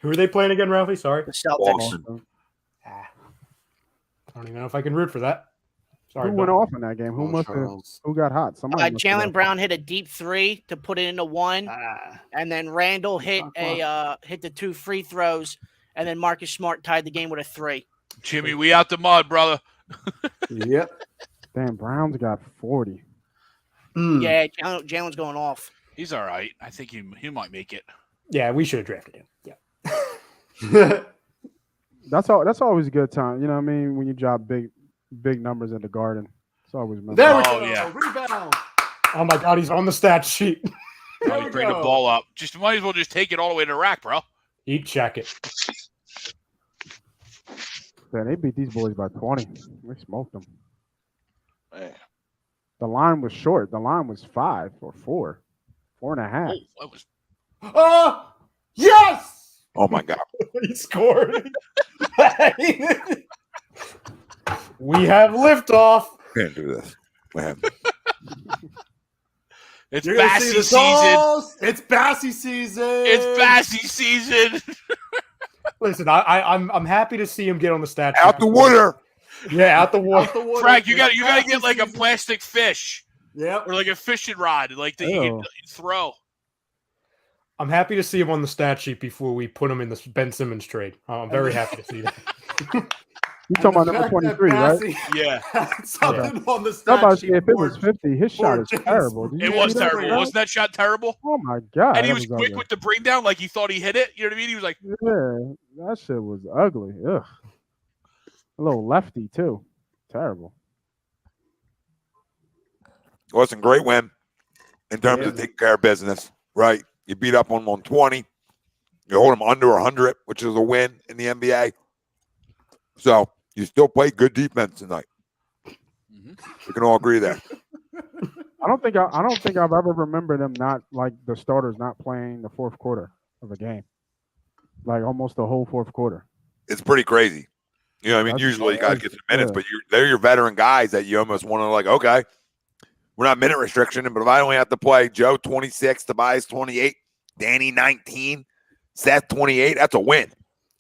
Who are they playing again, Ralphie? Sorry. The Celtics. I don't even know if I can root for that. Sorry. Who went off in that game? Who got hot? Somebody. Jalen Brown hit a deep 3 to put it into 1, and then Randall hit the 2 free throws, and then Marcus Smart tied the game with a 3. Jimmy, we out the mud, brother. Yep. Damn, Brown's got 40. Yeah, Jalen's going off. He's all right. I think he might make it. Yeah, we should have drafted him. Yeah. That's always a good time. You know what I mean? When you drop big numbers in the Garden. It's always memorable. There we go. Yeah. Rebound. Oh my God, he's on the stat sheet. Bring the ball up. Might as well just take it all the way to the rack, bro. Check it. Man, they beat these boys by 20. They smoked them. Man. The line was short. The line was 5 or 4, 4.5. Oh, that was Yes! Oh my God. He scored. We have liftoff. Can't do this. Man. it's You're gonna Bassy see the season. dolls. It's Bassy season. It's Bassy season. Listen, I'm happy to see him get on the stat sheet. Out the water. Yeah, out the water. Out the water. Frank, you got It's to Bassy get like a season. plastic fish Yep. or like a fishing rod, like that you can throw. I'm happy to see him on the stat sheet before we put him in the Ben Simmons trade. I'm very happy to see that. You talking about number 23, right? Yeah. Something on the I'm stat about to sheet say, if it was board. 50, his shot is James. terrible. Did It you was see that? terrible. Wasn't that shot terrible? Oh my God. And he that was quick ugly. with the bring down, like he thought he hit it. You know what I mean? He was like, Yeah, that shit was ugly. Ugh. A little lefty, too. Terrible. Wasn't great win in terms of taking care of business, right? You beat up on 120. You hold them under 100, which is a win in the NBA. So you still played good defense tonight. We can all agree there. I don't think I've ever remembered them not like the starters not playing the fourth quarter of a game, like almost the whole fourth quarter. It's pretty crazy. You know what I mean? That's- Usually you got to get some minutes, yeah. but they're your veteran guys that you almost want to like, okay, we're not minute restriction, but if I only have to play Joe 26, Tobias 28, Danny 19, Seth 28, that's a win.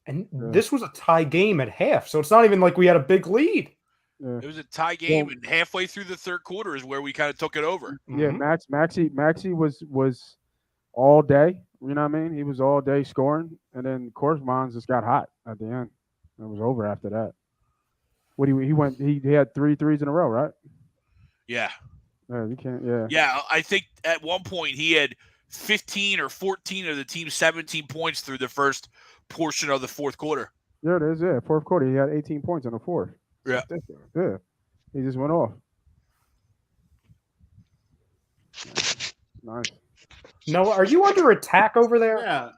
And this was a tie game at half, so it's not even like we had a big lead. Yeah. it was a tie game, and halfway through the third quarter is where we kind of took it over. Yeah, Mhm. Maxey was all day. You know what I mean? He was all day scoring, and then Korsmans just got hot at the end. It was over after that. He had 3 threes in a row, right? Yeah. Yeah, you can't. Yeah. Yeah, I think at one point he had 15 or 14 of the team's 17 points through the first portion of the fourth quarter. There it is. Yeah, fourth quarter, he had 18 points in the fourth. Yeah. Yeah. He just went off. Nice. Noah, are you under attack over there? Yeah.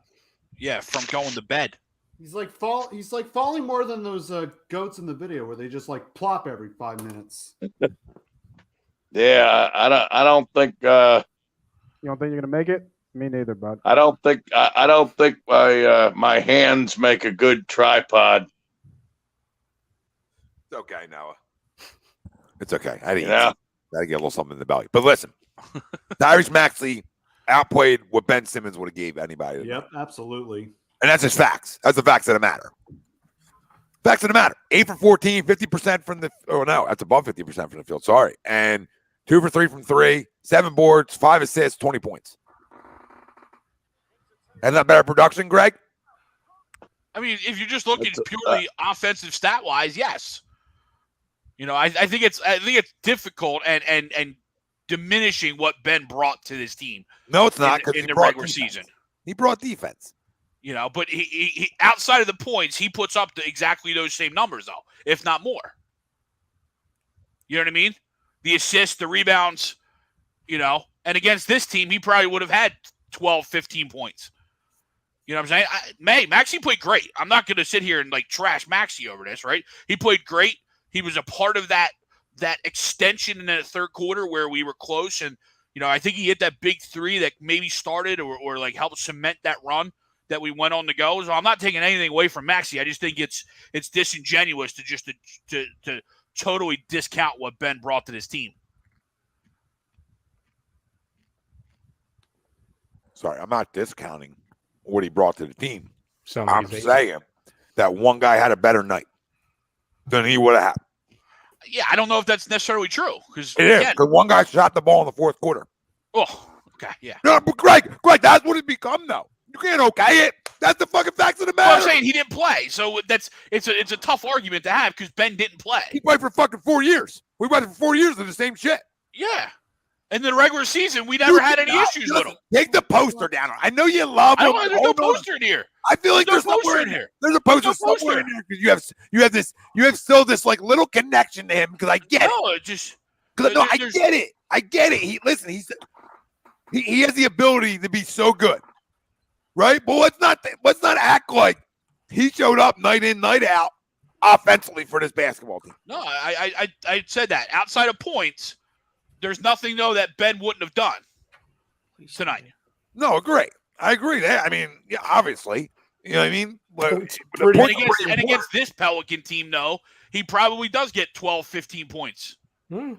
Yeah, from going to bed. He's like falling more than those goats in the video where they just like plop every 5 minutes. Yeah, I don't think You don't think you're gonna make it? Me neither, bud. I don't think my hands make a good tripod. It's okay, Noah. It's okay. I didn't Yeah. gotta get a little something in the belly. But listen, Tyrese Maxey outplayed what Ben Simmons would have gave anybody. Yep, absolutely. And that's just facts. That's the facts that matter. Facts that matter. 8 for 14, 50% from the that's above 50% from the field. Sorry. And 2 for 3 from 3, 7 boards, 5 assists, 20 points. Isn't that better production, Greg? I mean, if you're just looking purely offensive stat wise, yes. You know, I think it's difficult and diminishing what Ben brought to this team. No, it's not. in the regular season. He brought defense. You know, but he outside of the points, he puts up exactly those same numbers, though, if not more. You know what I mean? The assists, the rebounds, you know, and against this team, he probably would have had 12, 15 points. You know what I'm saying? Maxey played great. I'm not going to sit here and like trash Maxey over this, right? He played great. He was a part of that extension in the third quarter where we were close. And, you know, I think he hit that big 3 that maybe started or like helped cement that run that we went on to go. So I'm not taking anything away from Maxey. I just think it's disingenuous to totally discount what Ben brought to this team. Sorry, I'm not discounting what he brought to the team. So I'm saying that one guy had a better night than he would have had. Yeah, I don't know if that's necessarily true. Because It is, because one guy shot the ball in the fourth quarter. Oh, okay, yeah. No, but Greg, that's what it become, though. You can't okay it. That's the fucking facts of the matter. Well, I'm saying he didn't play, so it's a tough argument to have because Ben didn't play. He played for fucking 4 years. We played for 4 years of the same shit. Yeah. And in the regular season, we never had any issues with him. Take the poster down. I know you love him. I don't know. There's no poster in here. I feel like there's no somewhere poster in in here. here. There's a poster There's no somewhere poster. in here because you have still this like little connection to him because I get it. No, it just Because I get it. I get it. He has the ability to be so good. right? But let's not act like he showed up night in, night out offensively for this basketball team. No, I said that. Outside of points, there's nothing, though, that Ben wouldn't have done tonight. No, great. I agree that. I mean, yeah, obviously. You know what I mean? But against this Pelican team, though, he probably does get 12, 15 points. In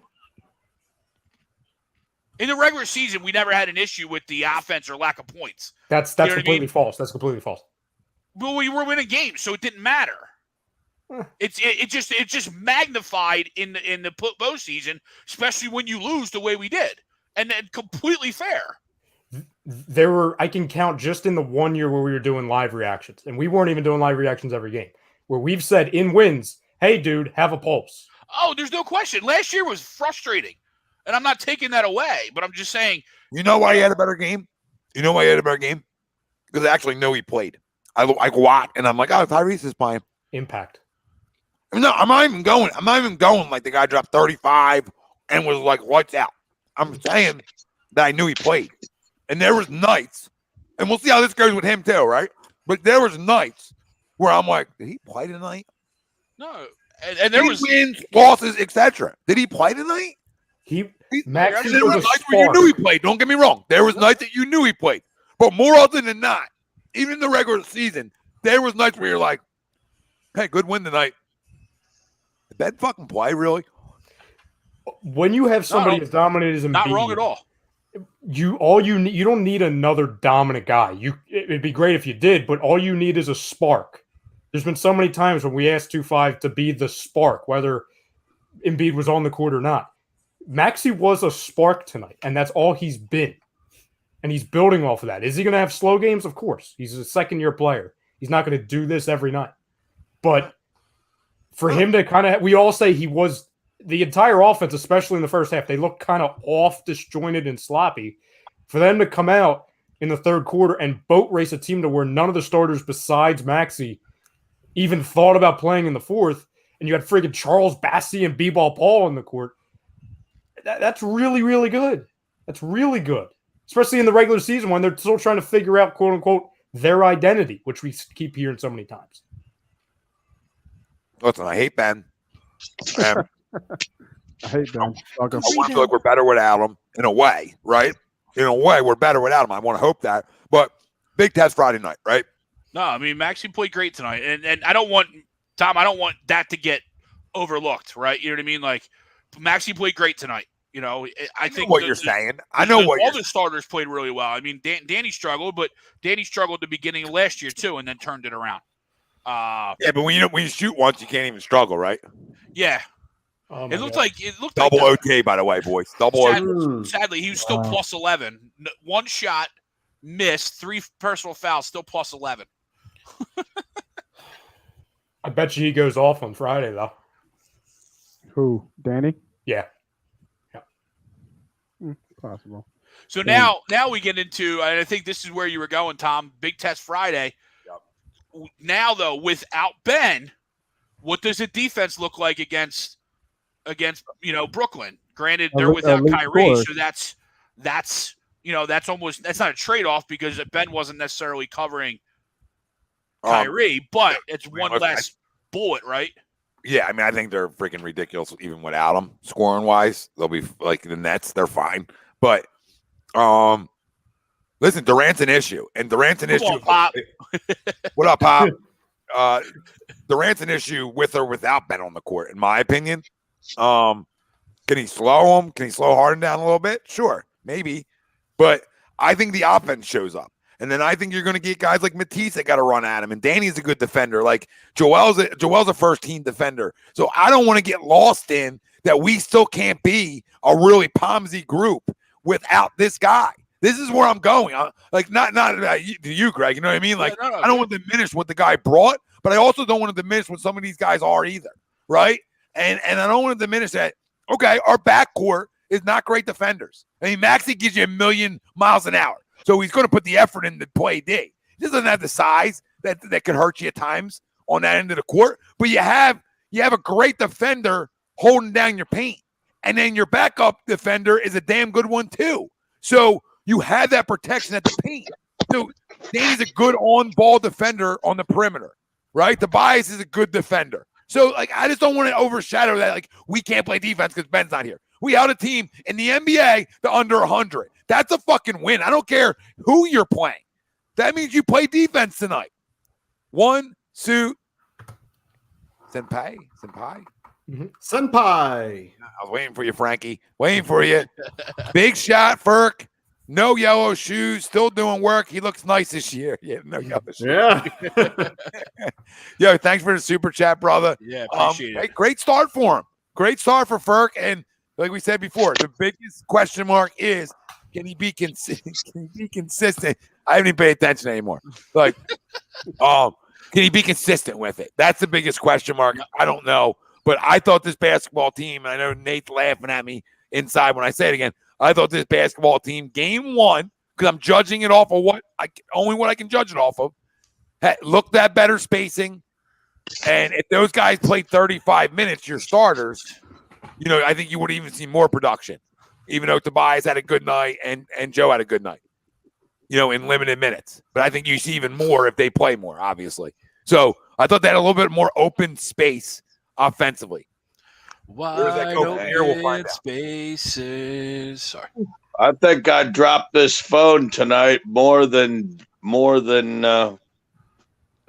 the regular season, we never had an issue with the offense or lack of points. That's completely false. That's completely false. Well, we were winning games, so it didn't matter. It's just magnified in the postseason, especially when you lose the way we did, and then completely fair. There were, I can count just in the 1 year where we were doing live reactions, and we weren't even doing live reactions every game, where we've said in wins, hey, dude, have a pulse. Oh, there's no question. Last year was frustrating, and I'm not taking that away, but I'm just saying. You know why he had a better game? Because I actually know he played. I watch, and I'm like, oh, Tyrese is playing. Impact. No, I'm not even going like the guy dropped 35 and was like, lights out. I'm saying that I knew he played. And there was nights, and we'll see how this goes with him too, right? But there was nights where I'm like, did he play tonight? No. And there was wins, losses, etc. Did he play tonight? Max, there were nights where you knew he played. Don't get me wrong. There was nights that you knew he played. But more often than not, even in the regular season, there was nights where you're like, hey, good win tonight. Did Ben fucking play, really? When you have somebody as dominant as Embiid, not wrong at all. You don't need another dominant guy. It'd be great if you did, but all you need is a spark. There's been so many times when we asked 2-5 to be the spark, whether Embiid was on the court or not. Maxey was a spark tonight, and that's all he's been. And he's building off of that. Is he going to have slow games? Of course. He's a second-year player. He's not going to do this every night. But for him to kind of – we all say he was – the entire offense, especially in the first half, they looked kind of off, disjointed, and sloppy. For them to come out in the third quarter and boat race a team to where none of the starters besides Maxey even thought about playing in the fourth, and you had friggin' Charles Bassey and B-Ball Paul in the court, that's really, really good. That's really good. Especially in the regular season when they're still trying to figure out, quote unquote, their identity, which we keep hearing so many times. Listen, I hate Ben. I hate Ben. I want to feel like we're better without him in a way, right? In a way, we're better without him. I want to hope that. But big test Friday night, right? No, I mean, Maxey played great tonight. And I don't want that to get overlooked, right? You know what I mean? Like, Maxey played great tonight. You know, I think what you're saying. I know what all the starters played really well. I mean, Danny struggled, but Danny struggled at the beginning of last year too, and then turned it around. Yeah, but when you shoot once, you can't even struggle, right? Yeah. It looked like double OT, by the way, boys. Double OT. Sadly, he was still plus 11. One shot missed, 3 personal fouls, still plus 11. I bet you he goes off on Friday though. Who? Danny? Yeah. Possible. So now we get into, and I think this is where you were going, Tom. Big test Friday. Yep. Now though, without Ben, what does the defense look like against Brooklyn? Granted, they're without Kyrie, so that's not a trade-off because Ben wasn't necessarily covering Kyrie, but it's one less bullet, right? Yeah, I mean, I think they're freaking ridiculous even without them scoring wise. They'll be like the Nets; they're fine. But listen, Durant's an issue, and Durant's an issue. On, Pop. What up, Pop? Durant's an issue with or without Ben on the court, in my opinion. Can he slow him? Can he slow Harden down a little bit? Sure, maybe. But I think the offense shows up. And then I think you're going to get guys like Matisse that got to run at him. And Danny's a good defender. Like Joel's a first-team defender. So I don't want to get lost in that we still can't be a really Pomsy group without this guy. This is where I'm going. Not to you, Greg. You know what I mean? Like, I don't want to diminish what the guy brought, but I also don't want to diminish what some of these guys are either, right? And I don't want to diminish that. Okay, our backcourt is not great defenders. I mean, Maxey gives you 1,000,000 miles an hour. So he's going to put the effort in to play D. He doesn't have the size that could hurt you at times on that end of the court. But you have a great defender holding down your paint. And then your backup defender is a damn good one too. So you have that protection at the paint. So Danny's a good on-ball defender on the perimeter, right? Tobias is a good defender. So, like, I just don't want to overshadow that. Like, we can't play defense because Ben's not here. We held a team in the NBA to under 100. That's a fucking win. I don't care who you're playing. That means you play defense tonight. One, two, senpai. Mm-hmm. Senpai. I was waiting for you, Frankie. Waiting for you. Big shot, Ferk. No yellow shoes. Still doing work. He looks nice this year. Yeah, no yellow shoes. Yeah. Yo, thanks for the super chat, brother. Yeah, appreciate it. Great start for him. Great start for Ferk. And like we said before, the biggest question mark is, can he be consistent? I haven't even paid attention anymore. Like, can he be consistent with it? That's the biggest question mark. I don't know. But I thought this basketball team, and I know Nate's laughing at me inside when I say it again, I thought this basketball team, game one, because I'm judging it off of what I can judge it off of, looked at better spacing. And if those guys played 35 minutes, your starters, I think you would even see more production, even though Tobias had a good night and Joe had a good night, in limited minutes. But I think you see even more if they play more, obviously. So I thought they had a little bit more open space offensively. Wide open spaces. Sorry. I think I dropped this phone tonight more than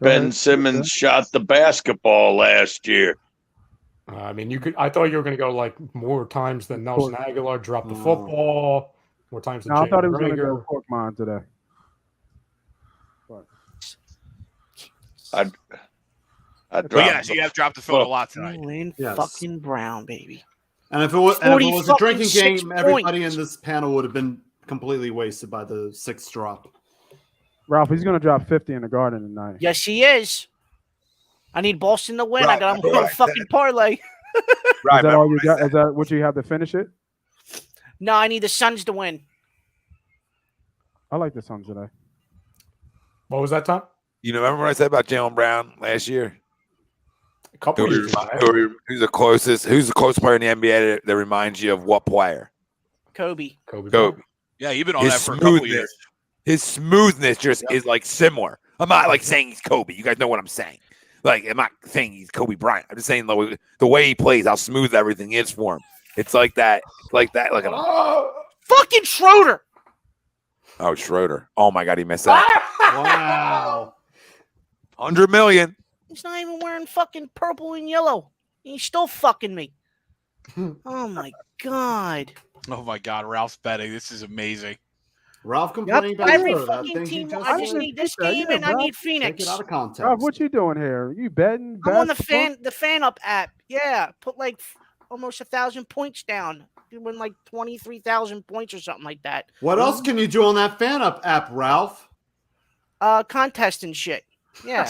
Ben Simmons shot the basketball last year. I mean, I thought you were going to go like more times than Nelson Aguilar dropped the football, more times than I thought he was going to go Korkmaz today. But. I dropped yes, you have dropped the phone a lot tonight. Fucking Brown, baby. And if it was a drinking game, points. everybody in this panel would have been completely wasted by the 6th drop. Ralph, he's going to drop 50 in the Garden tonight. Yes, he is. I need Boston to win. I got him on a fucking parlay. Right, is that all you got? Is that what you have to finish it? No, I need the Suns to win. I like the Suns today. What was that, Tom? Remember what I said about Jaylen Brown last year? A couple years. Who's the closest player in the NBA that reminds you of what player? Kobe. Yeah, you've been on that for a couple years. His smoothness just is like similar. I'm not like saying he's Kobe. You guys know what I'm saying. Like, I'm not saying he's Kobe Bryant. I'm just saying the way he plays, how smooth everything is for him. It's like that. Like fucking Schroeder. Oh, Schroeder. Oh my God, he missed that. Wow. 100 million. He's not even wearing fucking purple and yellow. He's still fucking me. Oh my God. Oh my God, Ralph's betting. This is amazing. Ralph complaining about every that fucking thing. team. I just need this game, and I need Phoenix. Take it out of context. Ralph, what you doing here? You betting? I'm on the FanUp app. Yeah, put like almost 1,000 points down. You win like 23,000 points or something like that. What else can you do on that FanUp app, Ralph? Contest and shit. Yeah.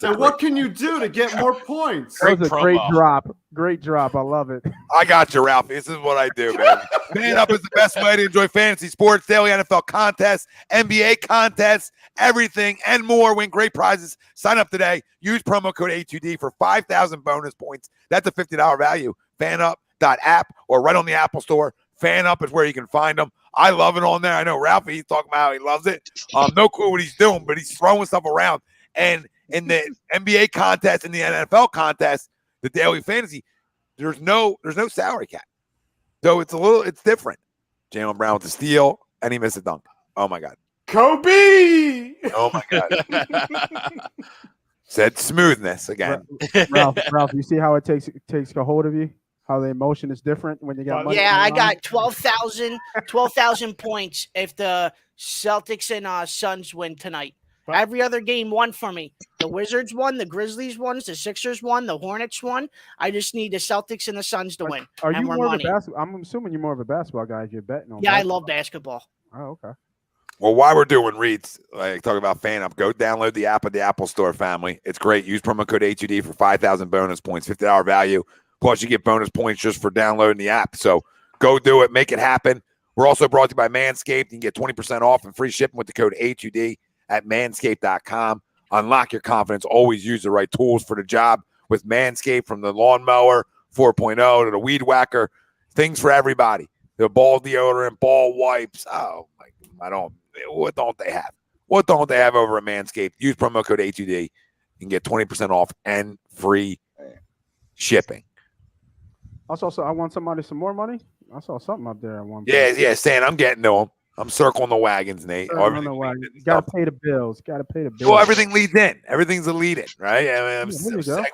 And what can you do to get more points? That was a great drop. Great drop. I love it. I got you, Ralph. This is what I do, man. FanUp is the best way to enjoy fantasy sports, daily NFL contests, NBA contests, everything and more. Win great prizes. Sign up today. Use promo code A2D for 5,000 bonus points. That's a $50 value. FanUp.app or right on the Apple Store. FanUp is where you can find them. I love it on there. I know Ralphie, he's talking about how he loves it. No clue what he's doing, but he's throwing stuff around. And in the NBA contest and the NFL contest, the daily fantasy, there's no salary cap. So it's different. Jaylen Brown with the steal, and he missed a dunk. Oh my God. Kobe! Oh my God. Said smoothness again. Ralph, you see how it takes a hold of you? How the emotion is different when you got money? Yeah, I got 12,000 points if the Celtics and Suns win tonight. Every other game won for me. The Wizards won, the Grizzlies won, the Sixers won, the Hornets won. I just need the Celtics and the Suns to win. Are you more of a basketball? I'm assuming you're more of a basketball guy if you're betting on. Yeah, basketball. I love basketball. Oh, okay. Well, while we're doing reads, like talking about FanUp, go download the app at the Apple Store, family. It's great. Use promo code A2D for 5,000 bonus points, $50 value. Plus, you get bonus points just for downloading the app. So go do it. Make it happen. We're also brought to you by Manscaped. You can get 20% off and free shipping with the code A2D at manscaped.com. Unlock your confidence. Always use the right tools for the job with Manscaped, from the lawnmower 4.0 to the weed whacker. Things for everybody. The ball deodorant, ball wipes. Oh, my, what don't they have? What don't they have over at Manscaped? Use promo code A2D and get 20% off and free shipping. I want somebody some more money. I saw something up there at one point. Yeah, Stan, I'm getting to them. I'm circling the wagons, Nate. You got to pay the bills. Well, everything leads in. Everything's a lead in, right? I mean, I'm segueing.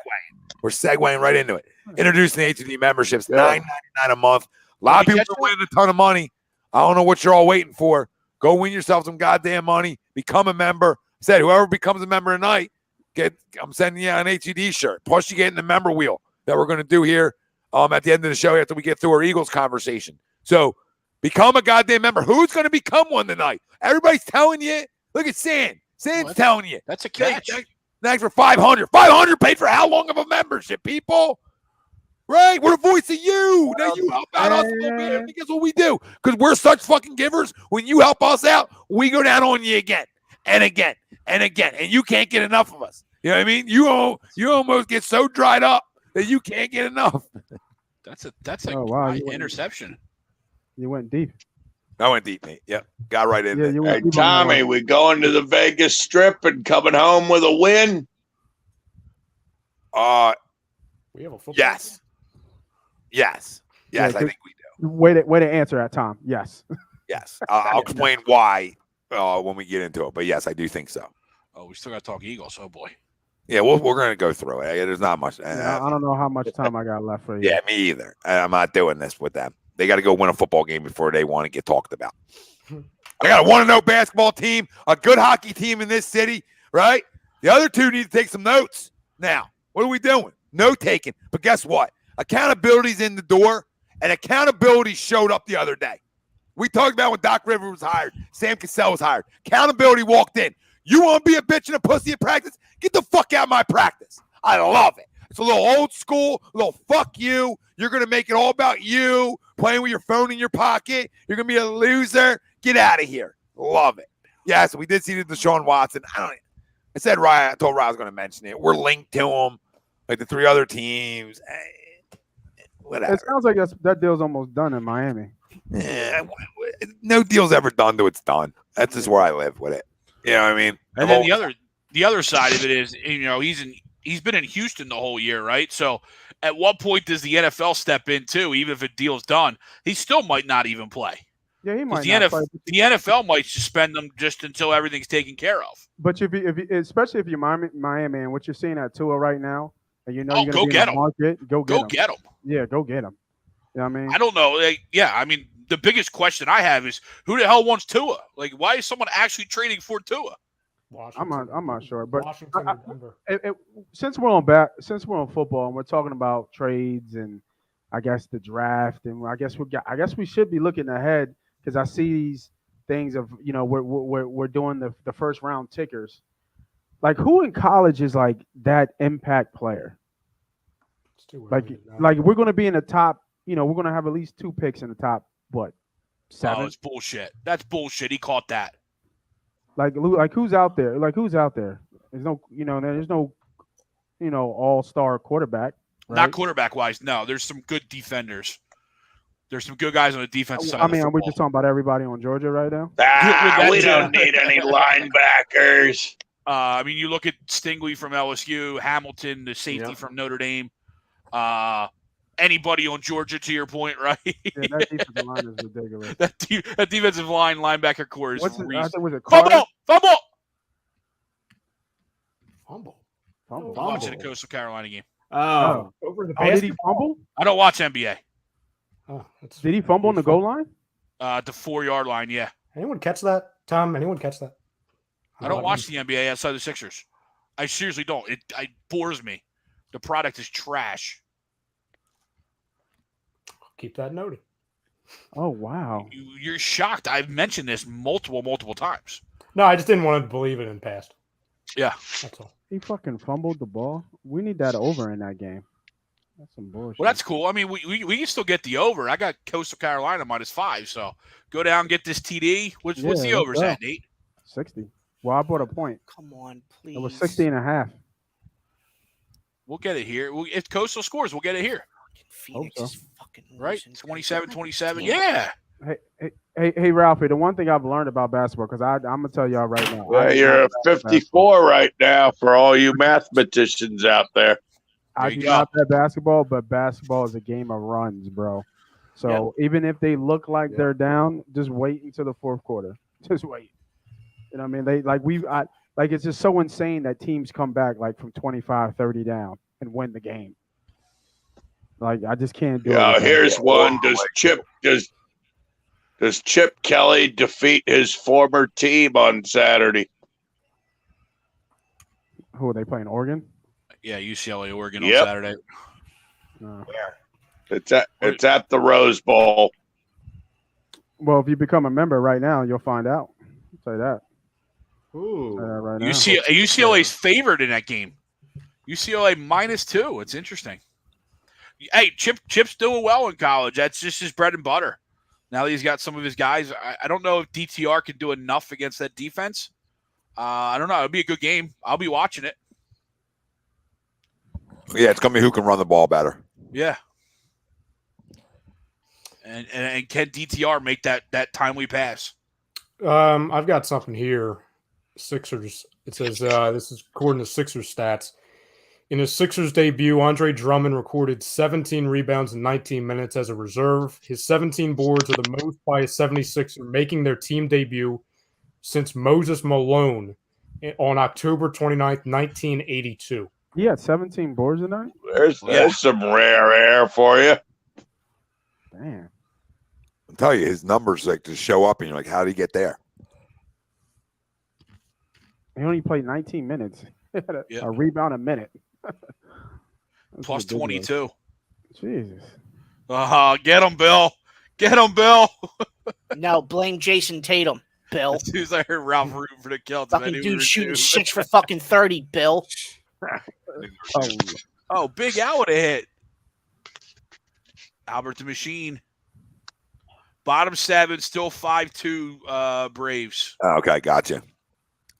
We're segueing right into it. Introducing the A2D memberships, $9.99 a month. A lot of people are winning a ton of money. I don't know what you're all waiting for. Go win yourself some goddamn money. Become a member. Said whoever becomes a member tonight, I'm sending you an A2D shirt. Plus, you get in the member wheel that we're going to do here at the end of the show after we get through our Eagles conversation. So become a goddamn member. Who's going to become one tonight? Everybody's telling you. Look at Sam. Sam's telling you. That's a catch. Thanks for 500. 500 paid for how long of a membership, people? Right? We're the voice of you. Now you help out us a little bit. And guess what we do? Because we're such fucking givers. When you help us out, we go down on you again and again and again. And you can't get enough of us. You know what I mean? You almost get so dried up that you can't get enough. That's a interception. You went deep. I went deep, Nate. Yep. Got right in there. Hey, Tommy, we going to the Vegas Strip and coming home with a win? We have a football. Yes. Yes, I think we do. Way to answer that, Tom. Yes. Yes. I'll explain why when we get into it. But yes, I do think so. Oh, we still got to talk Eagles. Oh, boy. Yeah, we're going to go through it. There's not much. I don't know how much time I got left for you. Yeah, me either. I'm not doing this with them. They got to go win a football game before they want to get talked about. I got a 1-0 basketball team, a good hockey team in this city, right? The other two need to take some notes. Now, what are we doing? Note taking. But guess what? Accountability's in the door, and accountability showed up the other day. We talked about when Doc Rivers was hired, Sam Cassell was hired. Accountability walked in. You want to be a bitch and a pussy at practice? Get the fuck out of my practice. I love it. It's a little old school, a little fuck you. You're going to make it all about you, playing with your phone in your pocket. You're going to be a loser. Get out of here. Love it. Yeah, so we did see the Deshaun Watson. I told Ryan I was going to mention it. We're linked to him, like the three other teams. Whatever. It sounds like that deal's almost done in Miami. Yeah, no deal's ever done till it's done. That's just where I live with it. You know what I mean? And then the other side of it is, he's been in Houston the whole year, right? So at what point does the NFL step in too? Even if a deal's done, he still might not even play. Yeah, he might. The NFL might suspend them just until everything's taken care of. But especially if you're Miami and what you're seeing at Tua right now, and you're going to be in the market, go get him. Yeah, go get him. You know what I mean? I don't know. The biggest question I have is who the hell wants Tua? Like, why is someone actually trading for Tua? Washington. I'm not sure, but Washington and Denver. Since we're on football and we're talking about trades and I guess the draft and I guess we should be looking ahead because I see these things of we're doing the first round tickers. Like who in college is like that impact player? It's too early like we're going to be in the top. We're going to have at least 2 picks in the top. What? 7? Oh, it's bullshit. That's bullshit. He caught that. Like who's out there? There's no, all-star quarterback. Right? Not quarterback-wise, no. There's some good defenders. There's some good guys on the defensive side. I mean, are we just talking about everybody on Georgia right now? We don't need any linebackers. You look at Stingley from LSU, Hamilton, the safety from Notre Dame. Anybody on Georgia, to your point, right? Yeah, that defensive line is ridiculous. that defensive line linebacker core is Fumble. I'm watching the Coastal Carolina game. Oh. Over the did he fumble? I don't watch NBA. Did he fumble on the goal line? The 4-yard line, yeah. Anyone catch that, Tom? Anyone catch that? I don't watch the NBA outside the Sixers. I seriously don't. It bores me. The product is trash. Keep that noted. Oh, wow. You're shocked. I've mentioned this multiple times. No, I just didn't want to believe it in past. Yeah. That's all. He fucking fumbled the ball. We need that over in that game. That's some bullshit. Well, that's cool. I mean, we can still get the over. I got Coastal Carolina -5, so go down and get this TD. What's the overs at, Nate? 60. Well, I bought a point. Come on, please. It was 60.5. We'll get it here. If Coastal scores, we'll get it here. Phoenix is fucking right? 27-27. Yeah. Hey, Ralphie. The one thing I've learned about basketball, because I'm gonna tell y'all right now, Yeah, you're a 54 right now for all you mathematicians out there. I do not bet basketball, but basketball is a game of runs, bro. So even if they look like they're down, just wait until the fourth quarter. Just wait. You know what I mean? Like it's just so insane that teams come back like from 25, 30 down and win the game. Like I just can't do it. Yeah, here's one. Does Chip Kelly defeat his former team on Saturday? Who are they playing? Oregon? Yeah, UCLA, Oregon on Saturday. It's at the Rose Bowl. Well, if you become a member right now, you'll find out. I'll tell you that. Ooh. Right now. UCLA's favored in that game. UCLA -2. It's interesting. Hey, Chip's doing well in college. That's just his bread and butter. Now that he's got some of his guys, I don't know if DTR can do enough against that defense. I don't know. It'll be a good game. I'll be watching it. Yeah, it's going to be who can run the ball better. Yeah. And can DTR make that timely pass? I've got something here. Sixers. It says this is according to Sixers stats. In his Sixers debut, Andre Drummond recorded 17 rebounds in 19 minutes as a reserve. His 17 boards are the most by a 76er, making their team debut since Moses Malone on October 29th, 1982. He had 17 boards tonight? There's some rare air for you. Damn. I'll tell you, his numbers like just show up and you're like, how did he get there? He only played 19 minutes. A rebound a minute. Plus 22. Jesus. Get him, Bill. Get him, Bill. No, blame Jason Tatum, Bill. As soon as I heard Ralph rooting for the Celtics, fucking dude shooting 6 for fucking 30, Bill. Oh, Big Al would have hit. Albert the Machine. Bottom 7, still 5-2 Braves. Okay, gotcha.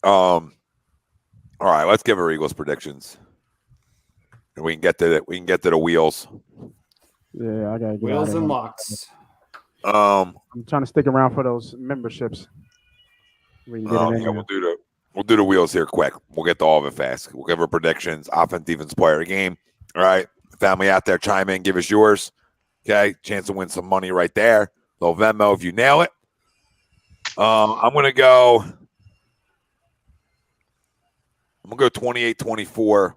All right, let's give our Eagles predictions. And we can get to the wheels. Yeah, I gotta get wheels and locks. I'm trying to stick around for those memberships. We can get we'll do the wheels here quick. We'll get to all of it fast. We'll give our predictions, offense, defense, player of the game. All right, family out there, chime in, give us yours. Okay, chance to win some money right there. Little Venmo if you nail it. I'm gonna go 28-24.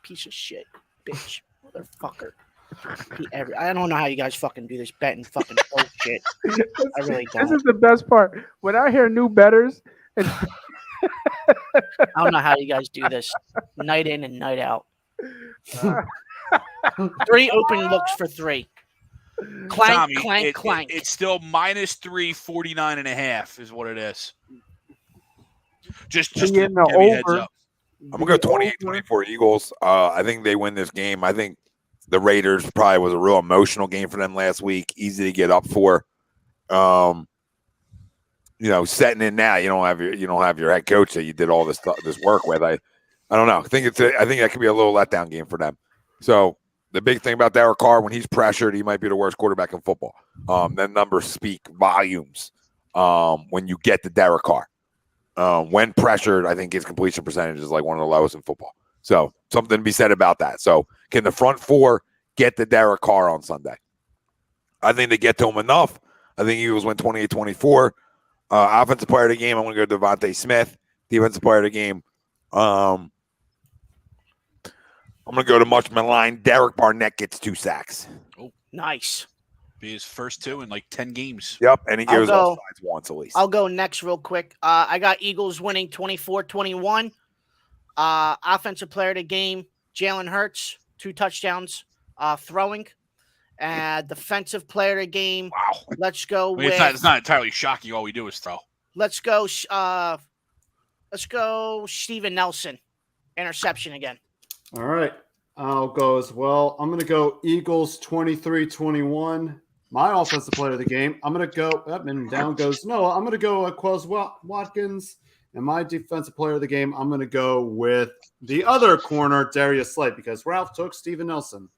Piece of shit, bitch, motherfucker. I don't know how you guys fucking do this betting fucking bullshit. I really don't. This is the best part. When I hear new bettors, and I don't know how you guys do this night in and night out. 3 open looks for 3. Clank, Tommy, clank, clank. It's still -3, 49.5 is what it is. Just to give you a heads up. I'm going to go 28-24 Eagles. I think they win this game. I think the Raiders probably was a real emotional game for them last week. Easy to get up for. Setting in now, you don't have your head coach that you did all this work with. I don't know. I think that could be a little letdown game for them. So the big thing about Derek Carr, when he's pressured, he might be the worst quarterback in football. Them numbers speak volumes when you get to Derek Carr. When pressured, I think his completion percentage is like one of the lowest in football. So something to be said about that. So can the front four get to Derek Carr on Sunday? I think they get to him enough. I think Eagles win 28-24. Offensive player of the game, I'm going to go Devontae Smith. Defensive player of the game, I'm going to go to much maligned Derek Barnett gets 2 sacks. Oh, nice. Be his first 2 in like 10 games. Yep, and he goes off sides once at least. I'll go next real quick. I got Eagles winning 24-21. Offensive player of the game, Jalen Hurts, 2 touchdowns throwing. Defensive player of the game. Wow. Let's go with. It's not entirely shocking. All we do is throw. Let's go. Steven Nelson, interception again. All right, I'll go as well. I'm going to go Eagles 23-21. My offensive player of the game. I'm going to go up and down goes Noah. I'm going to go Quez Watkins. And my defensive player of the game, I'm going to go with the other corner, Darius Slate, because Ralph took Steven Nelson.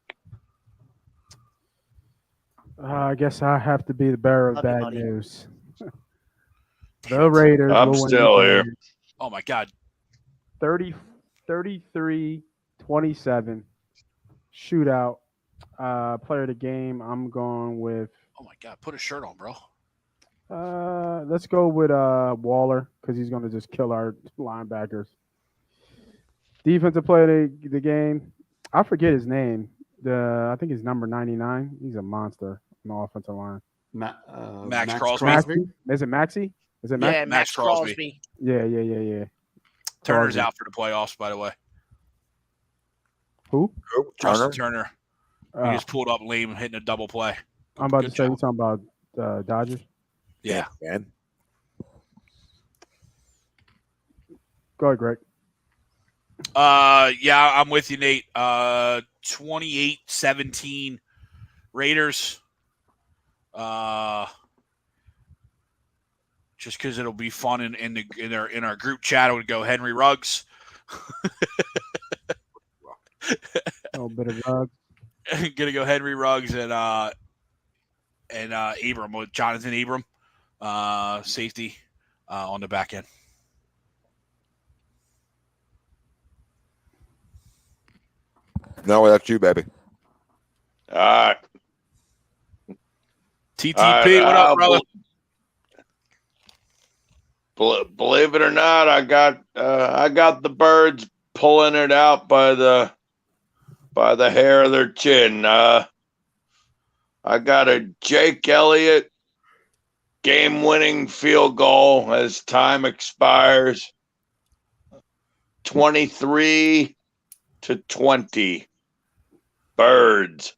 I guess I have to be the bearer of Love you, bad buddy. news. The Raiders I'm will win still the here. game. Oh my God. 33-27 shootout. Player of the game, I'm going with Oh my God. Put a shirt on, bro. let's go with Waller because he's going to just kill our linebackers. Defensive player of the game, I forget his name. I think he's number 99. He's a monster on the offensive line. Max Crosby. Maxey? Is it Maxey? Is it Maxey? Yeah, Max Crosby. Yeah. Turner's Crosby. out for the playoffs, by the way. Who? Justin Turner. He Oh, just pulled up lame, hitting a double play. I'm about Good to say job. you're talking about Dodgers. Yeah. Man. Go ahead, Greg. Yeah, I'm with you, Nate. 28-17 Raiders. Just because it'll be fun in our group chat, it would go Henry Ruggs. A little bit of Ruggs. Gonna go Henry Ruggs and Abram with Jonathan Abram, safety on the back end. No, that's you, baby. All right. TTP, what up, brother? Believe it or not, I got the Birds pulling it out by the hair of their chin. I got a Jake Elliott game-winning field goal as time expires. 23-20. Birds.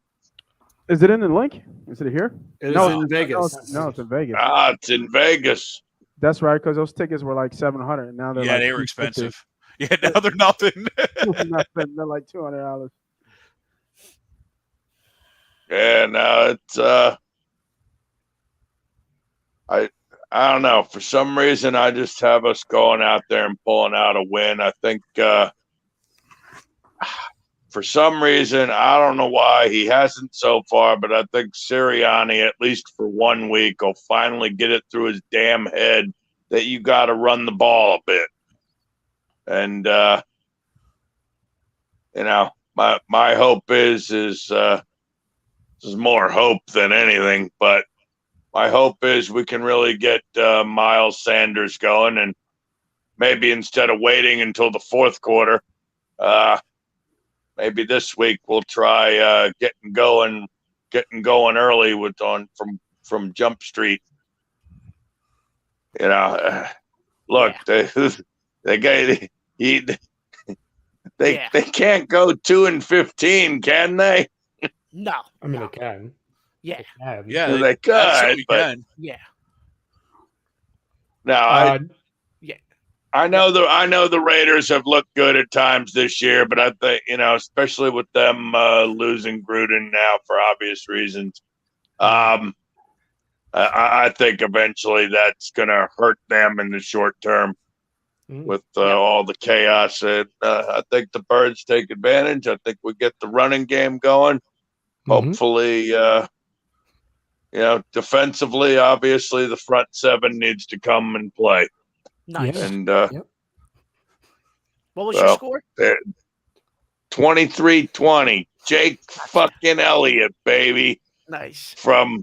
Is it in the link? Is it here? It's No, in Vegas. No, it's in Vegas. It's in Vegas. That's right, because those tickets were like $700, and now they're Yeah, like they were $250. expensive. Yeah, now they're nothing. They're like $200. Yeah, no, it's I don't know. For some reason, I just have us going out there and pulling out a win. I think for some reason, I don't know why he hasn't so far, but I think Sirianni, at least for 1 week, will finally get it through his damn head that you got to run the ball a bit. And my hope is more hope than anything, but my hope is we can really get Miles Sanders going, and maybe instead of waiting until the fourth quarter, maybe this week we'll try getting going early from Jump Street. Look, they can't go 2-15, can they? No. I mean, they can. Yeah. They can. Yeah, they could. absolutely But can. Yeah. no, I know the Raiders have looked good at times this year, but I think, especially with them losing Gruden now for obvious reasons, I think eventually that's going to hurt them in the short term with all the chaos. And I think the Birds take advantage. I think we get the running game going. Hopefully, defensively, obviously the front seven needs to come and play. Nice. And what was your score? 23-20. Jake fucking Elliott, baby. Nice. From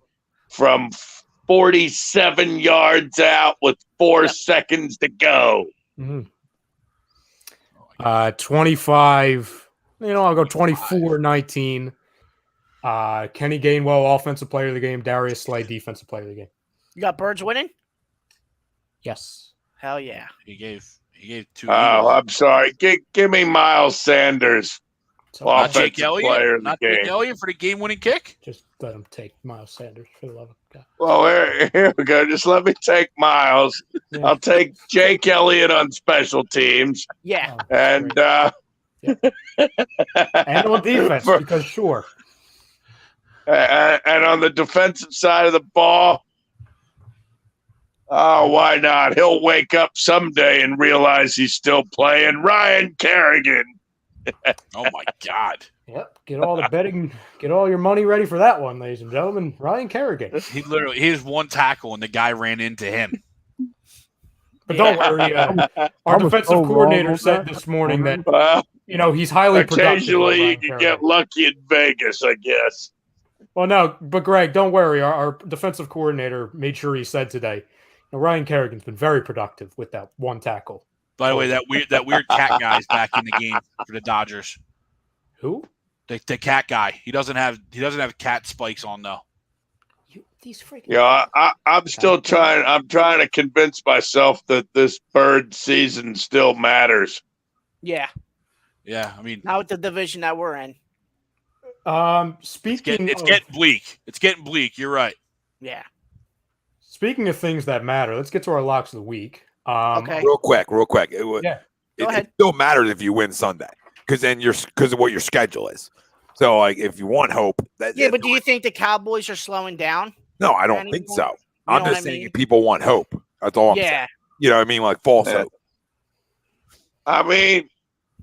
47 yards out with 4 seconds to go. 25. I'll go 24-19. Kenny Gainwell, offensive player of the game. Darius Slay, defensive player of the game. You got Birds winning? Yes. Hell yeah. He gave 2. Oh, I'm sorry. Give me Miles Sanders. Not Jake Offensive Elliott. player of the Not game. Jake Elliott for the game-winning kick. Just let him take Miles Sanders for the love of God. Well, here we go. Just let me take Miles. Yeah. I'll take Jake Elliott on special teams. Yeah. And and on defense, because sure. And on the defensive side of the ball, why not? He'll wake up someday and realize he's still playing. Ryan Kerrigan. Oh my God. Yep. Get all the betting, get all your money ready for that one, ladies and gentlemen. Ryan Kerrigan. He has one tackle, and the guy ran into him. But don't worry. Our defensive coordinator said this morning that he's highly productive. Occasionally, you can get lucky in Vegas, I guess. Well, no, but Greg, don't worry. Our defensive coordinator made sure he said today, Ryan Kerrigan's been very productive with that one tackle. By the way, that weird cat guy's back in the game for the Dodgers. Who? The cat guy. He doesn't have cat spikes on though. These freaking. Yeah, I'm still trying. I'm trying to convince myself that this bird season still matters. Yeah. Yeah, I mean, now with the division that we're in. Speaking, it's getting bleak. It's getting bleak. You're right. Yeah. Speaking of things that matter, let's get to our locks of the week. Okay. Real quick. Go ahead. It still matters if you win Sunday because of what your schedule is. So, like, if you want hope, but do you think the Cowboys are slowing down? No, I don't think so. I'm just saying if people want hope. That's all I'm saying. You know what I mean? Like false hope. I mean,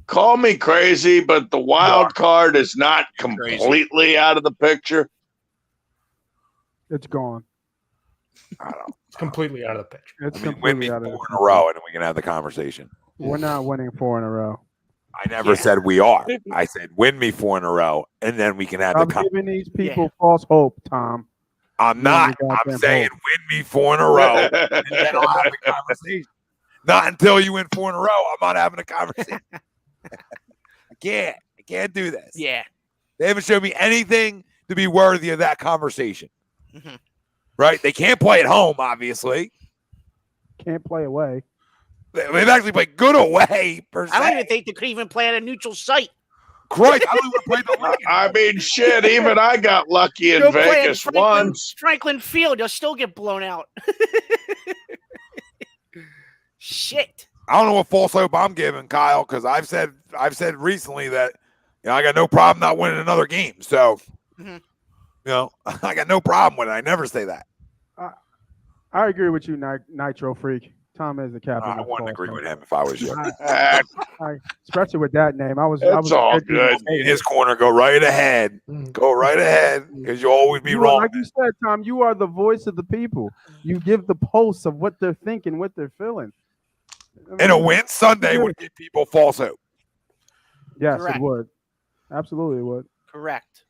call me crazy, but the wild card is not completely out of the picture. It's gone. I don't know. It's completely out of the picture. It's win me 4 in a row, and then we can have the conversation. We're not winning 4 in a row. I never said we are. I said win me 4 in a row, and then we can have the conversation. I'm giving these people false hope, Tom. I'm not. I'm saying win me 4 in a row, and then I'll have the conversation. Not until you win 4 in a row. I'm not having a conversation. I can't do this. Yeah. They haven't shown me anything to be worthy of that conversation. Mm-hmm. Right? They can't play at home, obviously. Can't play away. They've actually played good away, per se. I don't even think they could even play at a neutral site. Christ, I don't even play the league. I mean, shit, even I got lucky in Vegas once. Franklin Field, you'll still get blown out. Shit. I don't know what false hope I'm giving, Kyle, because I've said recently that I got no problem not winning another game. So, I got no problem with it. I never say that. I agree with you, Nitro Freak. Tom is the captain. I wouldn't agree with him if I was you. Especially with that name. I was all good. In his corner, go right ahead. Go right ahead, because you'll always be wrong. Like you said, Tom, you are the voice of the people. You give the pulse of what they're thinking, what they're feeling. And a win Sunday would give people false hope. Yes, Correct. It would. Absolutely, it would. Correct.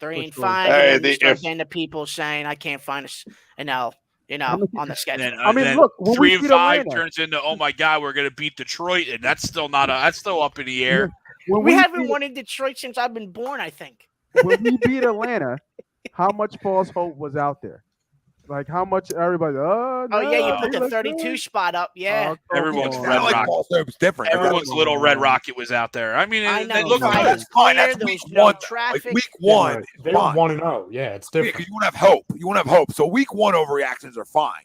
3 and 5. Hey, And then you start getting the people saying, "I can't find an L." On the schedule. Look, 3 and 5 turns into, oh my God, we're going to beat Detroit, and that's still up in the air. We haven't won in Detroit since I've been born, I think. When we beat Atlanta, how much false hope was out there? Like how much everybody? You put the 32 spot up. Yeah, everyone's Red like Rocket. False hope's different. Everyone's little Red Rocket was out there. I mean, I know, they look but good. That's fine. That's there week was no 1. traffic. Like week 1, they're 1-0. Yeah, it's different. You want to have hope. You want to have hope. So week 1 overreactions are fine.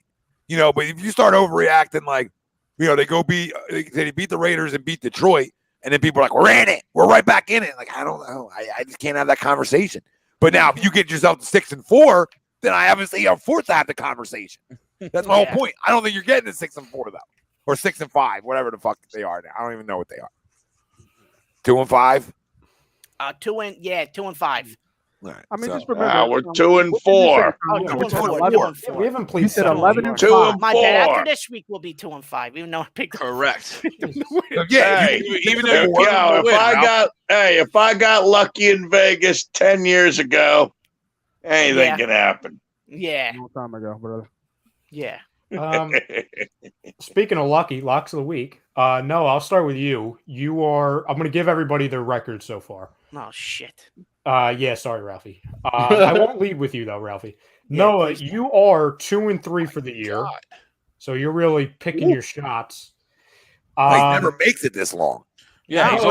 But if you start overreacting, like, they beat the Raiders and beat Detroit, and then people are like, we're in it. We're right back in it. Like, I don't know. I just can't have that conversation. But now if you get yourself to 6 and 4, then I obviously are forced to have the conversation. That's my whole point. I don't think you're getting to 6 and 4, though. Or 6 and 5, whatever the fuck they are now. I don't even know what they are. 2 and 5? 2 and 5. Right, I mean, just remember, we're 2 and 4. Oh, 2 and 4. We haven't played. You said 11 and 2 5. and My 4. bad. After this week, we'll be 2 and 5. Even though I picked Correct. Hey, if I got lucky in Vegas 10 years ago, anything can happen. Yeah. A long time ago, brother. Yeah. Speaking of locks of the week, no, I'll start with you. I'm going to give everybody their record so far. Oh shit. Sorry, Ralphie. I won't lead with you though, Ralphie. Noah, you are 2 and 3 for the year, so you're really picking your shots. He never makes it this long. Yeah, he's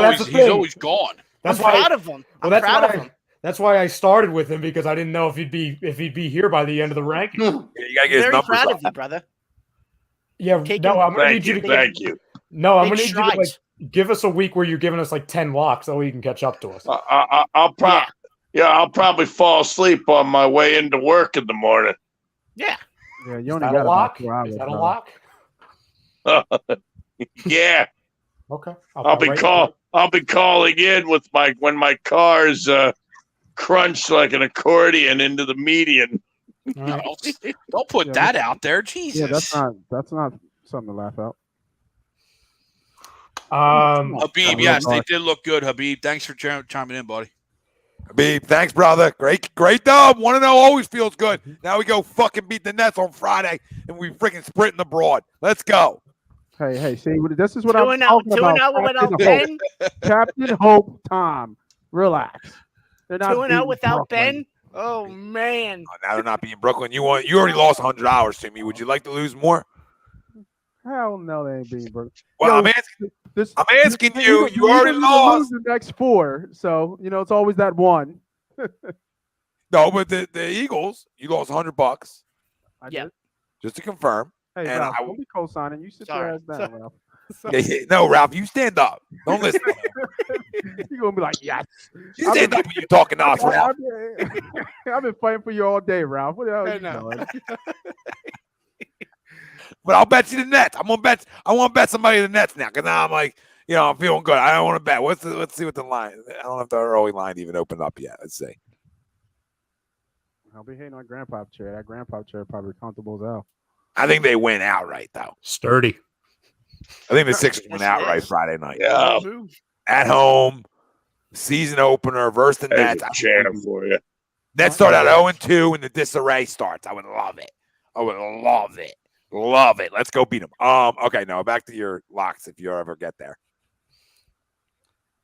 always gone. I'm proud of him. I'm proud of him. That's why I started with him, because I didn't know if he'd be here by the end of the ranking. You gotta get his numbers proud up. of you, brother. Yeah, no, I'm gonna need you to thank you. No, I'm gonna need you to give us a week where you're giving us like 10 locks, so you can catch up to us. I'll probably fall asleep on my way into work in the morning. Yeah. Yeah, you Is only that got a lock? about 4 hours. Is that a bro. lock? Yeah. Okay. I'll be calling in with when my car's crunched like an accordion into the median. Right. Don't put that out there, Jesus. Yeah, that's not something to laugh out. Habib, yes, they did look good. Habib, thanks for chiming in, buddy. Habib, thanks, brother. Great dub. 1-0 always feels good. Now we go fucking beat the Nets on Friday, and we freaking sprint the broad. Let's go. Hey, see, this is what I'm talking 2-0 about. without Ben. Captain Hope, Tom, relax. They're not 2-0 without Brooklyn. Ben. Oh man. Now they're not being Brooklyn. You already lost 100 hours to me. Would you like to lose more? Hell no, they ain't being Brooklyn. Well, I'm asking you. You already lost. The next 4, so it's always that one. No, but the Eagles, you lost $100. Yeah. Just to confirm. Hey, And Ralph, I- don't be co-signing. You sit your ass down, Ralph. No, Ralph, you stand up. Don't listen. You're gonna be like, yes. You stand up when you're talking to us, Ralph. I've been fighting for you all day, Ralph. What the hell are you doing? But I'll bet you the Nets. I want to bet somebody the Nets now because now I'm like, I'm feeling good. I don't want to bet. Let's see what the line. I don't have the early line even opened up yet. Let's see. I'll be hating on Grandpa chair. That Grandpa chair probably comfortable as hell. I think they win outright though. Sturdy. I think the Sixers win outright Friday night. Yeah. At home, season opener versus the There's Nets. a chair for you. Nets start out 0-2 and the disarray starts. I would love it. Love it. Let's go beat them. Okay, no, back to your locks if you ever get there.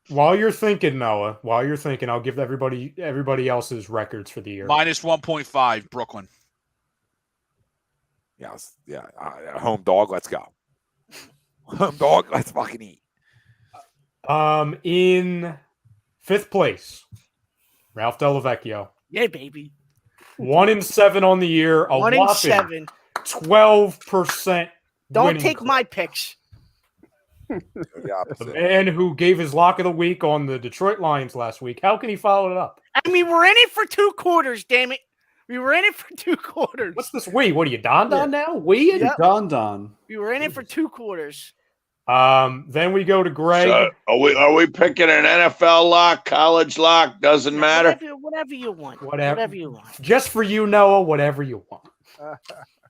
While you're thinking, Noah, I'll give everybody else's records for the year. Minus 1.5, Brooklyn. Yes, yeah. Home dog, let's go. Home dog, let's fucking eat. In 5th place, Ralph Delavecchio. Yeah, baby. 1-7 on the year. 1-7. 12%. Don't take my picks. The man who gave his lock of the week on the Detroit Lions last week. How can he follow it up? I mean, we're in it for 2 quarters, damn it. We were in it for 2 quarters. What's this we? What are you, Don now? We? Yep. Don. We were in it for 2 quarters. Then we go to Greg. So are we picking an NFL lock, college lock? Doesn't matter. Whatever you want. Whatever. Whatever you want. Just for you, Noah, whatever you want.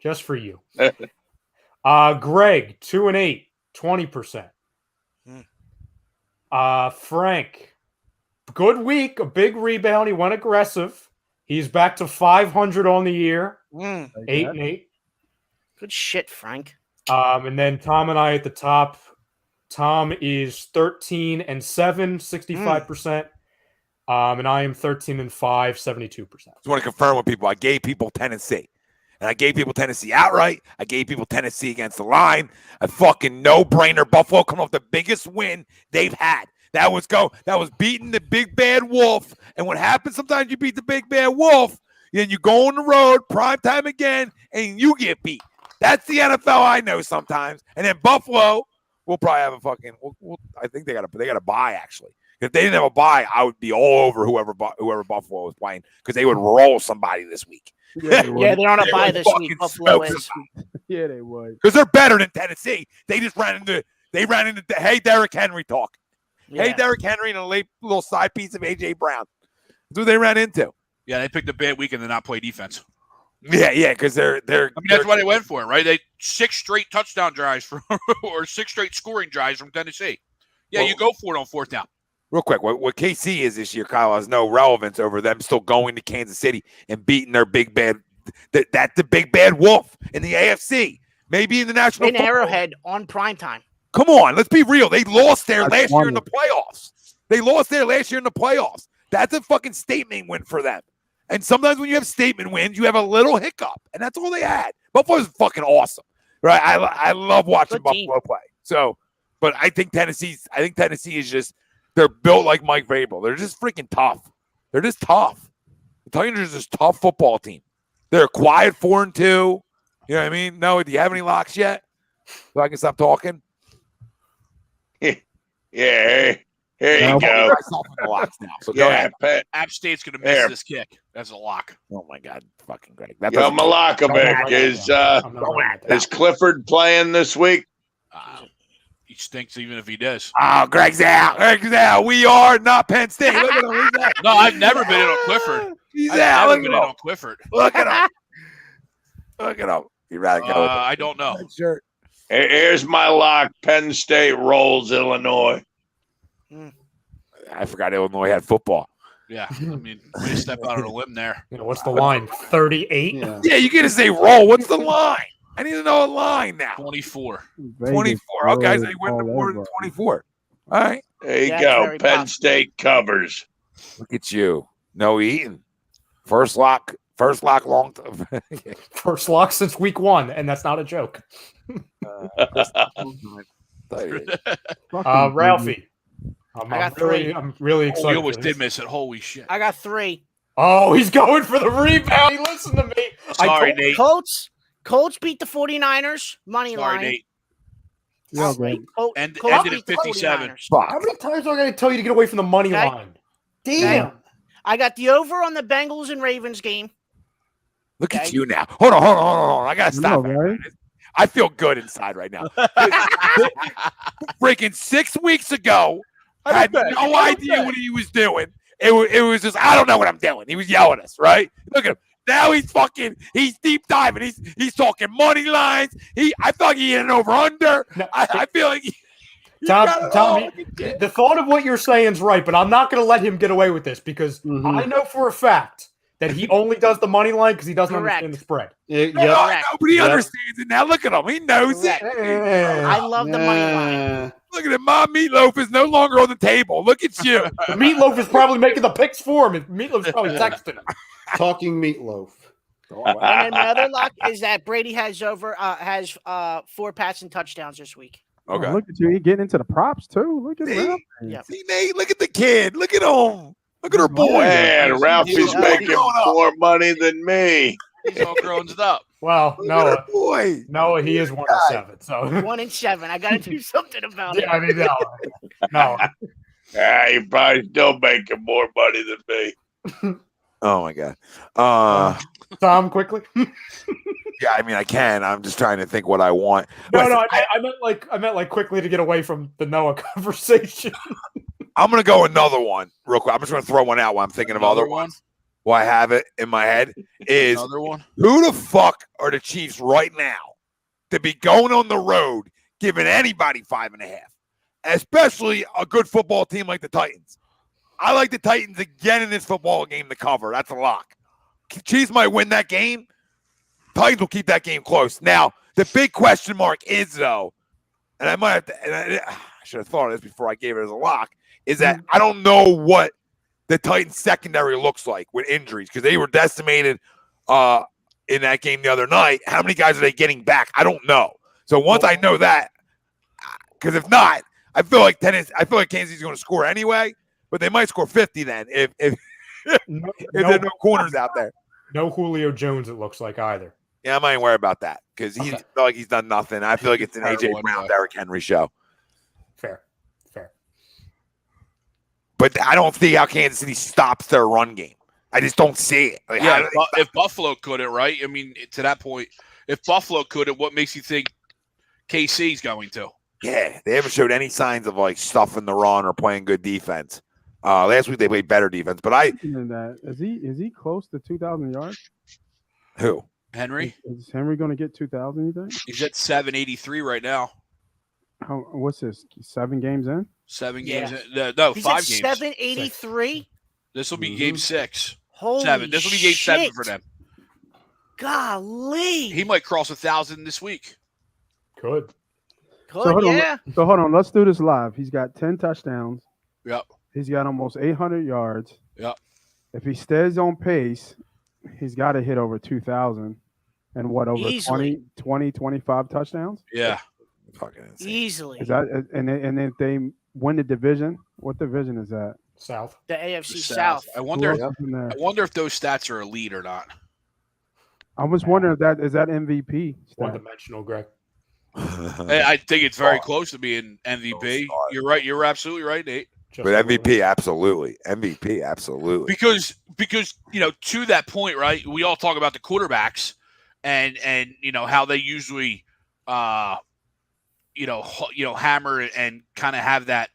Just for you. Greg, 2-8, 20%. Frank, good week, a big rebound. He went aggressive. He's back to 500 on the year. 8-8. Good shit, Frank. And then Tom and I at the top. Tom is 13-7, 65%. And I am 13-5, 72%. Just want to confirm with people. I gave people Tennessee. And I gave people Tennessee outright. I gave people Tennessee against the line. A fucking no-brainer. Buffalo coming off the biggest win they've had. That was beating the big bad wolf. And what happens sometimes you beat the big bad wolf, then you go on the road, prime time again, and you get beat. That's the NFL I know sometimes. And then Buffalo will probably have a fucking. I think they got a bye actually. If they didn't have a bye, I would be all over whoever Buffalo was playing because they would roll somebody this week. Yeah, they're on a bye this week. Buffalo is. Yeah, they would. Because they're better than Tennessee. They just ran into the hey Derrick Henry talk. Yeah. Hey Derrick Henry and a late little side piece of AJ Brown. That's what they ran into. Yeah, they picked a bad week and did not play defense. Yeah, because they're. I mean, that's why they went for it, right? They 6 straight touchdown drives or 6 straight scoring drives from Tennessee. Yeah, you go for it on 4th down. Real quick, what KC is this year, Kyle, has no relevance over them still going to Kansas City and beating their big bad, the big bad wolf in the AFC, maybe in the National In Arrowhead on primetime. Come on, let's be real. They lost there last year in the playoffs. That's a fucking statement win for them. And sometimes when you have statement wins, you have a little hiccup, and that's all they had. Buffalo's fucking awesome, right? I love watching Buffalo play. So, but I think Tennessee is just. They're built like Mike Vrabel. They're just freaking tough. They're just tough. The Tigers are just a tough football team. They're a quiet 4-2. You know what I mean? No, do you have any locks yet? So I can stop talking? Yeah. Here you go. The locks now. So yeah, App State's going to miss this kick. That's a lock. Oh, my God. Fucking Greg. Malakovic, is Clifford playing this week? He stinks even if he does. Oh, Greg's out. Greg's out. We are not Penn State. Look at him. He's out. No, I've never been in on Clifford. He's I've out. never Look been at in him. on Clifford. Look at him. Look at him. He'd rather go. I don't know. Shirt. Here's my lock. Penn State rolls Illinois. I forgot Illinois had football. Yeah, I mean, way to step out on a limb there. What's the line? 38? Yeah, you got to say roll. What's the line? I need to know a line now. 24. 24. Okay, so they win the more than 24. All right. There you go. Penn State covers. Look at you. No eating. First lock long time. First lock since week 1, and that's not a joke. Ralphie. I'm really excited. We almost did miss it. Holy shit. I got 3. Oh, he's going for the rebound. Listen to me. Sorry, Nate. Colts beat the 49ers. Money line. Nate. Yeah, Colts Ended beat at the 57. 49ers. How many times do I got to tell you to get away from the money line? Damn. I got the over on the Bengals and Ravens game. Look at you now. Hold on. I got to stop. Right? I feel good inside right now. Freaking 6 weeks ago, I had no idea what he was doing. It was just, I don't know what I'm doing. He was yelling at us, right? Look at him. Now he's deep diving. He's talking money lines. I feel like he hit an over under. No, I feel like Tom, the thought of what you're saying is right, but I'm not going to let him get away with this because I know for a fact that he only does the money line because he doesn't understand the spread. I know, but he understands it now. Look at him. He knows it. I love the money line. Look at him. My meatloaf is no longer on the table. Look at you. The meatloaf is probably making the picks for him. Meatloaf's probably texting him. Talking meatloaf. And then my other lock is that Brady has 4 passing touchdowns this week. Okay. Oh, look at you. You're getting into the props, too. Look at him. See, Nate, look at the kid. Look at him. Look at her boy. Man, Ralphie's making more money than me. He's all grown up. Well, Noah, he is 1-7. So 1-7. I got to do something about it. I mean, no. You're probably still making more money than me. Oh my God. Tom, quickly. Yeah, I mean, I can. I'm just trying to think what I want. I meant like quickly to get away from the Noah conversation. I'm gonna go another one real quick. I'm just gonna throw one out while I'm thinking of other ones. While I have it in my head is another one. Who the fuck are the Chiefs right now to be going on the road giving anybody 5.5, especially a good football team like the Titans? I like the Titans again in this football game to cover. That's a lock. Chiefs might win that game. Titans will keep that game close. Now, the big question mark is, though, and I might have to, and I should have thought of this before I gave it as a lock, is that I don't know what the Titans secondary looks like with injuries because they were decimated in that game the other night. How many guys are they getting back? I don't know. So once I know that, because if not, I feel like Kansas City's going to score anyway, but they might score 50 then if there are no corners out there. No Julio Jones, it looks like either. Yeah, I might worry about that because he feel like he's done nothing. I feel like it's an AJ Brown, Derrick Henry show. Fair. But I don't see how Kansas City stops their run game. I just don't see it. Like, if Buffalo couldn't, right? I mean, to that point, if Buffalo couldn't, what makes you think KC's going to? Yeah, they haven't showed any signs of like stuffing the run or playing good defense. Last week they played better defense, but is he close to 2,000 yards? Who? Henry? Is Henry going to get 2,000? You think? He's at 783 right now. What's this? 7 games in? 7 games in? No, He's 5 at games. 783. This will be game 6. Holy 7. This will be game 7 for them. Golly. He might cross 1,000 this week. Could. So hold on. Let's do this live. He's got 10 touchdowns. Yep. He's got almost 800 yards. Yep. If he stays on pace, he's got to hit over 2,000 and over easily. 25 touchdowns? Yeah. Fucking insane. Easily. Is that and if they win the division, what division is that? South. The AFC South. I wonder if those stats are elite or not. I was wondering if that is that MVP stat? One-dimensional, Greg. I think it's very close to being MVP. You're right. You're absolutely right, Nate. But MVP, absolutely. MVP, absolutely. Because to that point, right? We all talk about the quarterbacks and how they usually hammer and kind of have that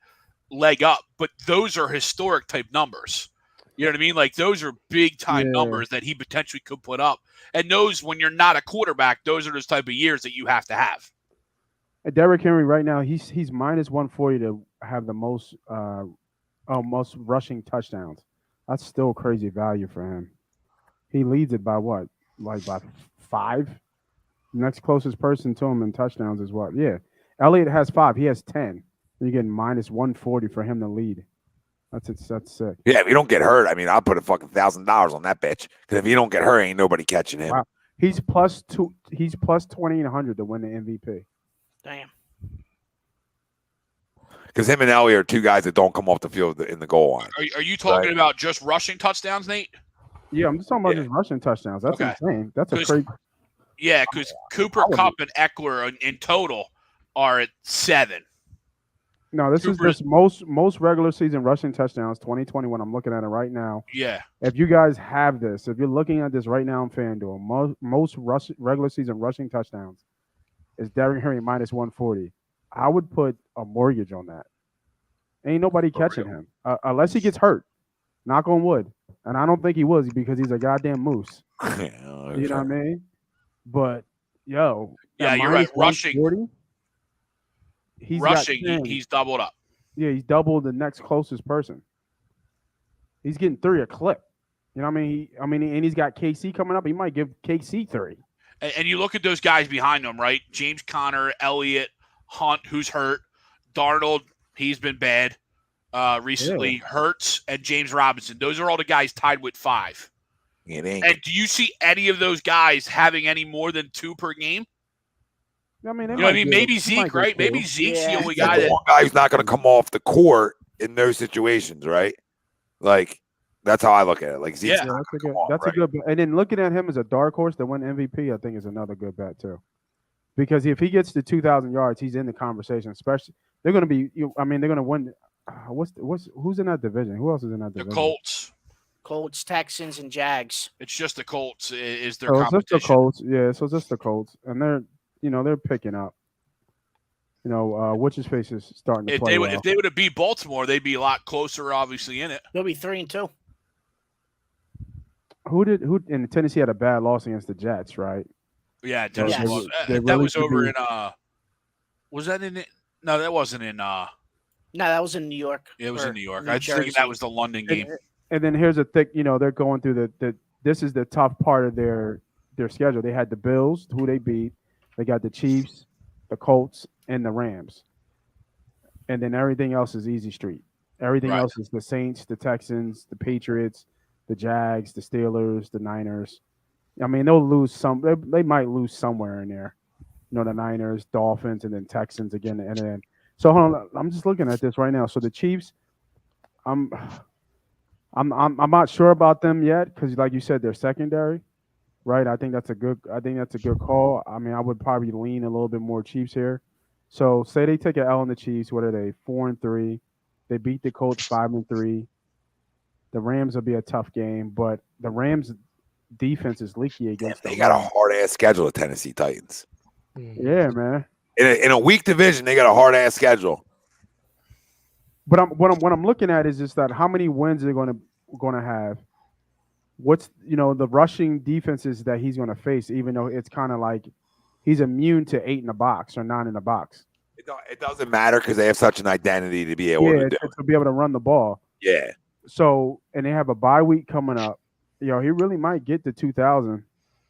leg up. But those are historic type numbers. You know what I mean? Like those are big time numbers that he potentially could put up. And those, when you're not a quarterback, those are those type of years that you have to have. Derrick Henry right now, he's minus 140 to have the most rushing touchdowns. That's still crazy value for him. He leads it by what? Like by 5? Next closest person to him in touchdowns is what? Yeah. Elliott has 5. He has 10. You're getting minus 140 for him to lead. That's sick. Yeah, if you don't get hurt, I mean, I'll put a fucking $1,000 on that bitch. Because if you don't get hurt, ain't nobody catching him. Wow. He's plus 2,100 to win the MVP. Damn. Because him and Elliott are two guys that don't come off the field in the goal line. Are you talking about just rushing touchdowns, Nate? Yeah, I'm just talking about just rushing touchdowns. That's insane. That's a crazy. Yeah, because Cooper, Kupp, and Eckler in total are at 7. No, this is just most regular season rushing touchdowns 2021. I'm looking at it right now. Yeah. If you guys have this, if you're looking at this right now on FanDuel, most regular season rushing touchdowns is Derrick Henry minus 140. I would put a mortgage on that. Ain't nobody catching him unless he gets hurt. Knock on wood. And I don't think he was because he's a goddamn moose. You know what I mean? But yo, yeah, you're right. Rushing. He's doubled up. Yeah, he's doubled the next closest person. He's getting 3 a clip. You know what I mean? And he's got KC coming up. He might give KC 3. And you look at those guys behind him, right? James Conner, Elliott, Hunt, who's hurt. Darnold, he's been bad recently. Yeah. Hurts and James Robinson. Those are all the guys tied with 5. And do you see any of those guys having any more than 2 per game? I mean, maybe Zeke, right? Maybe Zeke's the only guy. One guy's not going to come off the court in those situations, right? Like that's how I look at it. Like Zeke's that's a good. And then looking at him as a dark horse to win MVP, I think is another good bet too. Because if he gets to 2,000 yards, he's in the conversation. Especially they're going to be. They're going to win. Who's in that division? Who else is in that division? The Colts, Texans, and Jags. It's just the Colts is their competition. It's just the Colts. Yeah, so it's just the Colts, and they're picking up. What's his face is starting to play well. If they would have beat Baltimore, they'd be a lot closer, obviously, in it. They'll be 3-2. Who in Tennessee had a bad loss against the Jets, right? Yeah, Tennessee. That was over in was that in it? No, that wasn't in No, that was in New York. It was in New York. I think that was the London game. And then here's the thing, they're going through this is the tough part of their schedule. They had the Bills, who they beat. They got the Chiefs, the Colts, and the Rams. And then everything else is easy street. Everything else is the Saints, the Texans, the Patriots, the Jags, the Steelers, the Niners. I mean, they'll lose some. They might lose somewhere in there. The Niners, Dolphins, and then Texans again. And then, so hold on. I'm just looking at this right now. So the Chiefs, I'm not sure about them yet because, like you said, they're secondary. Right, I think that's a good call. I mean, I would probably lean a little bit more Chiefs here. So, say they take an L on the Chiefs. What are they? 4-3. They beat the Colts 5-3. The Rams will be a tough game, but the Rams' defense is leaky against them. They got a hard ass schedule, the Tennessee Titans. Yeah, man. In a weak division, they got a hard ass schedule. But what I'm looking at is just that how many wins they're going to have. What's the rushing defenses that he's going to face, even though it's kind of like he's immune to 8 in the box or 9 in the box. It doesn't matter because they have such an identity to be able to do it. To be able to run the ball. Yeah. So, and they have a bye week coming up. He really might get to 2,000.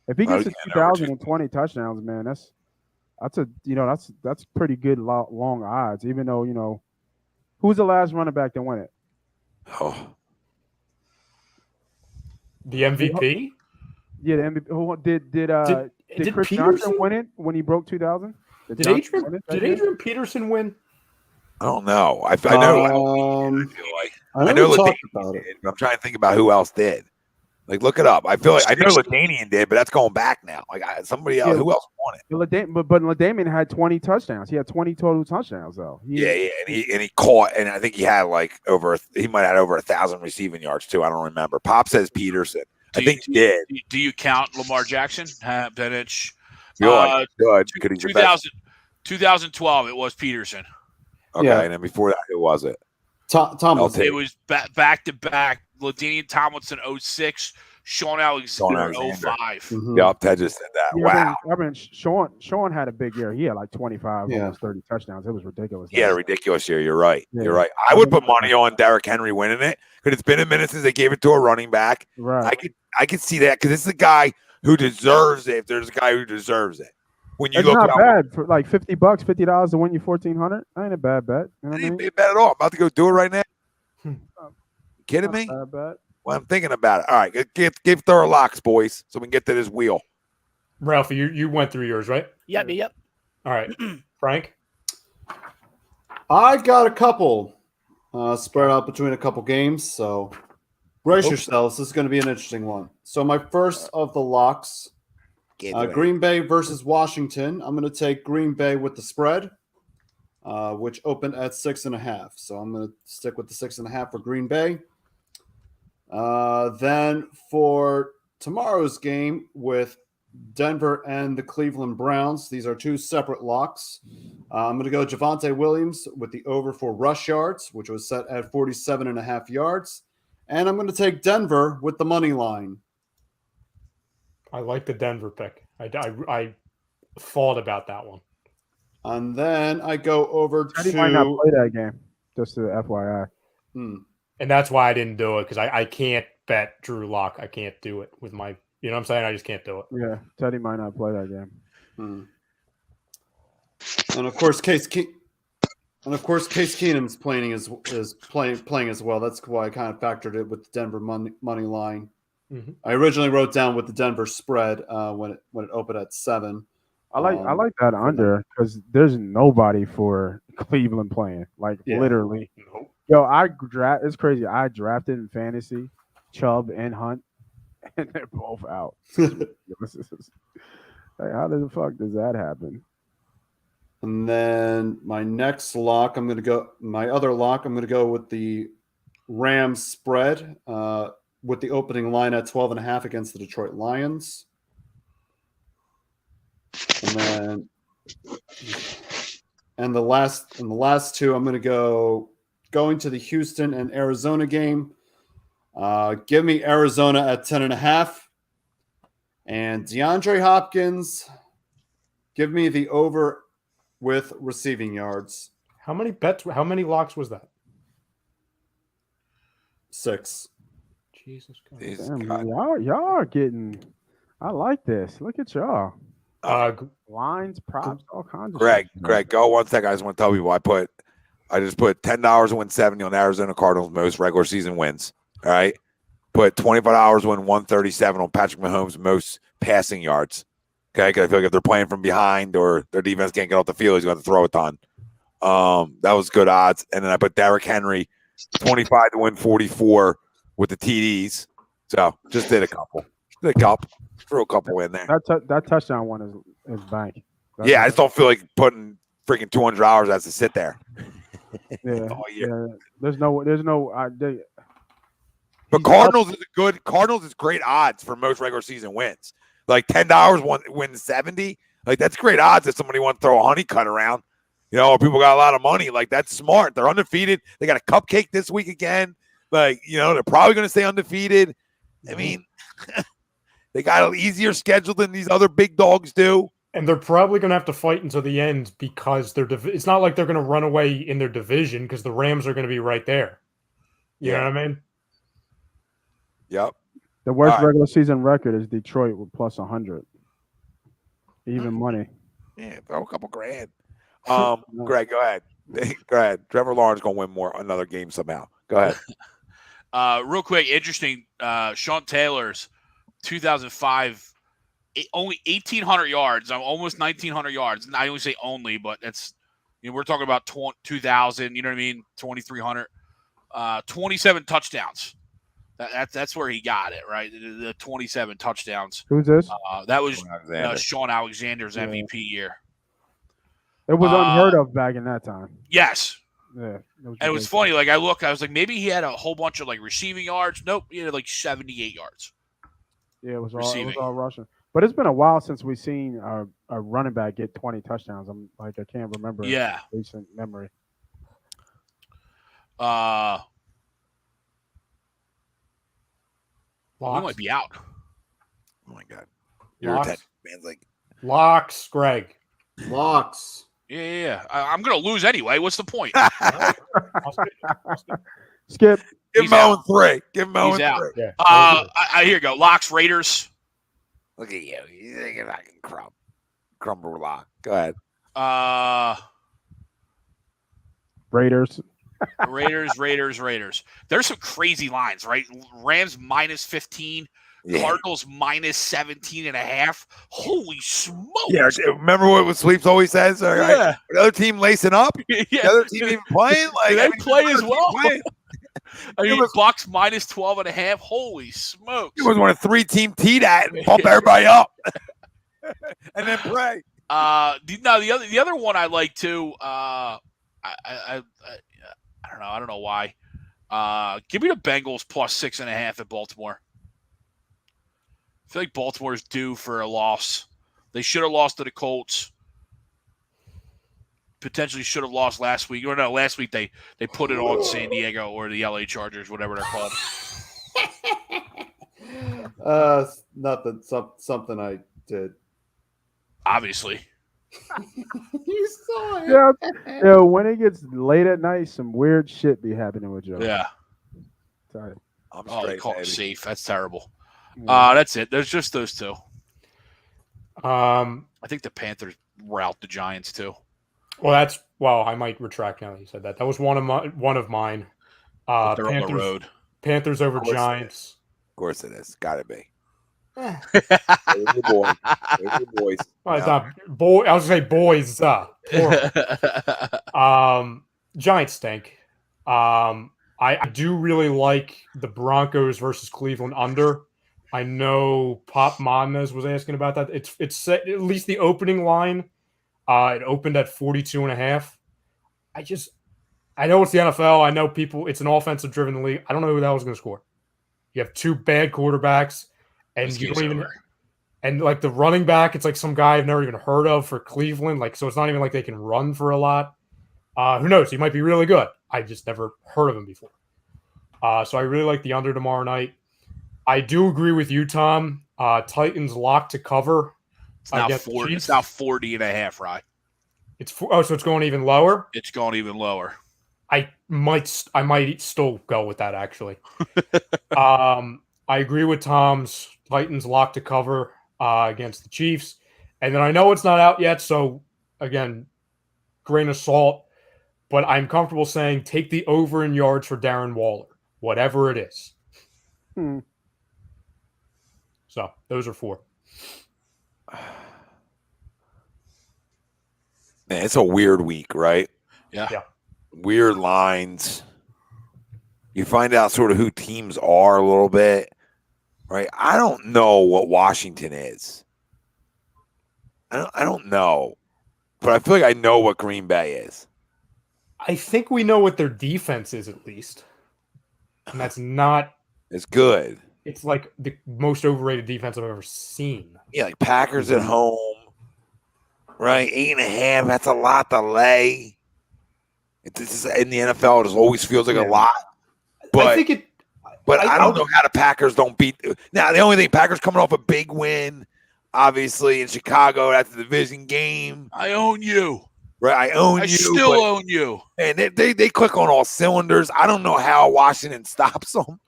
If he gets to 2,020 touchdowns, man, that's pretty good long odds. Even though who's the last running back to win it? Oh. The MVP? Yeah, the MVP. Who did Chris Johnson win it when he broke 2,000? Did Adrian Peterson win? I don't know. I know. I know LaDainian did, but I'm trying to think about who else did. Like, look it up. I feel like I know LaDainian did, but that's going back now. Like somebody else. Who else won it? But LaDainian had 20 touchdowns. He had 20 total touchdowns, though. And he caught, and I think he had he might have had over 1,000 receiving yards too. I don't remember. Pop says Peterson. I think he did. Do you count Lamar Jackson? Benich. Good. 2000, 2012, it was Peterson. Okay, Yeah. and then before that, who was it? Tomlinson. It was back to back. LaDainian Tomlinson 06, Sean Alexander 05. Mhm. Yep, Ted just said that. Yeah, Wow. I mean, Sean had a big year. He had like 25, Yeah. almost 30 touchdowns. It was ridiculous. He had a ridiculous year. You're right. Yeah. You're right. I would put money on Derrick Henry winning it because it's been a minute since they gave it to a running back. Right. I could see that because this is a guy who deserves it. If there's a guy who deserves it, when you It's look not at bad for like $50 to win you 1,400. That ain't a bad bet. You know what I it mean? ain't bad at all. I'm about to go do it right now. Hmm. Kidding Not me? a bad bet. Well, I'm thinking about it. All right, give thorough locks, boys, so we can get to this wheel. Ralphie, you went through yours, right? Yep. All right. Frank? I got a couple spread out between a couple games, so brace yourselves. This is going to be an interesting one. So my first of the locks, Green Bay versus Washington. I'm going to take Green Bay with the spread, which opened at 6.5. So I'm going to stick with the 6.5 for Green Bay. Then for tomorrow's game with Denver and the Cleveland Browns, these are two separate locks. I'm going to go Javonte Williams with the over for rush yards, which was set at 47.5 yards. And I'm going to take Denver with the money line. I like the Denver pick. I thought about that one. And then I go over Teddy might not to play that game, just to FYI. And that's why I didn't do it, because I can't bet Drew Lock. I can't do it with my, you know what I'm saying? I just can't do it. Yeah, Teddy might not play that game. And of course, Case Keenum's playing as well. That's why I kind of factored it with the Denver money line. Mm-hmm. I originally wrote down with the Denver spread when it opened at 7. I like that under because there's nobody for Cleveland playing. Like literally. Nope. Yo, it's crazy. I drafted in fantasy Chubb and Hunt, and they're both out. Like, how the fuck does that happen? And then my next lock, I'm going to go with the Rams spread with the opening line at 12.5 against the Detroit Lions. And the last two, I'm going to going to the Houston and Arizona game. Give me Arizona at 10.5. And DeAndre Hopkins, give me the over with receiving yards. How many locks was that? 6. Jesus God. Damn, y'all are getting. I like this. Look at y'all. Lines, props, all kinds of Greg, shit. go 1 second. I just want to tell people I just put $10 to win 70 on Arizona Cardinals most regular season wins. All right. Put $25 to win 137 on Patrick Mahomes most passing yards. Okay, because I feel like if they're playing from behind or their defense can't get off the field, he's going to throw a ton. That was good odds. And then I put Derrick Henry 25 to win 44 with the TDs. So just did a couple. Threw a couple in there. That touchdown one is bank. I just don't feel like putting freaking $200 has to sit there. Yeah, all year. yeah. There's no. But Cardinals is great odds for most regular season wins. Like $10 win 70. Like that's great odds if somebody wants to throw a honey cut around. You know, people got a lot of money. Like that's smart. They're undefeated. They got a cupcake this week again. Like, you know, they're probably going to stay undefeated. I mean, they got an easier schedule than these other big dogs do. And they're probably going to have to fight until the end because it's not like they're going to run away in their division because the Rams are going to be right there. You know what I mean? Yep. The worst regular season record is Detroit with plus 100. Even money. Yeah, throw a couple grand. Greg, go ahead. Go ahead. Trevor Lawrence going to win another game somehow. Go ahead. Real quick, interesting. Sean Taylor's 2005, only 1,800 yards. I'm almost 1,900 yards. And I only say only, but it's, you know, we're talking about 2,000. You know what I mean? 2,300. 27 touchdowns. That's where he got it, right? The 27 touchdowns. Who's this? That was Sean Alexander's MVP year. It was unheard of back in that time. Yes. Yeah. It was funny. Like I was like, maybe he had a whole bunch of like receiving yards. Nope, he had like 78 yards. Yeah, it was all rushing. But it's been a while since we've seen a running back get 20 touchdowns. I can't remember. Yeah. Recent memory. We might be out. Oh my God. Locks. Man's like Locks, Greg. Locks. Yeah. I'm gonna lose anyway. What's the point? Skip. Give him 0-3. Give him 0-3. He's out. Yeah. Here you go. Locks, Raiders. Look at you. You're not gonna crumble lock. Go ahead. Raiders. Raiders. There's some crazy lines, right? Rams -15. Yeah. Cardinals -17.5. Holy smokes. Yeah. Remember what Sweeps always says? All right. Yeah. The other team lacing up? Yeah. The other team even playing? Do they play as well? Playing. I mean, Bucks -12.5. Holy smokes. You always want a 3-team tee that and bump everybody up. And then play. The other one I like too, I don't know. I don't know why. Give me the Bengals +6.5 at Baltimore. I feel like Baltimore's due for a loss. They should have lost to the Colts. Potentially should have lost last week. Or no, last week they put it on San Diego or the LA Chargers, whatever they're called. Nothing. Something I did. Obviously. You saw it. Yeah. When it gets late at night, some weird shit be happening with Joe. Yeah. Sorry. They call it safe. That's terrible. Yeah. That's it. There's just those two. I think the Panthers rout the Giants too. Well, I might retract now that you said that. That was one of mine. They're on the road. Panthers over Giants. Of course it is. Gotta be. Eh. There's your boy. There's your boys. Oh, it's not boy. I was gonna say boys. Giants stink. I do really like the Broncos versus Cleveland under. I know Pop Mondes was asking about that. It's set, at least the opening line. It opened at 42.5. I know it's the NFL. I know it's an offensive driven league. I don't know who the hell is going to score. You have two bad quarterbacks, and you don't even. And like the running back, it's like some guy I've never even heard of for Cleveland. Like, so it's not even like they can run for a lot. Who knows? He might be really good. I just never heard of him before. So I really like the under tomorrow night. I do agree with you, Tom. Titans locked to cover. It's now 40. It's now 40.5, right? So it's going even lower. It's going even lower. I might still go with that actually. I agree with Tom's Titans locked to cover against the Chiefs, and then I know it's not out yet, so again, grain of salt. But I'm comfortable saying take the over in yards for Darren Waller, whatever it is. So those are 4. Man, it's a weird week, right? Yeah. Weird lines. You find out sort of who teams are a little bit, right? I don't know what Washington is. I don't know, but I feel like I know what Green Bay is. I think we know what their defense is at least, and that's not. It's good. It's like the most overrated defense I've ever seen. Yeah, like Packers at home, right? 8.5. That's a lot to lay. It's in the NFL, it always feels like a lot. But I think I don't know how the Packers don't beat. Now, the only thing, Packers coming off a big win, obviously in Chicago. That's the division game. I own you. Right, I own you. I still own you. And they click on all cylinders. I don't know how Washington stops them.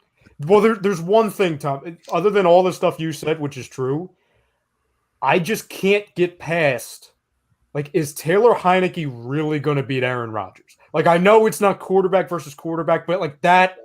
Well, there's one thing, Tom. Other than all the stuff you said, which is true, I just can't get past. Like, is Taylor Heineke really going to beat Aaron Rodgers? Like, I know it's not quarterback versus quarterback, but like that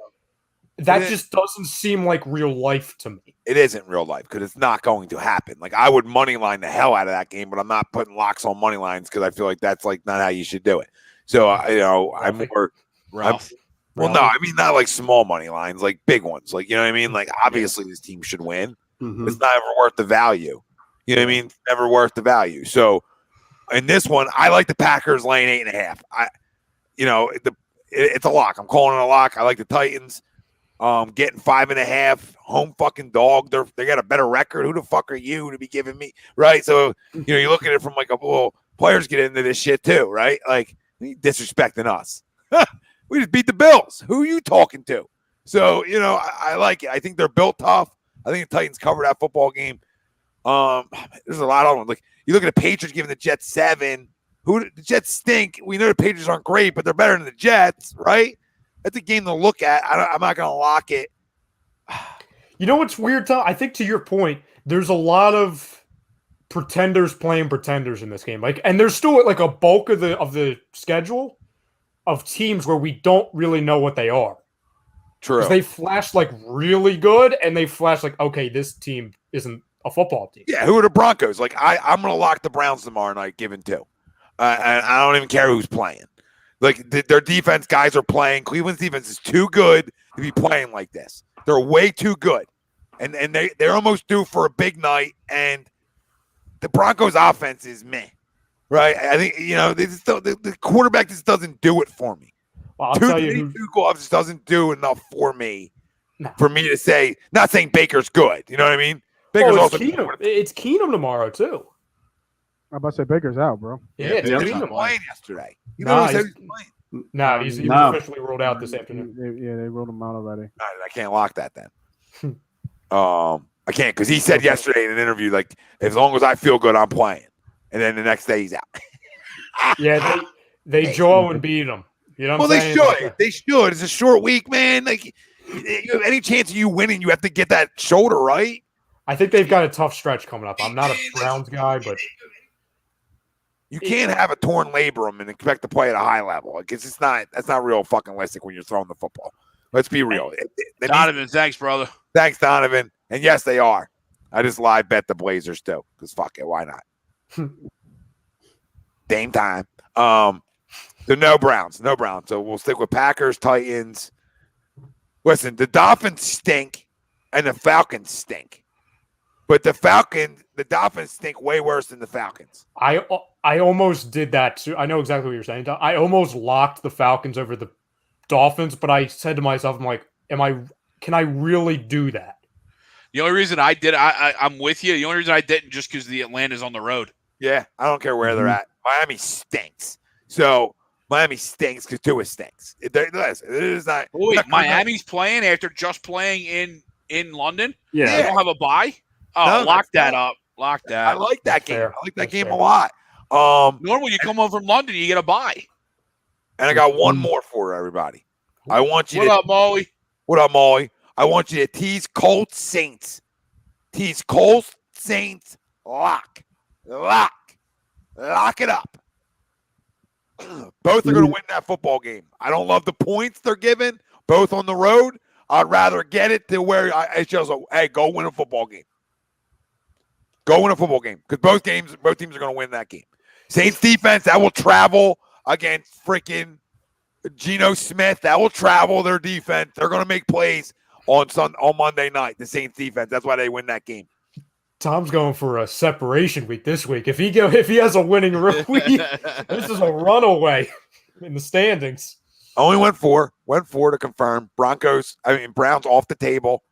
just doesn't seem like real life to me. It isn't real life because it's not going to happen. Like, I would money line the hell out of that game, but I'm not putting locks on money lines because I feel like that's like not how you should do it. So I'm more Ralph. Well, no, I mean not like small money lines, like big ones. Like, you know what I mean? Like, obviously this team should win. Mhm. It's not ever worth the value. You know what I mean? It's never worth the value. So in this one, I like the Packers laying 8.5. It's a lock. I'm calling it a lock. I like the Titans. getting 5.5 home fucking dog. They got a better record. Who the fuck are you to be giving me right? So you look at it from like players get into this shit too, right? Like disrespecting us. We just beat the Bills. Who are you talking to? So I like it. I think they're built tough. I think the Titans covered that football game. There's a lot of them. Like you look at the Patriots giving the Jets 7. The Jets stink. We know the Patriots aren't great, but they're better than the Jets, right? That's a game to look at. I'm not going to lock it. You know what's weird, Tom? I think to your point, there's a lot of pretenders playing pretenders in this game. And there's still like a bulk of the schedule of teams where we don't really know what they are. True. Because they flash like really good, and they flash like, okay, this team isn't a football team. Yeah, who are the Broncos? Like I'm going to lock the Browns tomorrow night, given 2. And I don't even care who's playing. Like their defense guys are playing. Cleveland's defense is too good to be playing like this. They're way too good, and they're almost due for a big night. And the Broncos' offense is meh, right? I think the quarterback just doesn't do it for me. Well, I'll tell you, two gloves just doesn't do enough for me. For me to say, not saying Baker's good. You know what I mean? Baker's also Keenum. It's Keenum tomorrow too. I'm about to say Baker's out, bro. Yeah, it's Keenum playing yesterday. He's officially ruled out this afternoon. They ruled him out already. I can't lock that then. I can't because he said yesterday in an interview, like, as long as I feel good, I'm playing. And then the next day he's out. Yeah, they jaw and beat him. You know what I'm saying? They should. It's a short week, man. Like, you have any chance of you winning, you have to get that shoulder right. I think they've got a tough stretch coming up. I'm not a Browns guy, but you can't have a torn labrum and expect to play at a high level. Like, that's not real fucking realistic when you're throwing the football. Let's be real. Donovan, thanks, brother. Thanks, Donovan. And yes, they are. I just live bet the Blazers too, because fuck it, why not? Dame time. So no Browns. So we'll stick with Packers, Titans. Listen, the Dolphins stink and the Falcons stink. But the Dolphins stink way worse than the Falcons. I almost did that too. I know exactly what you're saying. I almost locked the Falcons over the Dolphins, but I said to myself, I'm like, can I really do that? The only reason I did, I'm with you. The only reason I didn't, just because the Atlanta's on the road. Yeah, I don't care where they're at. Miami stinks. So Miami stinks because Tua stinks. It is not. Wait, Miami's playing after just playing in London? Yeah. They don't have a bye? Oh, lock that up. Lock that. I like that game. Fair. I like that That's game fair. a lot. Normally, you come home from London, you get a bye. And I got one more for everybody. I want you What up, Molly? What up, Molly? I want you to tease Colts Saints. Tease Colts Saints. Lock it up. Both are going to win that football game. I don't love the points they're giving, both on the road. I'd rather get it to where it shows, hey, go win a football game. Go win a football game because both teams are going to win that game. Saints defense, that will travel against freaking Geno Smith. That will travel their defense. They're going to make plays on Monday night, the Saints defense. That's why they win that game. Tom's going for a separation week this week. If he has a winning week, this is a runaway in the standings. Only went four to confirm. Browns off the table.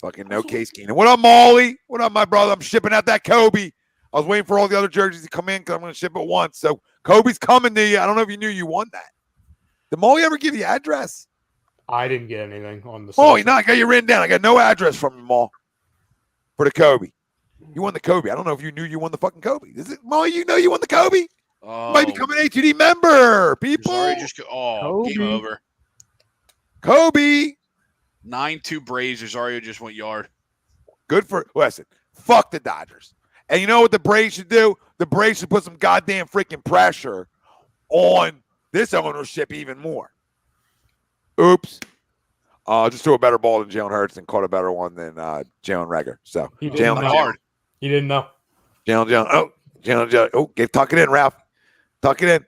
Fucking no Case Keenum. What up, Molly? What up, my brother? I'm shipping out that Kobe. I was waiting for all the other jerseys to come in because I'm going to ship it once. So Kobe's coming to you. I don't know if you knew you won that. Did Molly ever give you address? I didn't get anything on the Molly, no, I got you written down. I got no address from you, Molly, for the Kobe. You won the Kobe. I don't know if you knew you won the fucking Kobe. Is it, Molly, you know you won the Kobe? You might become an A2D member, people. Kobe. Game over. Kobe. 9-2 Braves. Rosario just went yard. Listen, fuck the Dodgers. And you know what the Braves should do? The Braves should put some goddamn freaking pressure on this ownership even more. Oops. Just threw a better ball than Jalen Hurts and caught a better one than Jalen Reagor. So he didn't know. He didn't know. Jalen. Oh, tuck it in, Ralph. Tuck it in.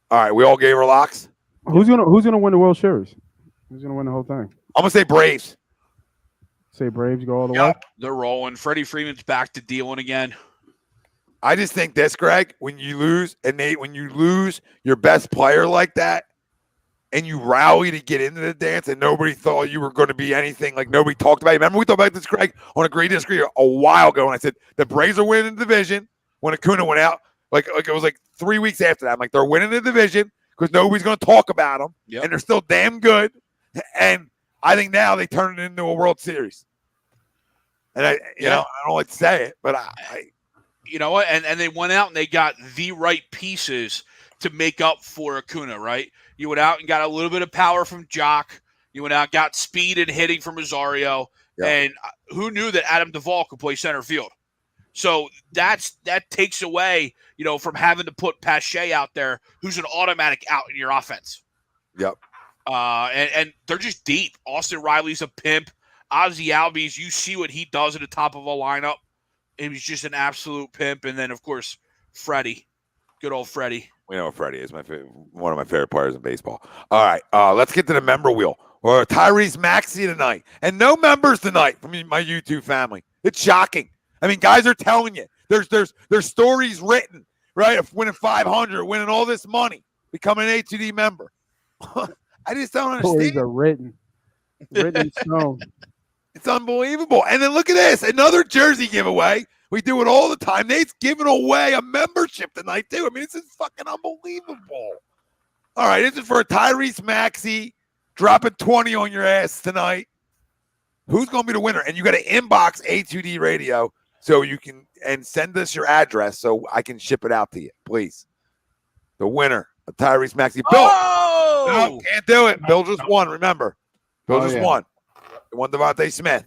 All right, we all gave her locks. Who's gonna win the World Series? Who's gonna win the whole thing? I'm gonna say Braves. Say Braves go all the way. They're rolling. Freddie Freeman's back to dealing again. I just think this, Greg, when you lose your best player like that, and you rally to get into the dance, and nobody thought you were going to be anything. Like nobody talked about you. Remember we talked about this, Greg, on a great disagree a while ago, and I said the Braves are winning the division when Acuna went out. Like it was like 3 weeks after that. I'm like, they're winning the division because nobody's going to talk about them, and they're still damn good. And I think now they turn it into a World Series. And I don't like to say it, but I you know what? And they went out and they got the right pieces to make up for Acuna, right? You went out and got a little bit of power from Jock. You went out and got speed and hitting from Rosario. Yeah. And who knew that Adam Duvall could play center field? So that takes away, from having to put Pache out there, who's an automatic out in your offense. Yep. And they're just deep. Austin Riley's a pimp. Ozzie Albies, you see what he does at the top of a lineup. He was just an absolute pimp. And then, of course, Freddie. Good old Freddie. We know what Freddie is. One of my favorite players in baseball. All right, let's get to the member wheel. Or Tyrese Maxey tonight. And no members tonight from my YouTube family. It's shocking. I mean, guys are telling you. There's stories written, right? Of winning 500, winning all this money, becoming an A2D member. I just don't understand. Stories are written in stone. It's unbelievable. And then look at this. Another jersey giveaway. We do it all the time. Nate's giving away a membership tonight, too. I mean, this is fucking unbelievable. All right, this is for Tyrese Maxey dropping 20 on your ass tonight. Who's going to be the winner? And you got to inbox A2D Radio so you can and send us your address so I can ship it out to you, please. The winner of Tyrese Maxey. Bill. No, can't do it. Bill just won, remember. Bill just won. He won Devontae Smith,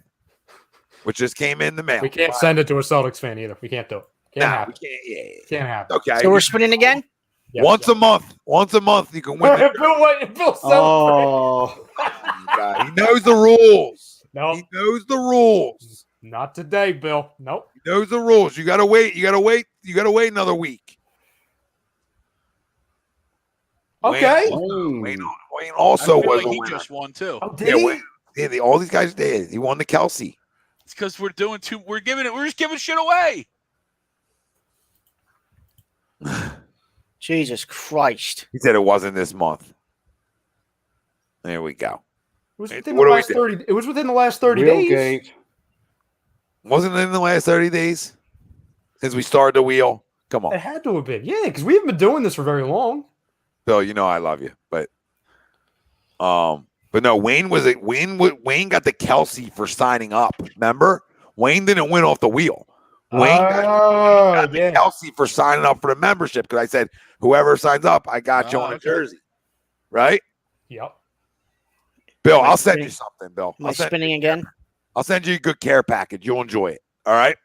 which just came in the mail. We can't send it to a Celtics fan either. We can't do it. Can't happen. Can't happen. Okay. So we're spinning again? Yeah, once a month. Once a month you can win. Bill He knows the rules. No. He knows the rules. Not today, Bill. Nope. He knows the rules. You gotta wait. You gotta wait another week. Okay. Wayne also was a winner. He just won too. Oh, did he? Yeah, all these guys did. He won the Kelsey. It's because we're just giving shit away. Jesus Christ. He said it wasn't this month. There we go. It was within the last 30. It was within the last 30 days. Wasn't it in the last 30 days since we started the wheel? Come on. It had to have been. Yeah, because we haven't been doing this for very long. Bill, you know I love you, but no, Wayne got the Kelsey for signing up. Remember? Wayne didn't win off the wheel. Wayne got the Kelsey for signing up for the membership because I said, whoever signs up, I got you on a jersey. Right? Yep. Bill, I'll send you something, Bill. Am I spinning again? I'll send you a good care package. You'll enjoy it. All right?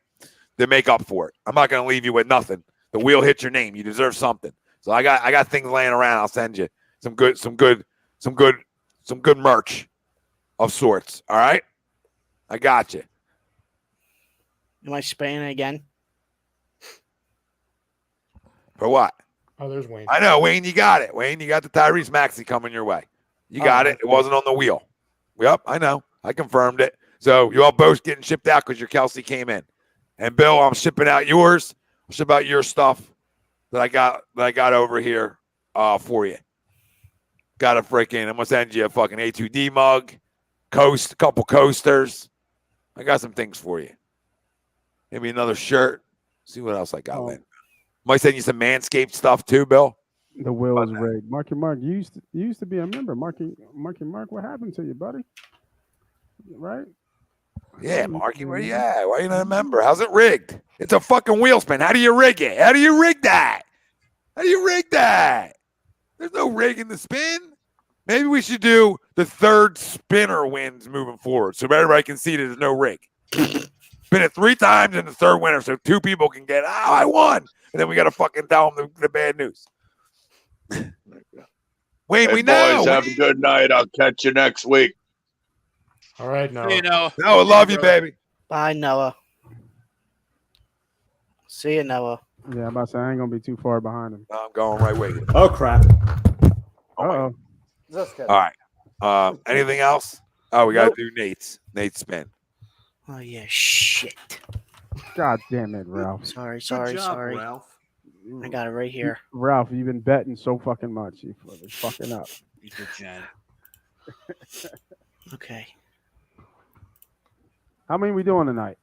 To make up for it. I'm not going to leave you with nothing. The wheel hit your name. You deserve something. So I got things laying around. I'll send you some good merch of sorts. All right? I got you. Am I spinning again? For what? Oh, there's Wayne. I know, Wayne, you got it. Wayne, you got the Tyrese Maxey coming your way. You got it. It wasn't on the wheel. Yep, I know. I confirmed it. So you all both getting shipped out because your Kelsey came in. And Bill, I'm shipping out yours. I'll ship out your stuff that I got over here for you. Got a freaking, I'm gonna send you a fucking A2D mug, a couple coasters. I got some things for you. Maybe another shirt. See what else I got, man. Might send you some Manscaped stuff too, Bill. The wheel is rigged. Marky Mark, you used to be a member. Marky Mark, what happened to you, buddy? Right? Yeah, Marky, where you at? Why are you not a member? How's it rigged? It's a fucking wheel spin. How do you rig it? How do you rig that? There's no rigging the spin. Maybe we should do the third spinner wins moving forward so everybody can see that there's no rig. Spin it 3 times in the third winner so 2 people can get, I won. And then we got to fucking tell them the bad news. Wayne, hey, we know. Boys, have a good night. I'll catch you next week. All right, Noah. Noah, love you, baby. Bye, Noah. See you, Noah. Yeah, I'm about to say I ain't gonna be too far behind him. I'm going right with you. Oh crap. Uh-oh. All right. Anything else? Oh, we got to do Nate's spin. Oh, yeah, shit. God damn it, Ralph. Sorry. Ralph. I got it right here. Ralph, you've been betting so fucking much. You're fucking up. He's with Jen. Okay. How many we doing tonight?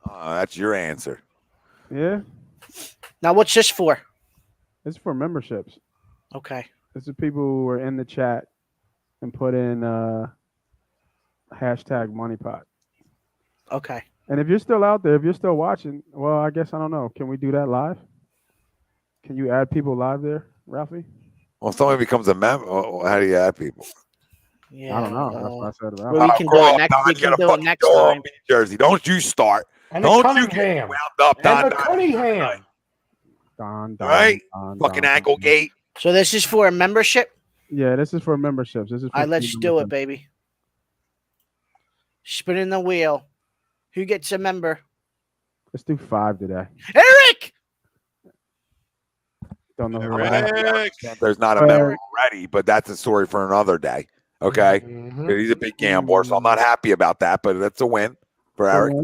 That's your answer. Yeah, Now, what's this for? it's for memberships. Okay. This is people who are in the chat and put in hashtag money pot. Okay. And if you're still out there, if you're still watching, well, I guess I don't know. Can we do that live? Can you add people live there, Ralphie? Well, if somebody becomes a member, how do you add people? Yeah. I don't know. That's what I said about. Well, we can do it next. We can do it next time. Jersey, don't you start? And Don't the you get Cunningham. wound up, And the Don. Cunningham. Don, Right? Fucking ankle gate. So this is for a membership. Yeah, this is for memberships. This is for All right, let's free do it, memberships. baby. Spinning the wheel. Who gets a member? Let's do 5 today. Eric. Don't know who I am. Eric. There's not a member already, but that's a story for another day. Okay. Mhm. He's a big gambler, so I'm not happy about that, but that's a win for Eric.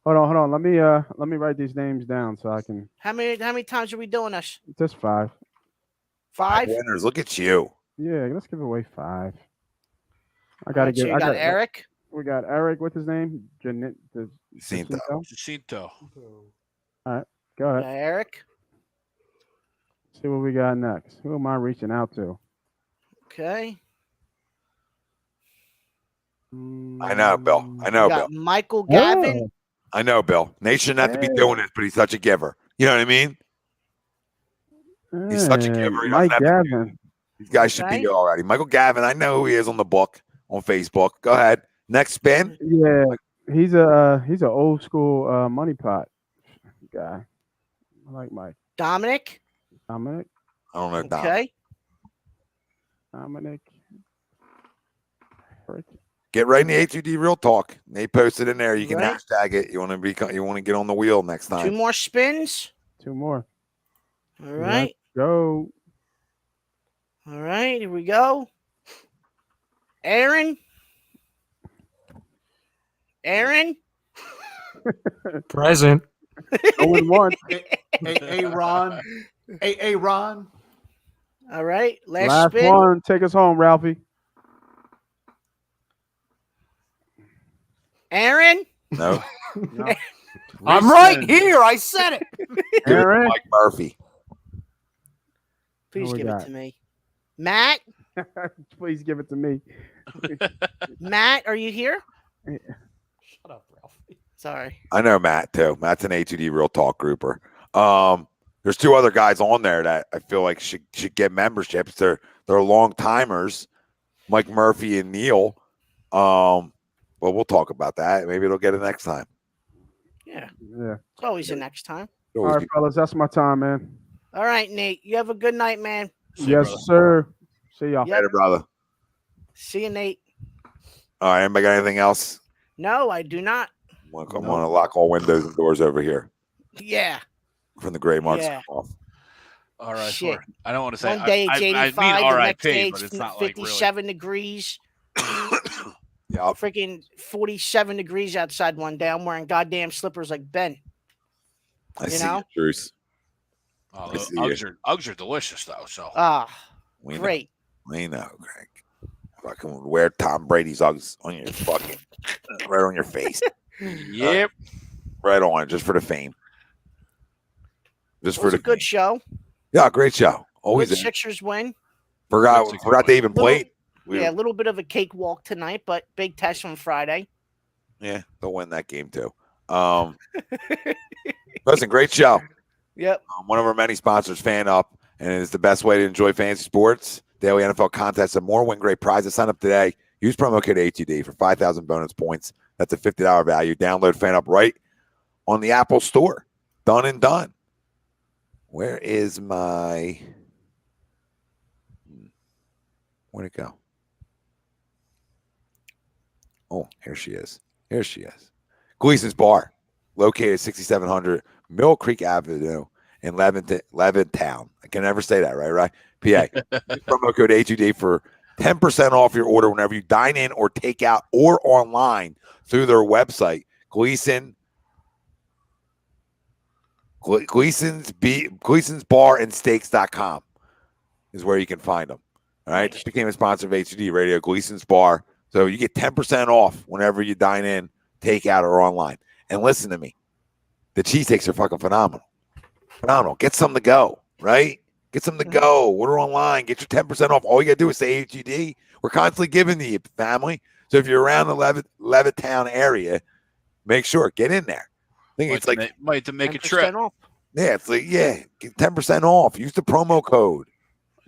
Hold on. Let me write these names down so I can. How many times are we doing this? Just 5. 5. Winners, look at you. Yeah, let's give away 5. I All gotta right, so get. you I got got Eric. We got Eric. What's his name? Seen that. Jacinto. Go ahead. Got Eric. See what we got next. Who am I reaching out to? Okay. I know, Bill. I know, We Bill. got Michael Gavin. I know, Bill. Nate shouldn't have to be doing this, but he's such a giver. You know what I mean? He's such a giver. He Mike doesn't have to Gavin. These guys should be here already. Michael Gavin, I know who he is on the book on Facebook. Go ahead. Next spin. Yeah, he's an old school money pot guy. I like Mike. Dominic. I don't know. Okay. Dominic. Get right in the A2D Real Talk. They posted in there. You can Right. hashtag it. You want to get on the wheel next time. 2 more spins. 2 more. All right. Let's go. All right. Here we go. Aaron. Present. Going once. Hey, Ron. Hey, Ron. All right. Last Last spin. one. Take us home, Ralphie. Aaron. No. No. I'm right here. I said it. Give it to Aaron. Mike Murphy. Please we give it got? to me. Matt. Please give it to me. Matt, are you here? Shut up, Ralphie. Sorry. I know Matt too. Matt's an A2D Real Talk grouper. There's 2 other guys on there that I feel like should get memberships. They're long timers, Mike Murphy and Neil. Well, we'll talk about that. Maybe it'll get it next time. Yeah. Yeah. It's always the next time. All right, fellas. That's my time, man. All right, Nate. You have a good night, man. Yes, sir. See y'all. Yep. Later, brother. See you, Nate. All right. Anybody got anything else? No, I do not. I'm going to lock all windows and doors over here Yeah. from the great Mark Yeah. off. All right. Shit. I don't want to say. One day it's I mean 85, the next RIP, day but it's it's not like really. 57 degrees. Yeah. Freaking 47 degrees outside one day. I'm wearing goddamn slippers like Ben. I You see know? you, Bruce. Oh, I the see Uggs are delicious though. So We Great. We know, Greg. Fucking wear Tom Brady's Uggs on your fucking right on your face. Yep. Right on, just for the fame. Just It for was the a good show. Yeah, great show. Always Good in. Sixers win. Forgot they even played. Yeah, a little bit of a cakewalk tonight, but big test on Friday. Yeah, they'll win that game too. Listen, great show. Yep. One of our many sponsors, FanUp, and it is the best way to enjoy fantasy sports. Daily NFL contests and more. Win great prizes. Sign up today. Use promo code ATD for 5,000 bonus points. That's a $50 value. Download FanUp right on the Apple Store. Done and done. Where is my... Where'd it go? Oh, here she is. Here she is. Gleason's Bar, located 6700 Mill Creek Avenue in Levittown. I can never say that, right? PA. Use promo code A2D for 10% off your order whenever you dine in or take out or online through their website. Gleason's Bar and Steaks.com is where you can find them. All right. Just became a sponsor of HUD Radio, Gleason's Bar. So you get 10% off whenever you dine in, takeout, or online. And listen to me. The cheesesteaks are fucking phenomenal. Phenomenal. Get some to go, right? Get some to go. Order online. Get your 10% off. All you got to do is say HUD. We're constantly giving to you, family. So if you're around the Levittown area, make sure. Get in there. I think it's like might have to make a trip. Off. Yeah, it's like get 10% off. Use the promo code.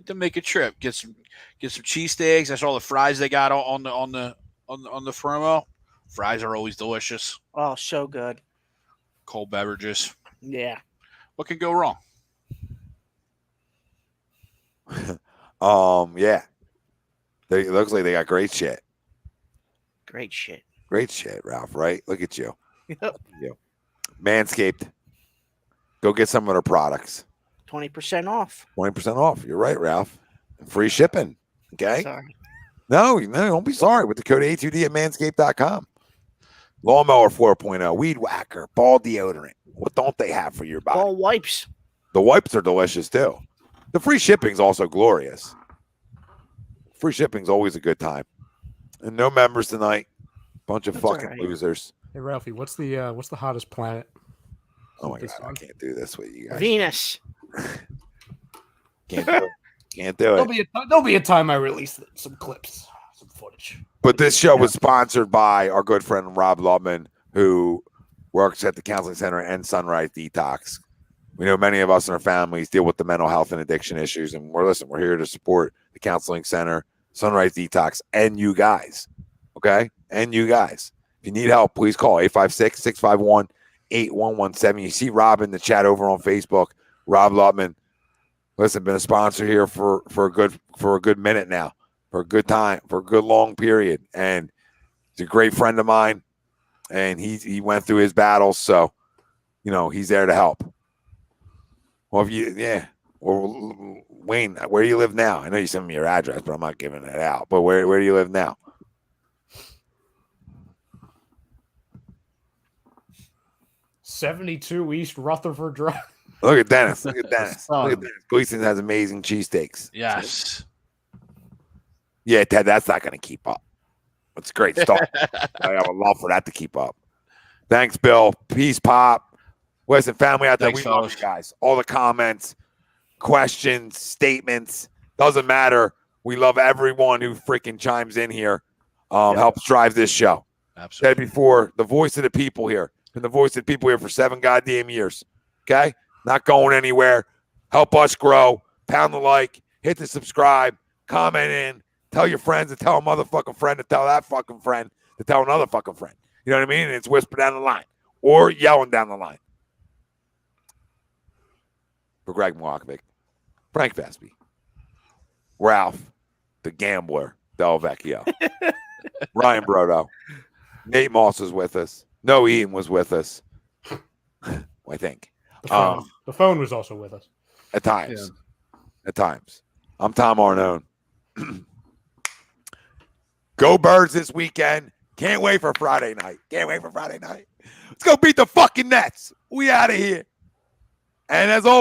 To make a trip, get some cheesesteaks. That's all the fries they got on the promo. Fries are always delicious. Oh, so good. Cold beverages. Yeah. What could go wrong? Yeah. It looks like they got great shit. Great shit. Great shit, Ralph, right? Look at you. Yep. Manscaped. Go get some of their products. 20% off. 20% off. You're right, Ralph. Free shipping. Okay? Sorry. No, don't be sorry. With the code A2D at manscaped.com. Lawnmower 4.0, weed whacker, ball deodorant. What don't they have for your body? Ball wipes. The wipes are delicious, too. The free shipping's also glorious. Free shipping's always a good time. And no members tonight. Bunch of fucking losers. Hey Ralphie, what's the hottest planet? Oh my god, I can't do this with you guys. Venus. Can't do it. Can't do it. There'll be a time I release some clips, some footage. But this show was sponsored by our good friend Rob Lubman, who works at the Counseling Center and Sunrise Detox. We know many of us and our families deal with the mental health and addiction issues, and we're here to support the Counseling Center, Sunrise Detox, and you guys. Okay? And you guys. If you need help, please call 856-651-8117. You see Rob in the chat over on Facebook. Rob Lubman. Listen, been a sponsor here for a good minute now, for a good time, for a good long period, and he's a great friend of mine. And he went through his battles, so he's there to help. Well, or Wayne, where do you live now? I know you sent me your address, but I'm not giving it out. But where do you live now? '72 East Rutherford Drive. Look at Dennis. Look at Dennis. Gleason has amazing cheesesteaks. Yes. Yeah, Ted, that's not going to keep up. It's a great start. I would love for that to keep up. Thanks, Bill. Peace, Pop. Listen, family out there, we love you guys. All the comments, questions, statements, doesn't matter. We love everyone who freaking chimes in here, helps drive this show. Absolutely. Said before, the voice of the people here. Been the voice of the people here for 7 goddamn years. Okay? Not going anywhere. Help us grow. Pound the like. Hit the subscribe. Comment in. Tell your friends to tell a motherfucking friend to tell that fucking friend to tell another fucking friend. You know what I mean? And it's whispered down the line or yelling down the line. For Greg Milanovic, Frank Vespi, Ralph, the Gambler, Del Vecchio, Ryan Brodo, Nate Moss is with us. No, Ian was with us. I think. The phone was also with us. At times. Yeah. At times. I'm Tom Arnone. Go Birds this weekend. Can't wait for Friday night. Let's go beat the fucking Nets. We out of here. And as always,